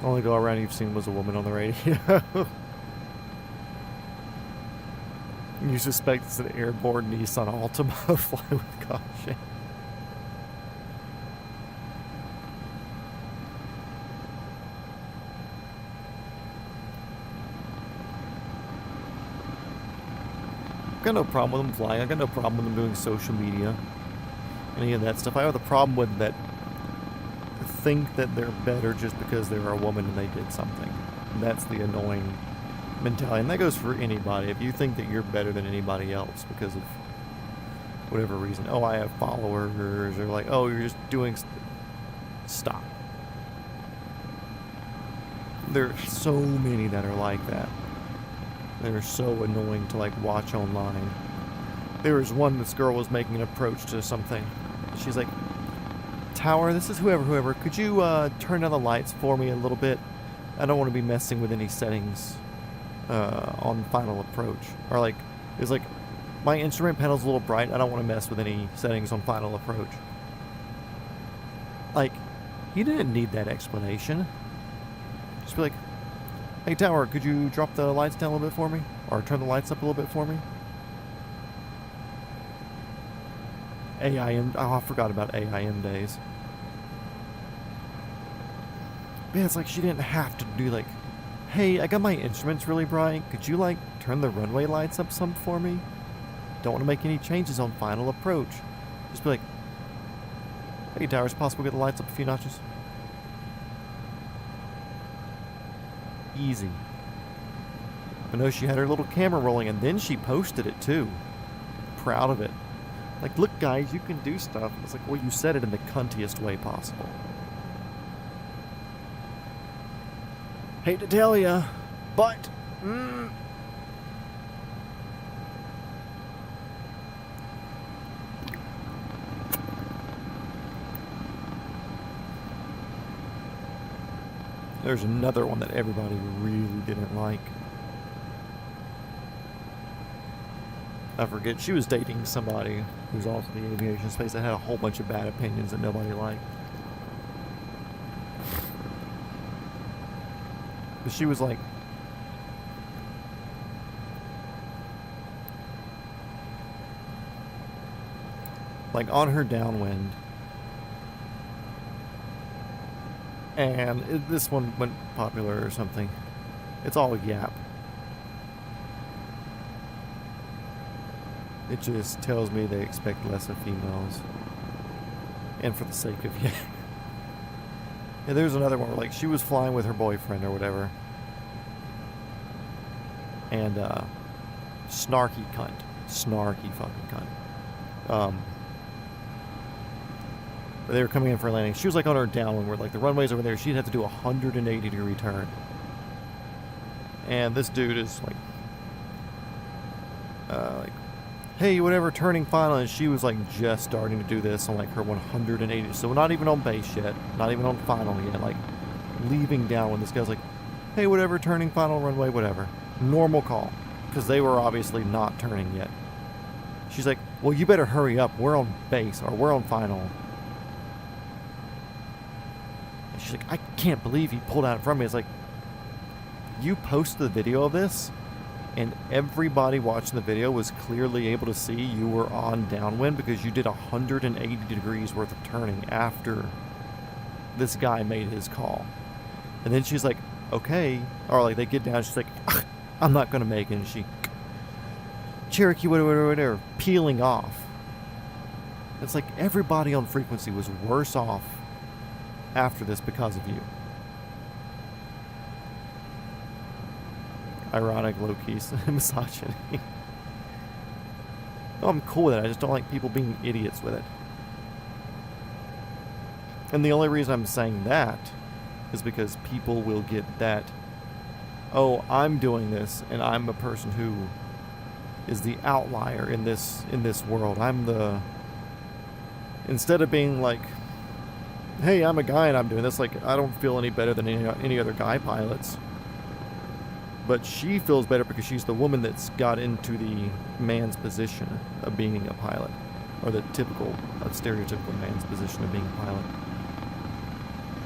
A: The only go around you've seen was a woman on the radio. You suspect it's an airborne Nissan Altima. Fly with caution. I've got no problem with them flying. I've got no problem with them doing social media. Any of that stuff. I have the problem with that think that they're better just because they're a woman and they did something. That's the annoying mentality. And that goes for anybody. If you think that you're better than anybody else because of whatever reason. Oh, I have followers. Or like, oh, you're just doing... Stop. There are so many that are like that. They're so annoying to like watch online. There was one, this girl was making an approach to something. She's like, Tower, this is whoever, could you turn down the lights for me a little bit? I don't want to be messing with any settings on final approach. Or like, it's like, my instrument panel's a little bright, I don't want to mess with any settings on final approach. Like, you didn't need that explanation. Just be like, hey Tower, could you drop the lights down a little bit for me? Or turn the lights up a little bit for me? AIM, oh, I forgot about AIM days. Man, it's like she didn't have to do like, hey, I got my instruments really bright. Could you like turn the runway lights up some for me? Don't want to make any changes on final approach. Just be like, hey Tower, is it possible to get the lights up a few notches? Easy. I know she had her little camera rolling and then she posted it too. Proud of it. Like, look guys, you can do stuff. It's like, well, you said it in the cuntiest way possible. Hate to tell ya, but... There's another one that everybody really didn't like. I forget, she was dating somebody who's also in the aviation space that had a whole bunch of bad opinions that nobody liked. But she was like, on her downwind. And this one went popular or something. It's all yap. It just tells me they expect less of females. And for the sake of, yeah. Yeah, there's another one where, like, she was flying with her boyfriend or whatever. And, snarky cunt. Snarky fucking cunt. They were coming in for a landing. She was, like, on her downwind where, like, the runway's over there. She'd have to do a 180-degree turn. And this dude is, like, hey, whatever, turning final, and she was like just starting to do this on like her 180, so not even on base yet, not even on final yet, like leaving down when this guy's like, hey, whatever, turning final, runway, whatever, normal call, because they were obviously not turning yet. She's like, well, you better hurry up, we're on base, or we're on final. And she's like, I can't believe he pulled out in front of me. It's like, you posted the video of this, and everybody watching the video was clearly able to see you were on downwind because you did 180 degrees worth of turning after this guy made his call. And then she's like, okay. Or like they get down, she's like, I'm not going to make it. And she, Cherokee, whatever, peeling off. It's like everybody on frequency was worse off after this because of you. Ironic, low-key misogyny. Oh, I'm cool with it. I just don't like people being idiots with it. And the only reason I'm saying that is because people will get that, oh, I'm doing this, and I'm a person who is the outlier in this world. I'm the... Instead of being like, hey, I'm a guy and I'm doing this, like, I don't feel any better than any other guy pilots. But she feels better because she's the woman that's got into the man's position of being a pilot. Or the stereotypical man's position of being a pilot.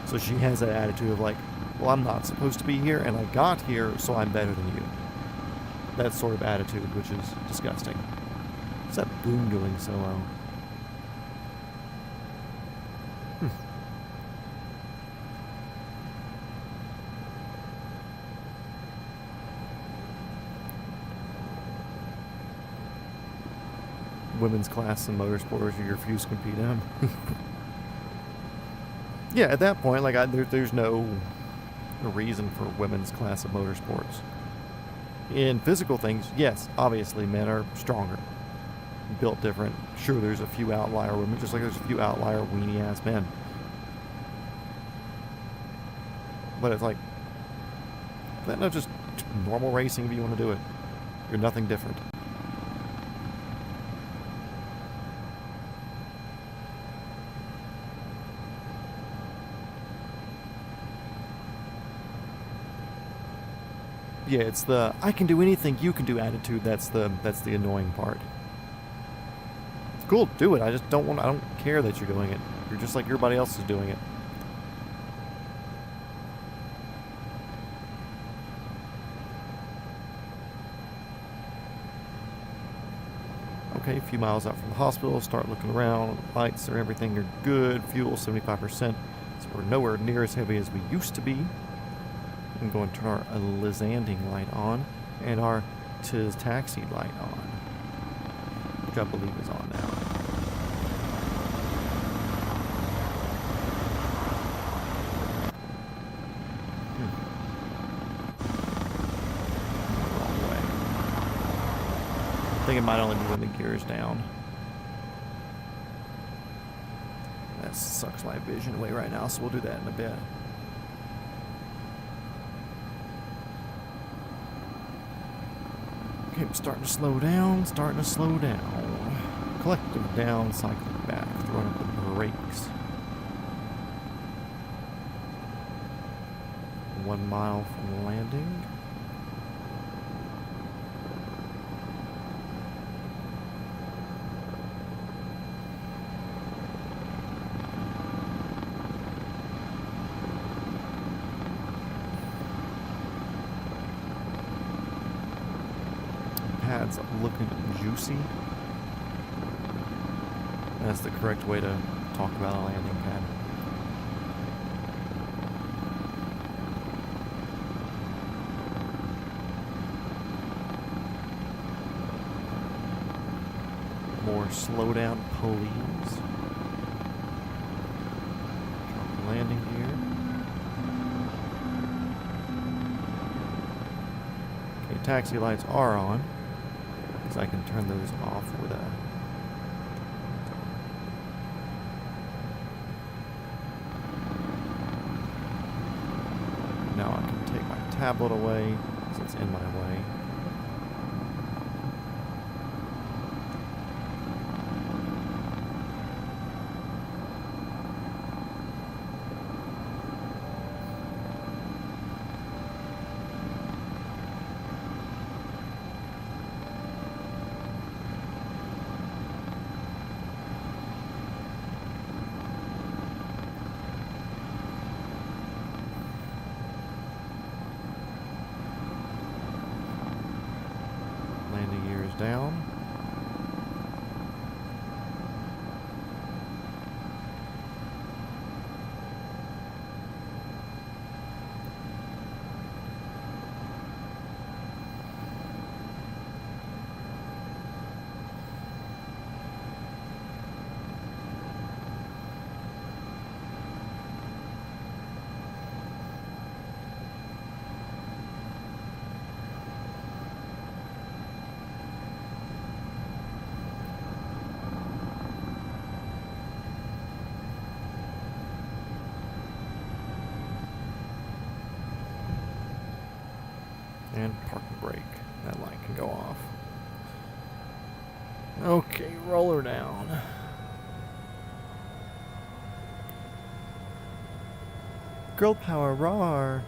A: So she has that attitude of like, well, I'm not supposed to be here, and I got here, so I'm better than you. That sort of attitude, which is disgusting. What's that boom doing so low? Women's class in motorsports you refuse to compete in. Yeah, at that point, like there's no reason for women's class of motorsports. In physical things, yes, obviously men are stronger, built different. Sure, there's a few outlier women, just like there's a few outlier weenie ass men. But it's like, that's not just normal racing if you want to do it. You're nothing different. Yeah, it's the I can do anything you can do attitude that's the annoying part. It's cool, do it. I don't care that you're doing it. You're just like everybody else is doing it. Okay, a few miles out from the hospital, start looking around. Lights or everything are good. Fuel 75%. So we're nowhere near as heavy as we used to be. I'm going to turn our Lizanding light on and our Tis Taxi light on, which I believe is on now. Wrong way. I think it might only be when the gear's down. That sucks my vision away right now, so we'll do that in a bit. Okay, I'm starting to slow down, Collective down, cycling back, throwing up the brakes. 1 mile from landing. Pad's looking juicy. That's the correct way to talk about a landing pad. more slowdown, please. Drop the landing gear. Okay, taxi lights are on. So I can turn those off with a... Now I can take my tablet away, since it's in my way. Down. And park and brake. That light can go off. Okay, roller down. Girl power, roar.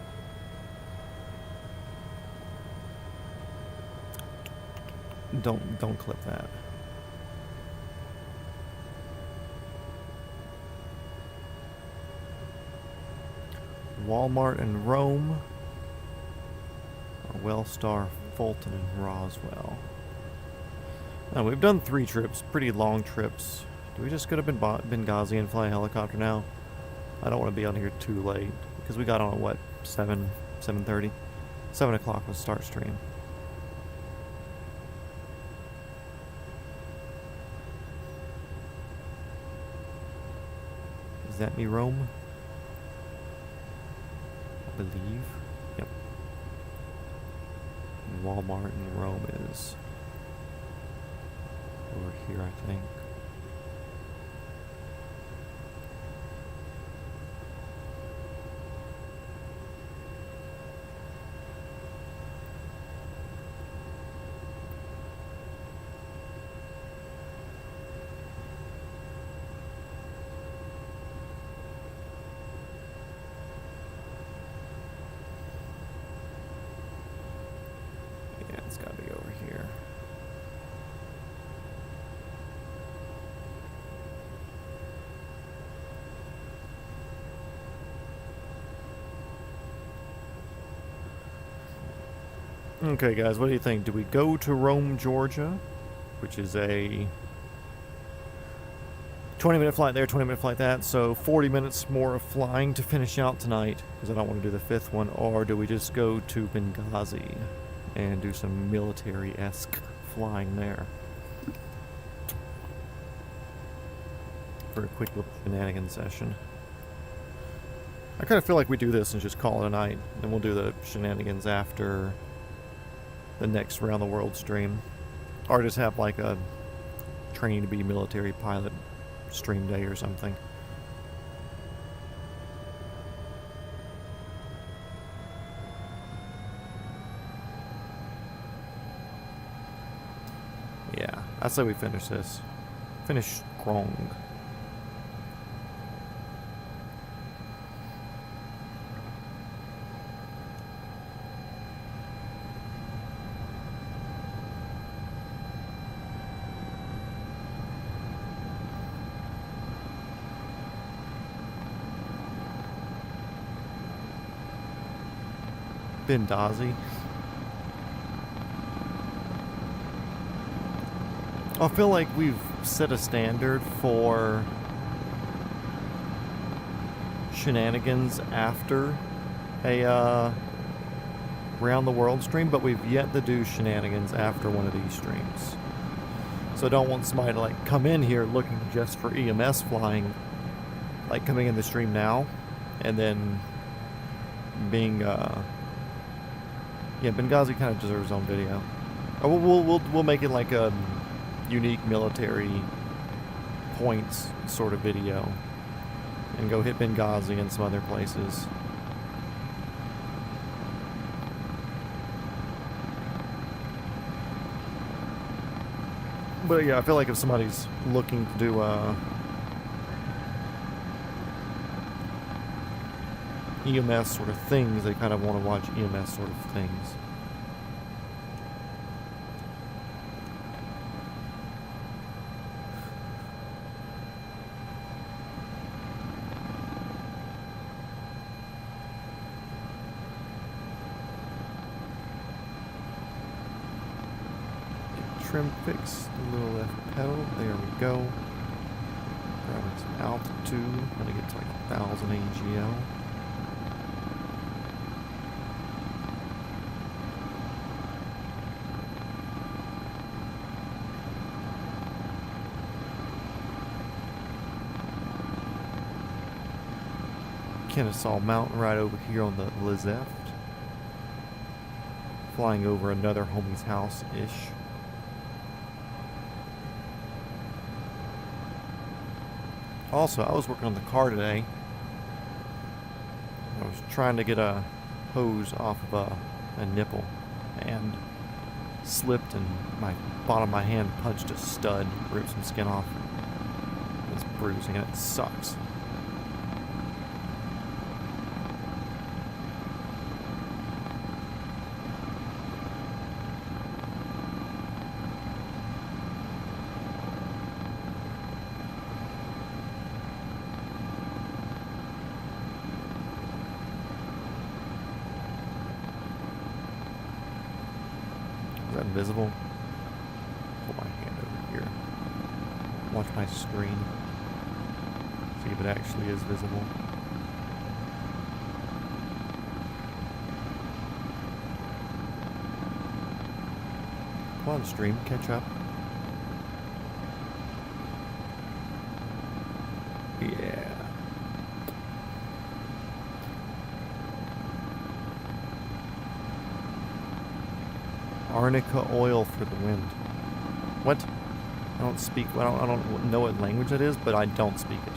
A: Don't clip that. Walmart and Rome. Wellstar, Fulton, and Roswell. Now, we've done 3 trips, pretty long trips. Do we just go to Benghazi and fly a helicopter now? I don't want to be on here too late, because we got on at what, 7:30? 7 o'clock was start stream. Is that me, Rome? I believe. Yep. Walmart in Rome is over here, I think. It's got to be over here. Okay, guys, what do you think? Do we go to Rome, Georgia, which is a 20-minute flight there, 20-minute flight that, so 40 minutes more of flying to finish out tonight, because I don't want to do the 5th one, or do we just go to Benghazi and do some military-esque flying there for a quick little shenanigan session? I kind of feel like we do this and just call it a night, and we'll do the shenanigans after the next Round the World stream, or just have like a training to be military pilot stream day or something. Yeah, I'd say we finish this. Finish strong. Benghazi. I feel like we've set a standard for shenanigans after a Round the World stream, but we've yet to do shenanigans after one of these streams. So I don't want somebody to like come in here looking just for EMS flying, like coming in the stream now, and then being yeah, Benghazi kind of deserves its own video. We'll make it like a unique military points sort of video, and go hit Benghazi and some other places. But yeah, I feel like if somebody's looking to do EMS sort of things, they kind of want to watch EMS sort of things. Trim fix, the little left pedal, there we go. Grabbing some altitude, gonna get to like 1,000 AGL. Kennesaw Mountain right over here on the left. Flying over another homie's house-ish. Also, I was working on the car today. I was trying to get a hose off of a nipple and slipped, and my bottom of my hand punched a stud, ripped some skin off. It's bruising and it sucks. Is that visible? Put my hand over here. Watch my screen. See if it actually is visible. Come on, stream, catch up. Yeah. Arnica oil for the wind. What? I don't speak. I don't know what language it is, but I don't speak it.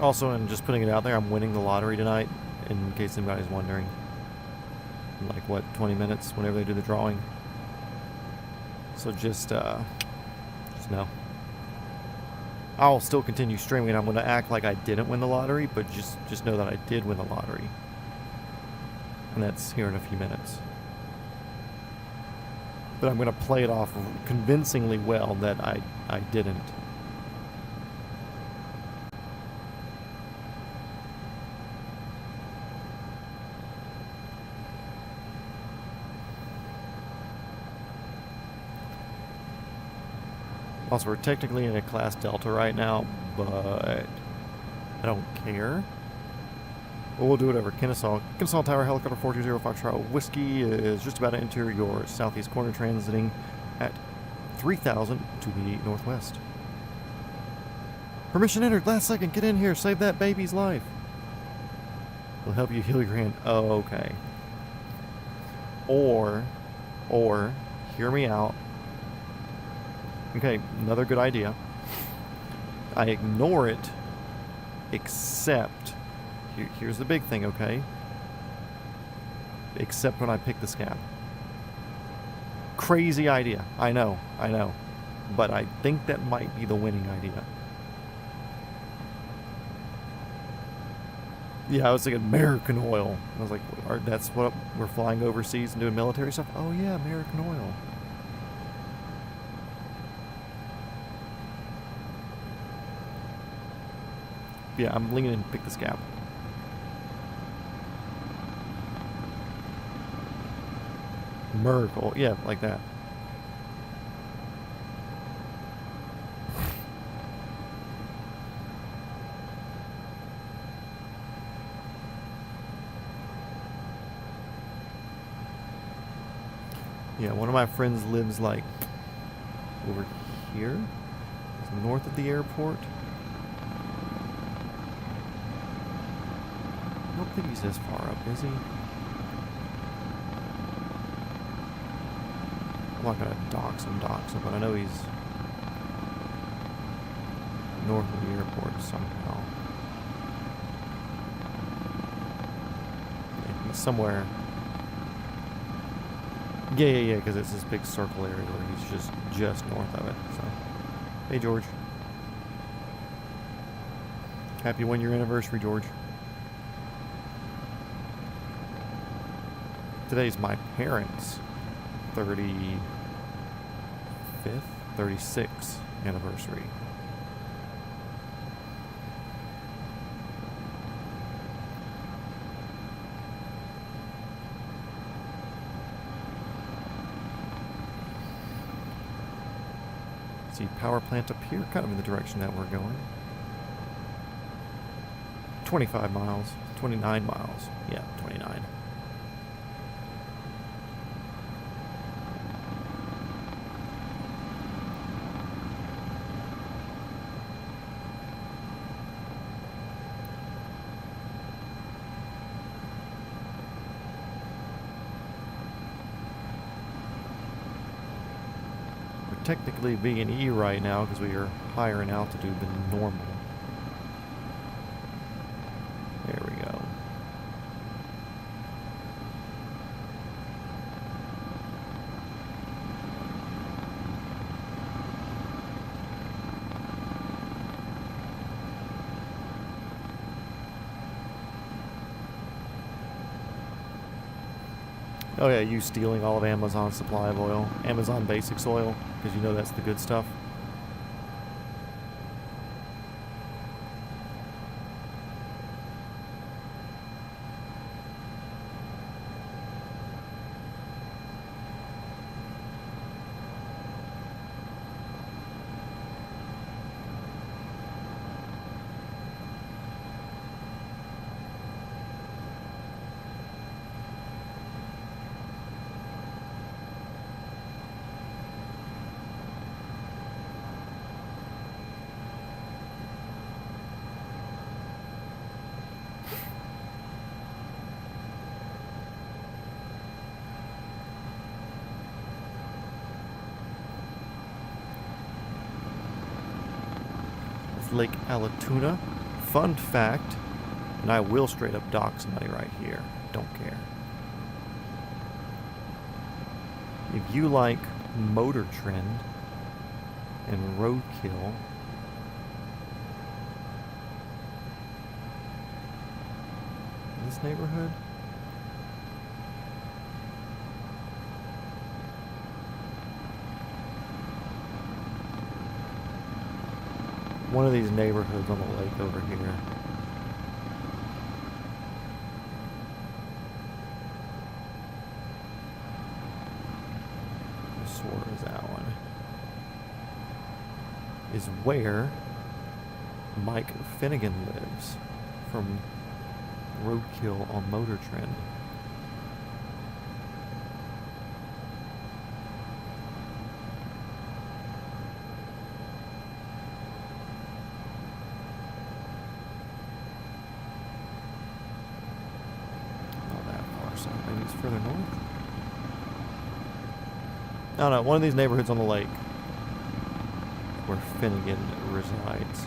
A: Also, and just putting it out there, I'm winning the lottery tonight, in case anybody's wondering. In like, what, 20 minutes, whenever they do the drawing. So just know. I'll still continue streaming, and I'm going to act like I didn't win the lottery, but just know that I did win the lottery. And that's here in a few minutes. But I'm going to play it off convincingly well that I didn't. Also, we're technically in a Class Delta right now, but I don't care. But we'll do whatever. Kennesaw Tower, Helicopter 420 Foxtrot Whiskey is just about to enter your southeast corner, transiting at 3,000 to the northwest. Permission entered. Last second. Get in here. Save that baby's life. We'll help you heal your hand. Oh, okay. Or, hear me out. Okay, another good idea. I ignore it, except, here's the big thing, okay? Except when I pick the scab. Crazy idea, I know. But I think that might be the winning idea. Yeah, I was thinking American oil. I was like, that's what we're flying overseas and doing military stuff? Oh yeah, American oil. Yeah, I'm leaning in to pick the scab. Miracle. Yeah, like that. Yeah, one of my friends lives like over here, it's north of the airport. I don't think he's this far up, is he? I'm not gonna dox him, but I know he's north of the airport somehow. Yeah, he's somewhere. Yeah, because it's this big circle area where he's just north of it. So, hey George. Happy 1-year anniversary, George. Today's my parents' 35th, 36th anniversary. See power plant up here, kind of in the direction that we're going. 25 miles, 29 miles. Yeah, 29. Technically B&E right now because we are higher in altitude than normal. There we go. Oh yeah, you stealing all of Amazon's supply of oil. Amazon Basics oil, because you know that's the good stuff. Lake Allatoona. Fun fact, and I will straight up dock somebody right here. Don't care. If you like Motor Trend and Roadkill, this neighborhood, one of these neighborhoods on the lake over here. I swore it was that one. Is where Mike Finnegan lives from Roadkill on Motor Trend. Maybe it's further north? I don't know, one of these neighborhoods on the lake where Finnegan resides.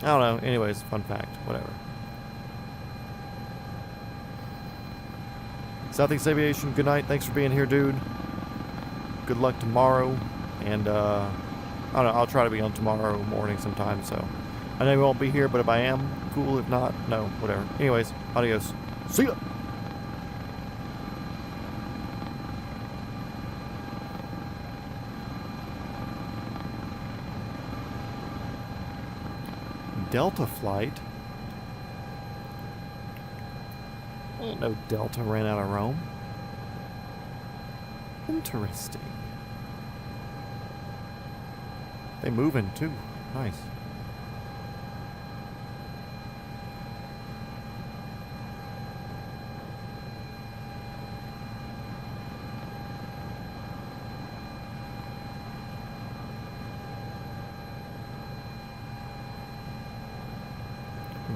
A: I don't know, anyways, fun fact, whatever. Southeast Aviation, good night. Thanks for being here, dude. Good luck tomorrow. And, I don't know, I'll try to be on tomorrow morning sometime, so. I know we won't be here, but if I am, cool. If not, no, whatever. Anyways, adios. See ya! Delta flight. I didn't know Delta ran out of Rome. Interesting. They move in too. Nice.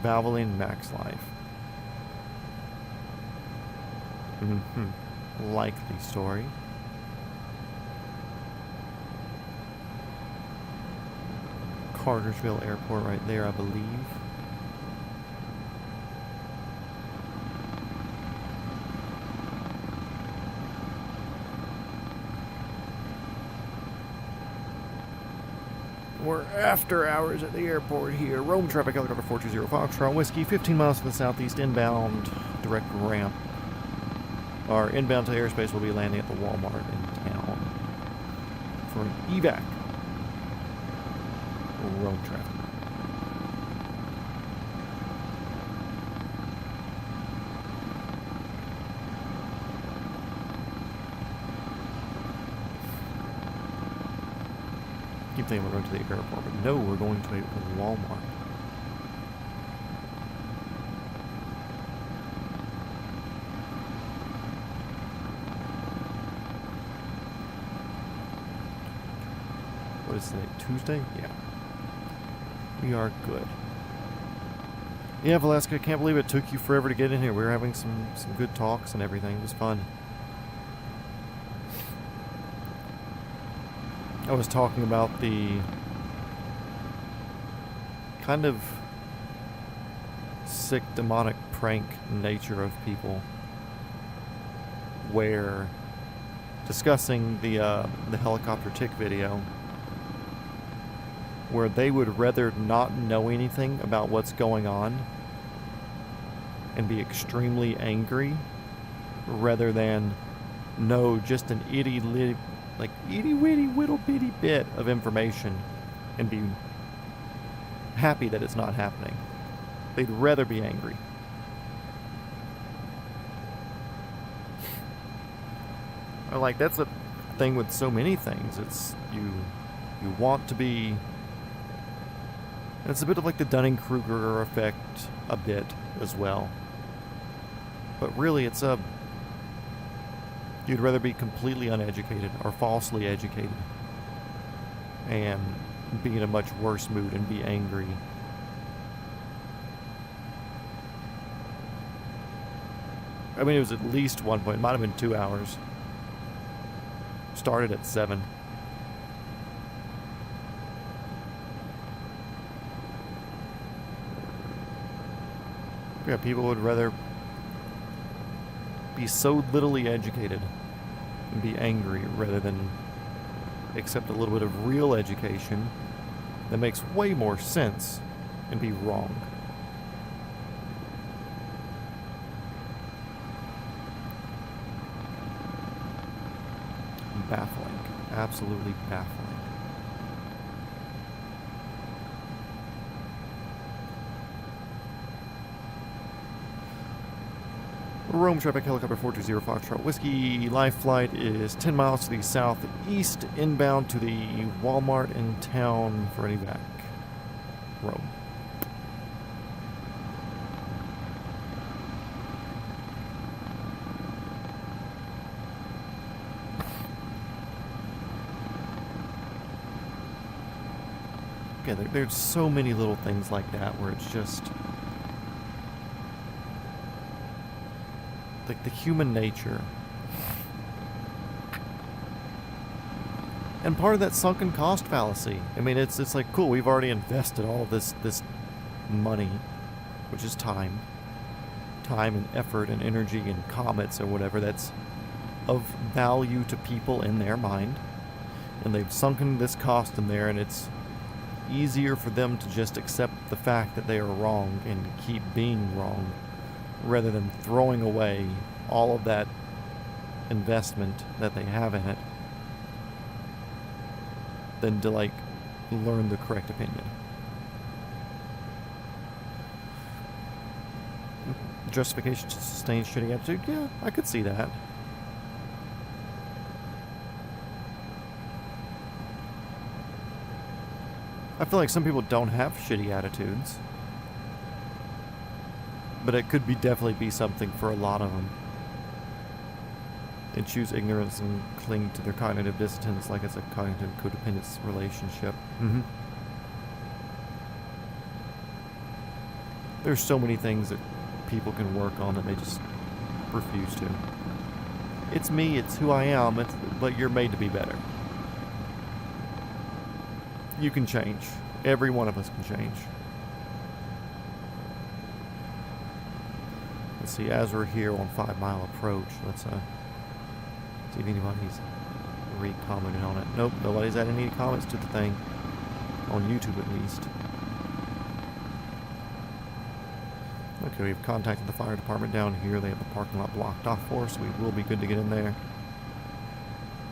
A: Valvoline Max Life. Likely story. Cartersville Airport right there, I believe. We're after hours at the airport here. Rome traffic, helicopter 420 Foxtrot Whiskey, 15 miles to the southeast, inbound, direct ramp. Our inbound to airspace will be landing at the Walmart in town for an evac. Rome traffic. Keep thinking we're going to the airport, but no, we're going to a Walmart. What is today? Tuesday? Yeah. We are good. Yeah, Velasquez, I can't believe it took you forever to get in here. We were having some good talks and everything. It was fun. I was talking about the kind of sick, demonic prank nature of people, where discussing the helicopter tick video, where they would rather not know anything about what's going on and be extremely angry rather than know just an itty witty whittle bitty bit of information and be happy that it's not happening. They'd rather be angry. Like, that's a thing with so many things. It's you want to be. It's a bit of like the Dunning-Kruger effect a bit as well. But really it's you'd rather be completely uneducated or falsely educated and be in a much worse mood and be angry. I mean, it was at least 1 point. It might have been 2 hours. Started at 7. Yeah, people would rather be so littly educated and be angry rather than accept a little bit of real education that makes way more sense and be wrong. Baffling. Absolutely baffling. Rome traffic, helicopter 420 Foxtrot Whiskey. Live flight is 10 miles to the southeast, inbound to the Walmart in town for an evac. Rome. Yeah, there's so many little things like that where it's just like the human nature. And part of that sunken cost fallacy. I mean, it's like, cool, we've already invested all of this money, which is time and effort and energy and comets or whatever that's of value to people in their mind. And they've sunken this cost in there, and it's easier for them to just accept the fact that they are wrong and keep being wrong rather than throwing away all of that investment that they have in it than to like learn the correct opinion. Justification to sustain shitty attitude? Yeah, I could see that. I feel like some people don't have shitty attitudes. But it could definitely be something for a lot of them. And choose ignorance and cling to their cognitive dissonance like it's a cognitive codependence relationship. Mm-hmm. There's so many things that people can work on that they just refuse to. It's me, it's who I am, but you're made to be better. You can change. Every one of us can change. Let's see, as we're here on 5 Mile Approach, let's see if anybody's re-commented on it. Nope, nobody's added any comments to the thing. On YouTube at least. Okay, we've contacted the fire department down here. They have the parking lot blocked off for us, so we will be good to get in there.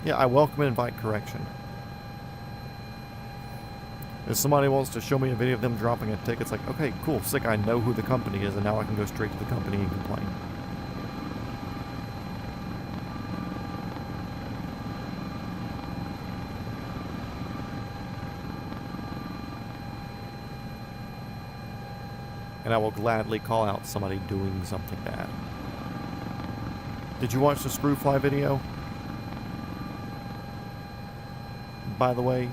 A: Yeah, I welcome and invite correction. If somebody wants to show me a video of them dropping a ticket, it's like, okay, cool, sick, I know who the company is, and now I can go straight to the company and complain. And I will gladly call out somebody doing something bad. Did you watch the Screwfly video? By the way,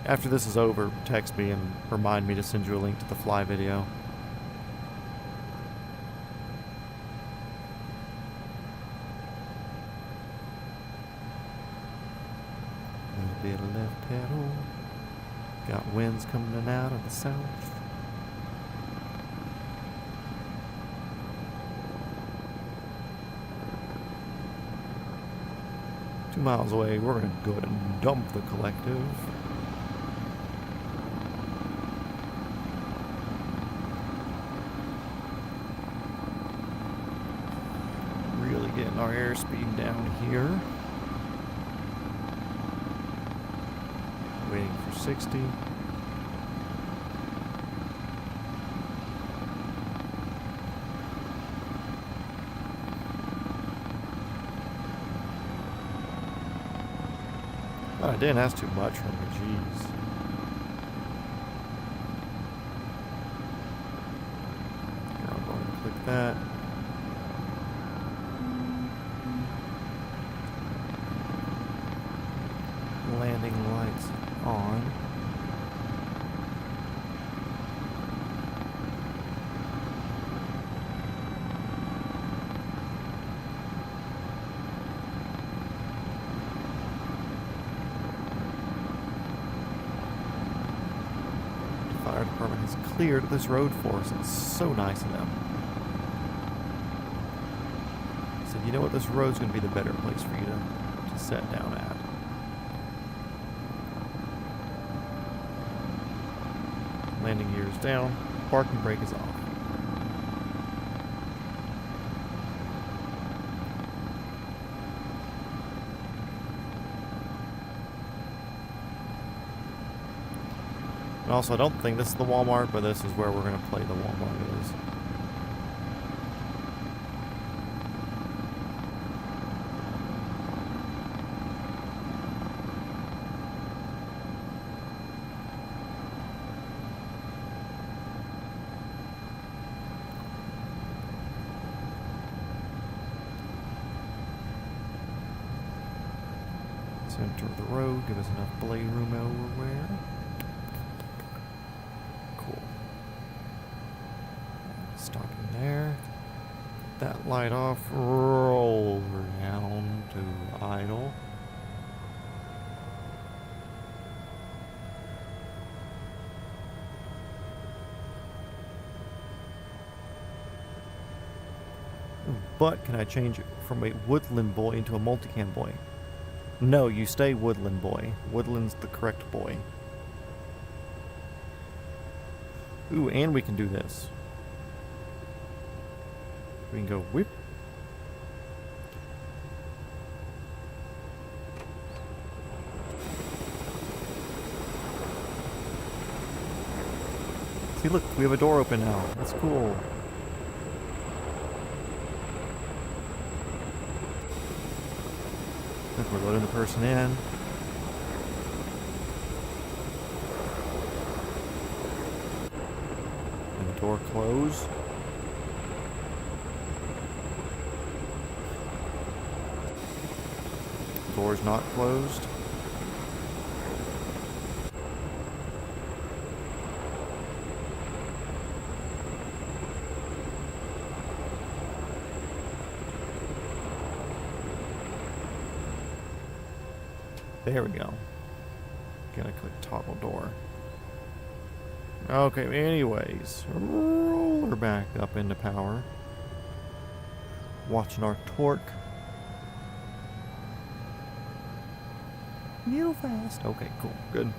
A: after this is over, text me and remind me to send you a link to the Fly video. A little bit of left pedal. Got winds coming in and out of the south. Miles away, we're going to go ahead and dump the collective. Really getting our airspeed down here. Waiting for 60. I didn't ask too much from me, jeez. Here, I'll go ahead and click that. Landing lights on. Fire department has cleared this road for us. It's so nice of them. Said, you know what, this road's going to be the better place for you to set down at. Landing gear is down. Parking brake is off. And also, I don't think this is the Walmart, but this is where we're going to play the Walmart is. Center of the road, give us enough blade room everywhere. Cool. Stopping there. That light off, roll down to idle. But can I change it from a woodland boy into a multicam boy? No, you stay woodland boy. Woodland's the correct boy. Ooh, and we can do this. We can go whip. See, look, we have a door open now. That's cool. We're loading the person in. door close? Door's not closed. There we go. Gotta click toggle door. Okay, anyways. Roller back up into power. Watching our torque. Real fast. Okay, cool. Good.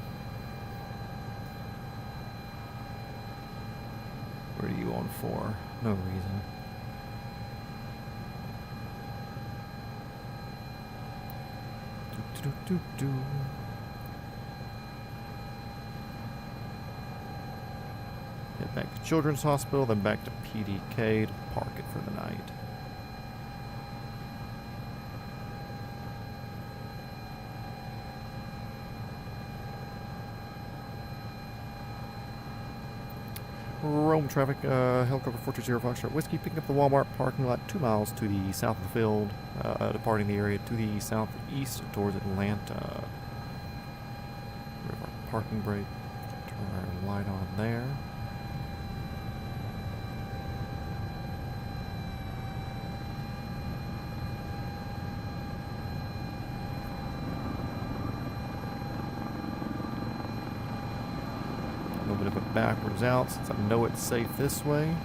A: What are you on for? No reason. Do. Head back to Children's Hospital, then back to PDK to park it for the night. Rome traffic, helicopter 420 Foxtrot Whiskey, picking up the Walmart parking lot 2 miles to the south of the field, departing the area to the southeast towards Atlanta. We have our parking brake, turn our light on there. A little bit of a backwards out since I know it's safe this way.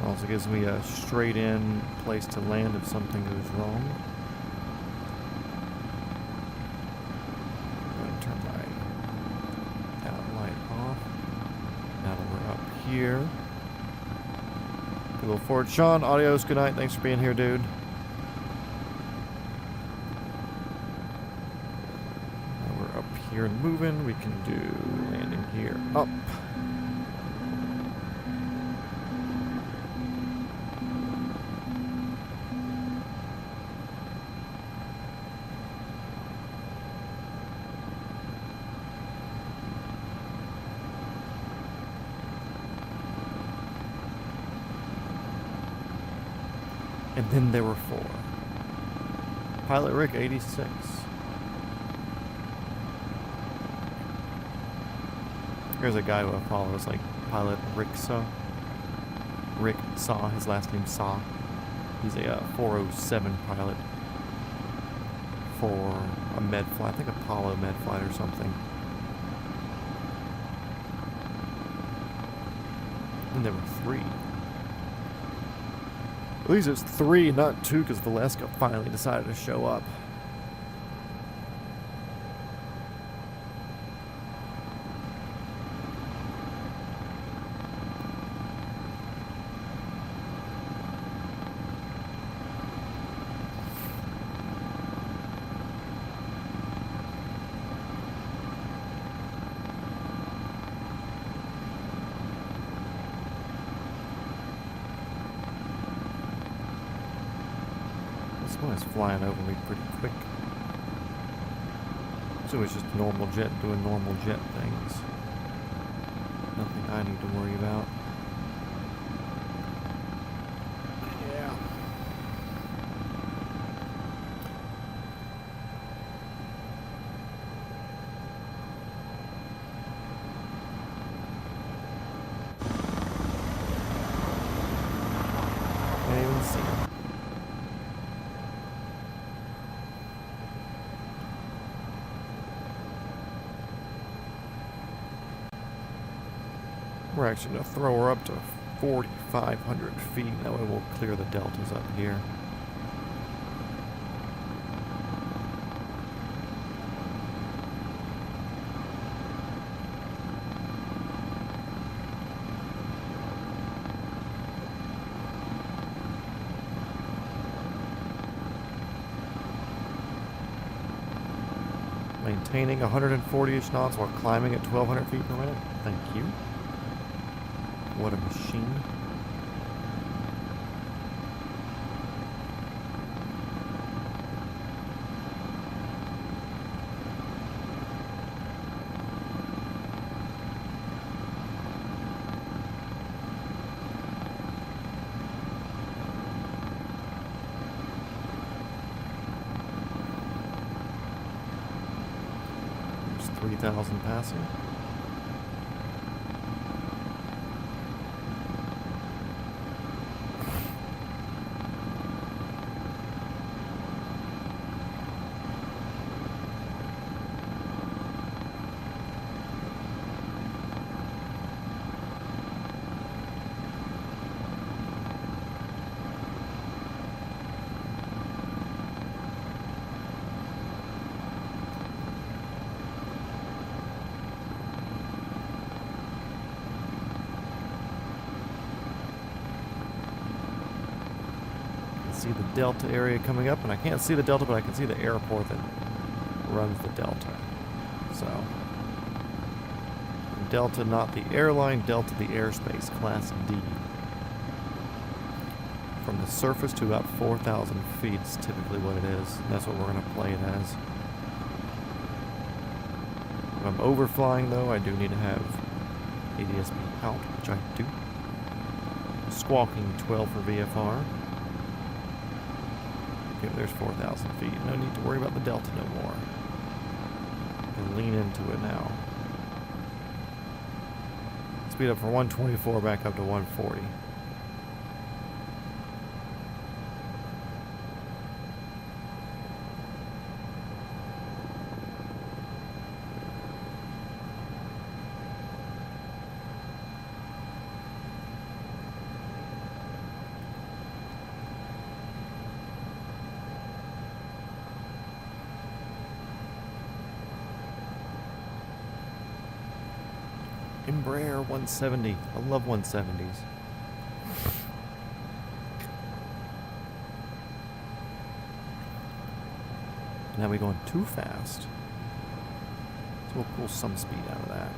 A: Also gives me a straight in place to land if something goes wrong. I'm going to turn my out light off. Now that we're up here. Good little forward. Sean, adios, good night. Thanks for being here, dude. Here and moving, we can do landing here, up. And then there were 4. Pilot Rick 86. Here's a guy who follows, like Pilot Rick Saw, his last name's Saw. He's a 407 pilot for a med flight, I think Apollo med flight or something. And there were 3. At least it's 3, not 2, because Valeska finally decided to show up. This one is flying over me pretty quick. So it's just a normal jet doing normal jet things. Nothing I need to worry about. Yeah. Can't even see him. We're actually going to throw her up to 4,500 feet. That way we'll clear the deltas up here. Maintaining 140-ish knots while climbing at 1,200 feet per minute. Thank you. What a machine. 3,000 passing. See the Delta area coming up, and I can't see the Delta, but I can see the airport that runs the Delta. So, Delta, not the airline, Delta the airspace, Class D. From the surface to about 4,000 feet is typically what it is. That's what we're going to play it as. If I'm overflying, though, I do need to have ADS-B out, which I do. Squawking 12 for VFR. Okay, there's 4,000 feet. No need to worry about the Delta no more. Can lean into it now. Speed up from 124 back up to 140. Embraer 170. I love 170s. Now we're going too fast. So we'll pull some speed out of that.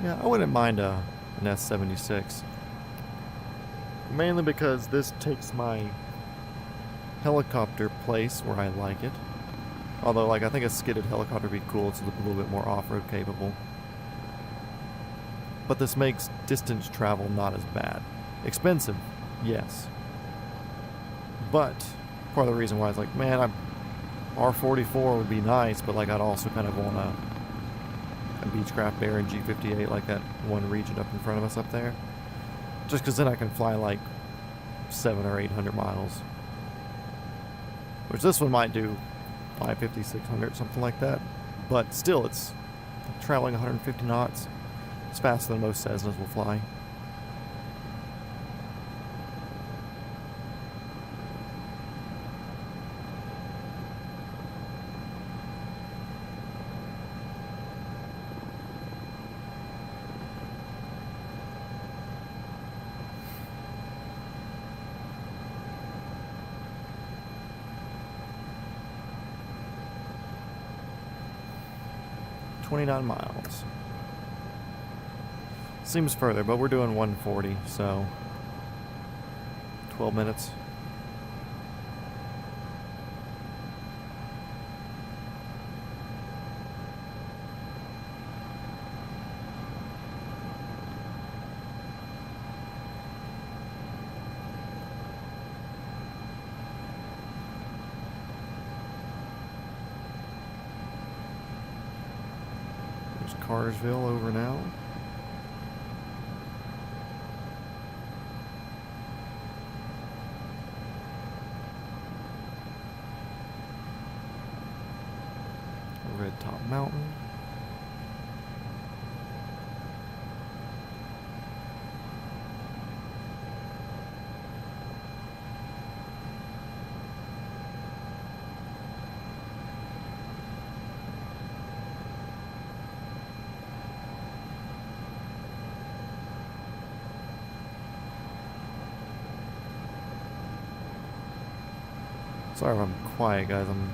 A: Yeah, I wouldn't mind an S-76. Mainly because this takes my helicopter place where I like it. Although, like, I think a skidded helicopter would be cool. It's a little bit more off-road capable. But this makes distance travel not as bad. Expensive, yes. But part of the reason why it's like, man, R44 would be nice, but like I'd also kind of want a Beechcraft Baron G58 like that one region up in front of us up there. Just because then I can fly like 700 or 800 miles. Which this one might do 550, 600, something like that. But still, it's traveling 150 knots. It's faster than most Cessnas will fly. .29 miles. Seems further, but we're doing 140, so 12 minutes. Cartersville over now. Red Top Mountain. Sorry if I'm quiet, guys. I'm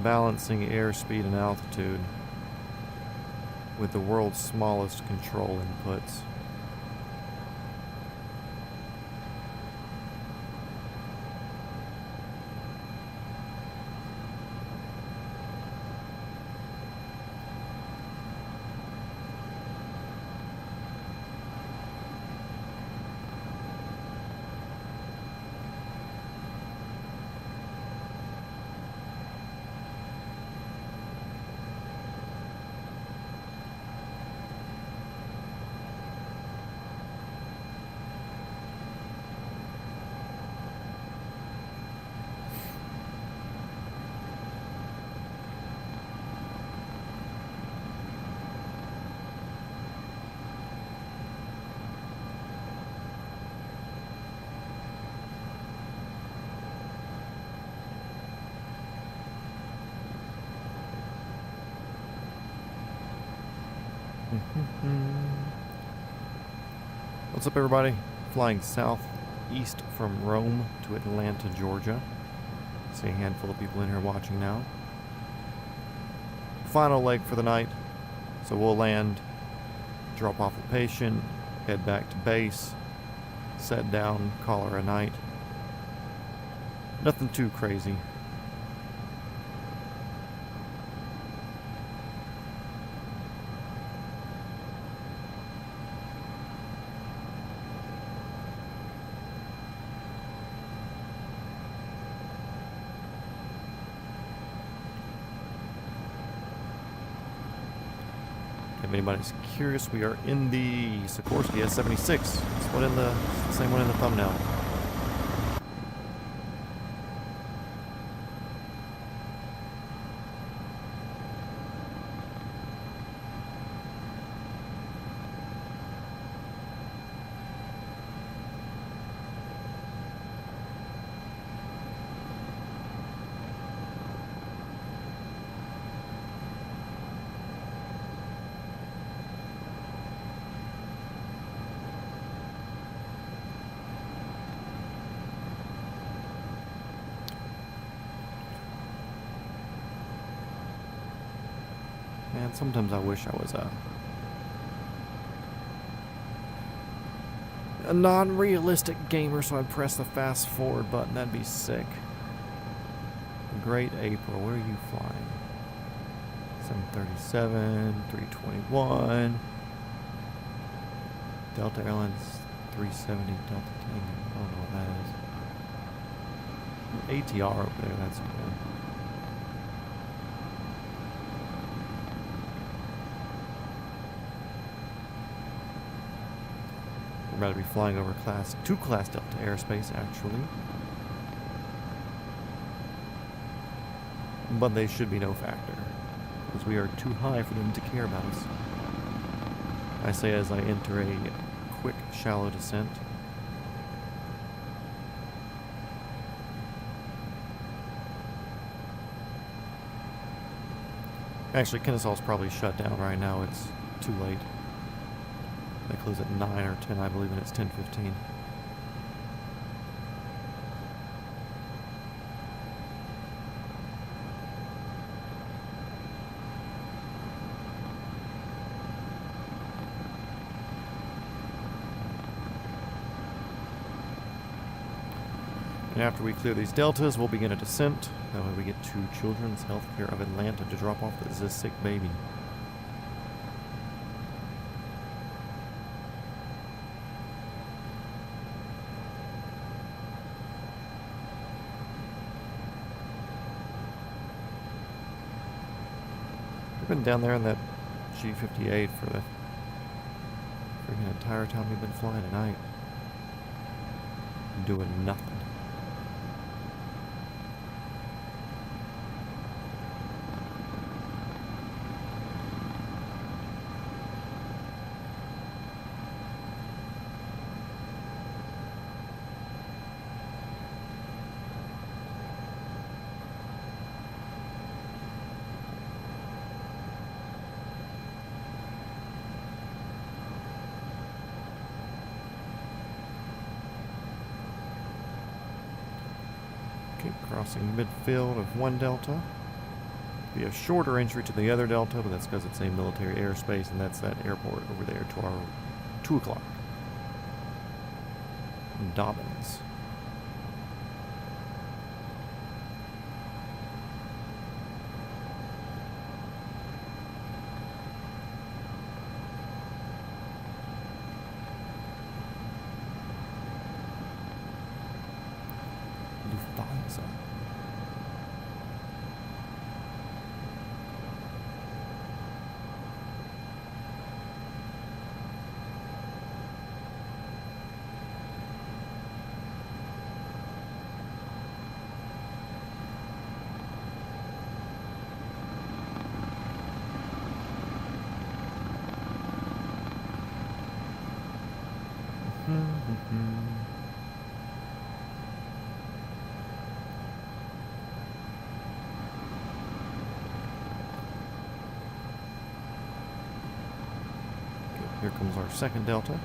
A: balancing airspeed and altitude with the world's smallest control inputs. What's up, everybody? Flying southeast from Rome to Atlanta, Georgia. See a handful of people in here watching now. Final leg for the night. So we'll land, drop off the patient, head back to base, set down, call her a night. Nothing too crazy. If anybody's curious, we are in the Sikorsky S-76. It's the same one in the thumbnail. Man, sometimes I wish I was a non-realistic gamer so I'd press the fast forward button. That'd be sick. Great April, where are you flying? 737, 321, Delta Airlines 370, Delta Tango. I don't know what that is. ATR up there, that's cool. We're about to be flying over two class Delta airspace, actually. But they should be no factor, because we are too high for them to care about us. I say as I enter a quick, shallow descent. Actually, Kennesaw's probably shut down right now. It's too late. They close at 9 or 10, I believe, and it's 10:15. And after we clear these deltas, we'll begin a descent. That way we get to Children's Healthcare of Atlanta to drop off this sick baby. We've been down there in that G58 for the freaking entire time we've been flying tonight. Doing nothing. Okay, crossing midfield of one delta. Be a shorter entry to the other delta, but that's because it's a military airspace, and that's that airport over there to our 2 o'clock. Dobbins. Lufthansa. Here comes our second delta.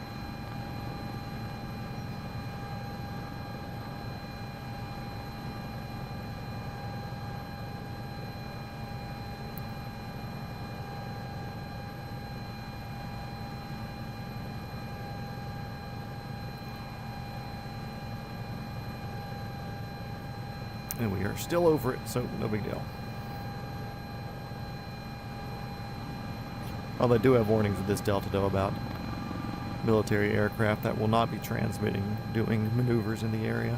A: And we are still over it, so no big deal. Oh, they do have warnings with this delta, though, about military aircraft that will not be transmitting, doing maneuvers in the area.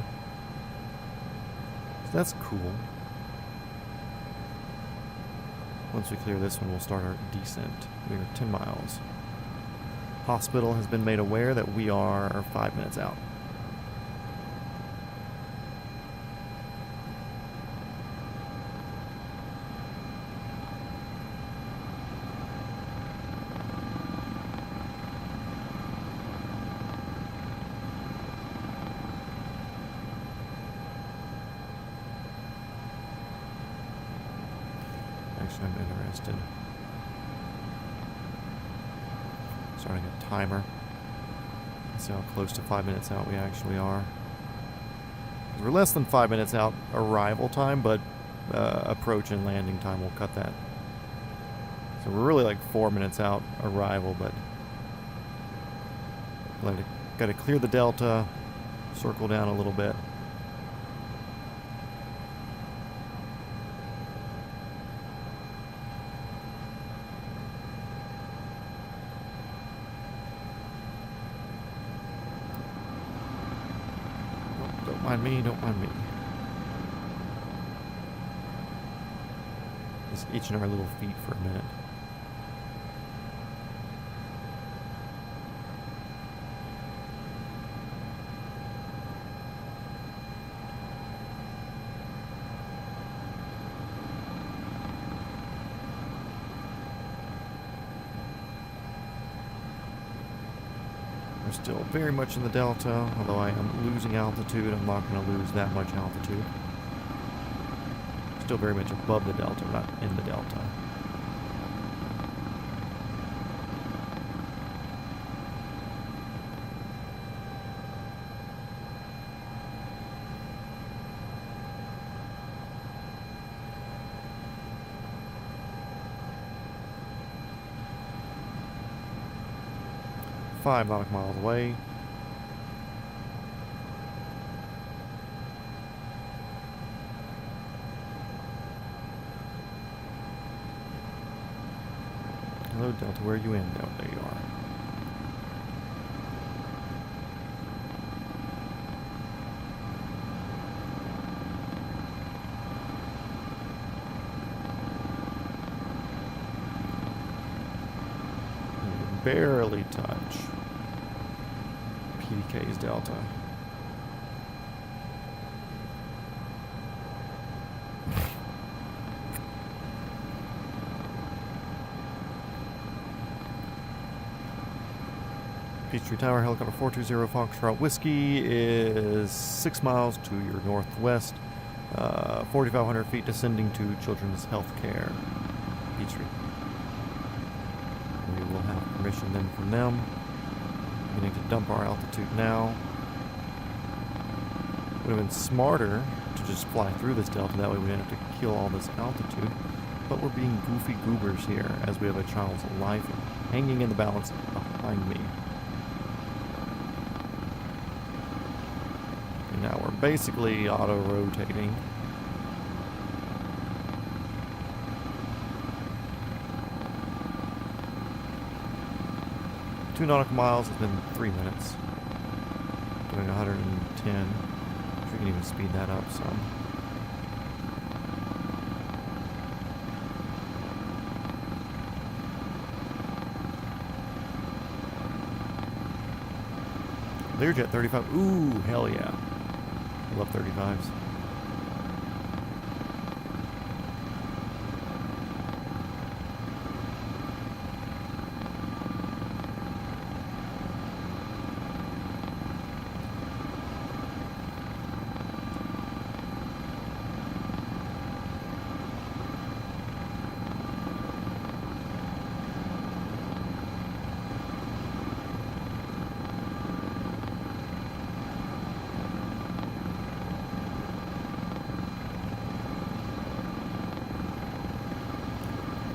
A: So that's cool. Once we clear this one, we'll start our descent. We are 10 miles. Hospital has been made aware that we are 5 minutes out. Actually, I'm interested. Starting a timer. Let's see how close to 5 minutes out we actually are. We're less than 5 minutes out arrival time, but approach and landing time will cut that. So we're really like 4 minutes out arrival, but got to clear the delta, circle down a little bit. Don't mind me. Just itching our little feet for a minute. We're still very much in the delta, although I am losing altitude. I'm not going to lose that much altitude. Still very much above the delta, not in the delta. Five nautical miles away. Hello, Delta. Where are you in? Oh, there you are. Barely touch PDK's delta. Peachtree Tower, helicopter 420 Foxtrot Whiskey is 6 miles to your northwest, 4,500 feet descending to Children's Healthcare. Peachtree. We will have permission then from them. We need to dump our altitude now. Would have been smarter to just fly through this delta. That way we don't have to kill all this altitude. But we're being goofy goobers here as we have a child's life hanging in the balance behind me. And now we're basically auto-rotating. Two nautical miles has been 3 minutes. Doing 110. We can even speed that up some. Learjet 35. Ooh, hell yeah. I love 35s.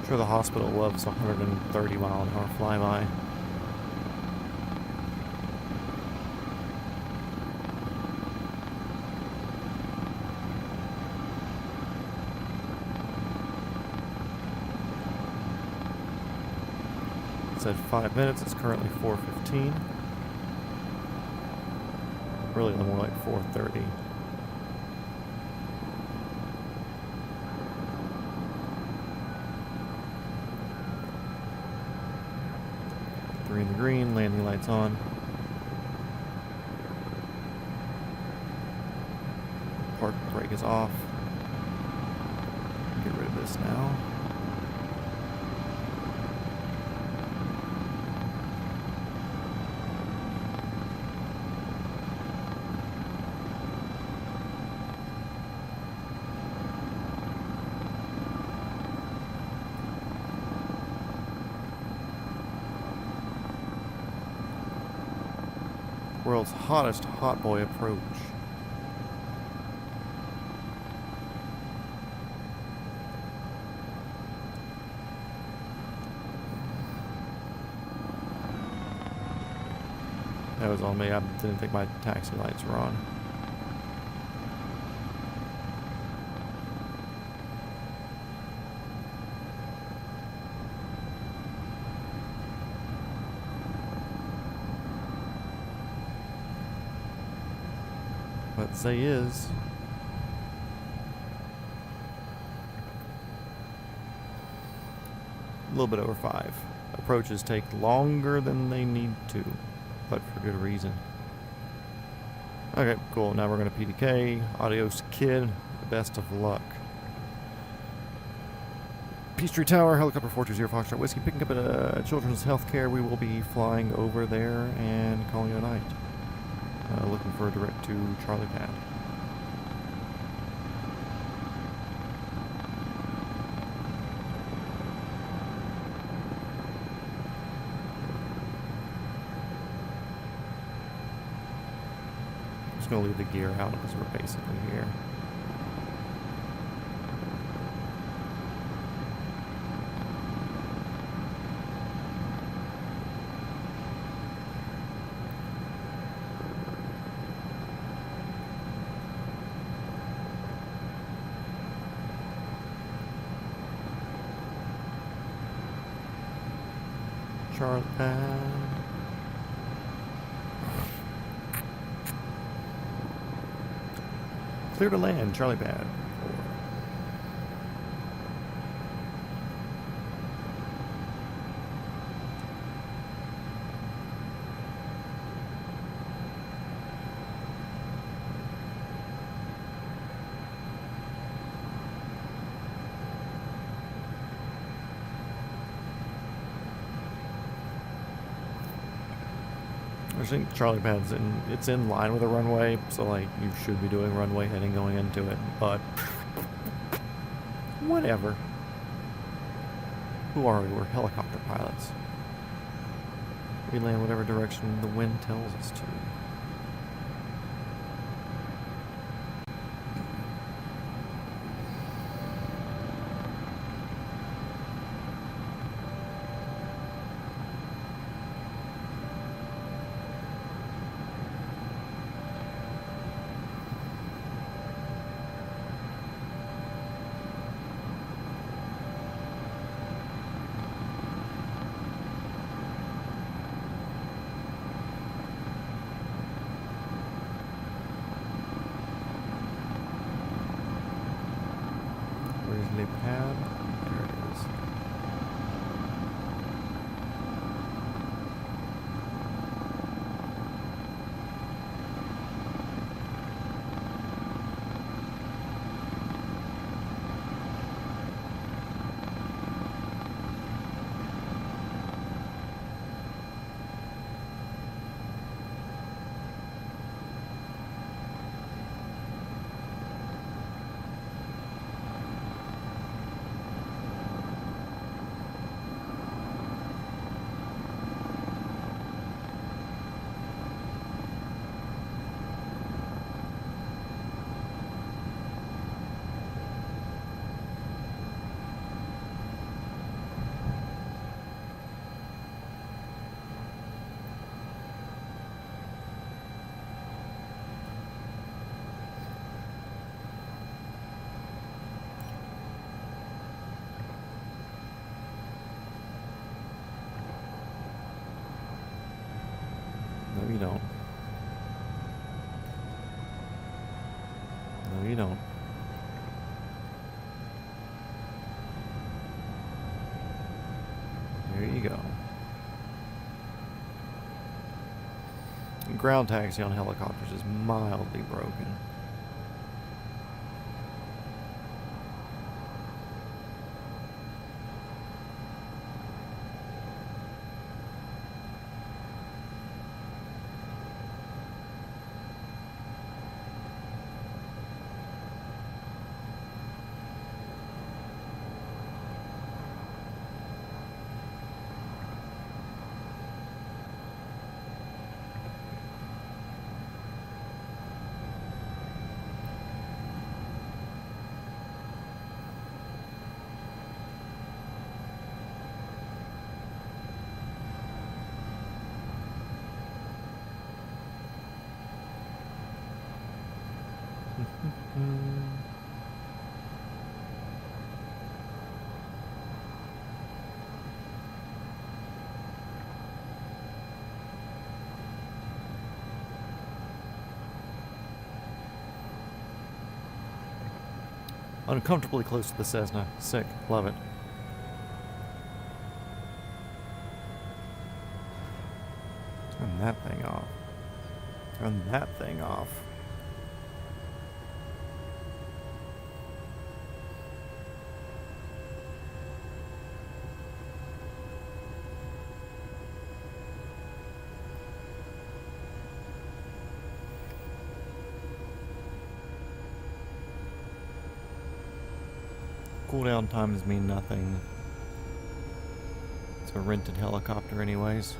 A: I'm sure the hospital loves 130 mile an hour flyby. It said 5 minutes. It's currently 4:15. Really more like 4:30. In the green, landing lights on. Park brake is off. Get rid of this now. World's hottest hot boy approach. That was on me. I didn't think my taxi lights were on. But say is a little bit over 5. Approaches take longer than they need to, but for good reason. Okay, cool. Now we're going to PDK. Adios, kid. Best of luck. Peachtree Tower, helicopter 420 Foxtrot Whiskey, picking up at Children's Healthcare. We will be flying over there and calling it a night. Looking for a direct to Charlie Pad. I'm just going to leave the gear out because we're basically here. Charlie Pad. Clear to land, Charlie Pad. I think Charlie Pad's it's in line with a runway, so like you should be doing runway heading going into it, but whatever. Who are we? We're helicopter pilots. We land whatever direction the wind tells us to. May pad. There it is. No, you don't. No, you don't. There you go. Ground taxi on helicopters is mildly broken. Uncomfortably close to the Cessna. Sick. Love it. Turn that thing off. Turn that thing off. Cooldown times mean nothing. It's a rented helicopter anyways.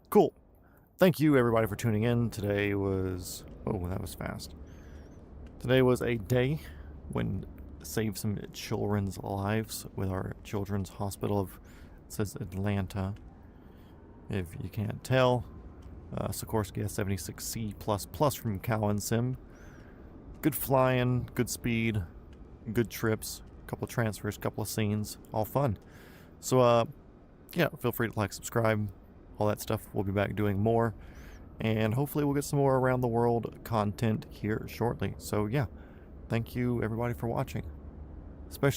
A: Cool. Thank you everybody for tuning in. Today was... oh, that was fast. Today was a day when saved some children's lives with our Children's Hospital of, it says Atlanta. If you can't tell, Sikorsky S76C++ from Cowan Sim. Good flying, good speed, good trips, couple transfers, couple of scenes, all fun. So, yeah, feel free to like, subscribe, all that stuff. We'll be back doing more, and hopefully we'll get some more around the world content here shortly. So, yeah, thank you everybody for watching. Especially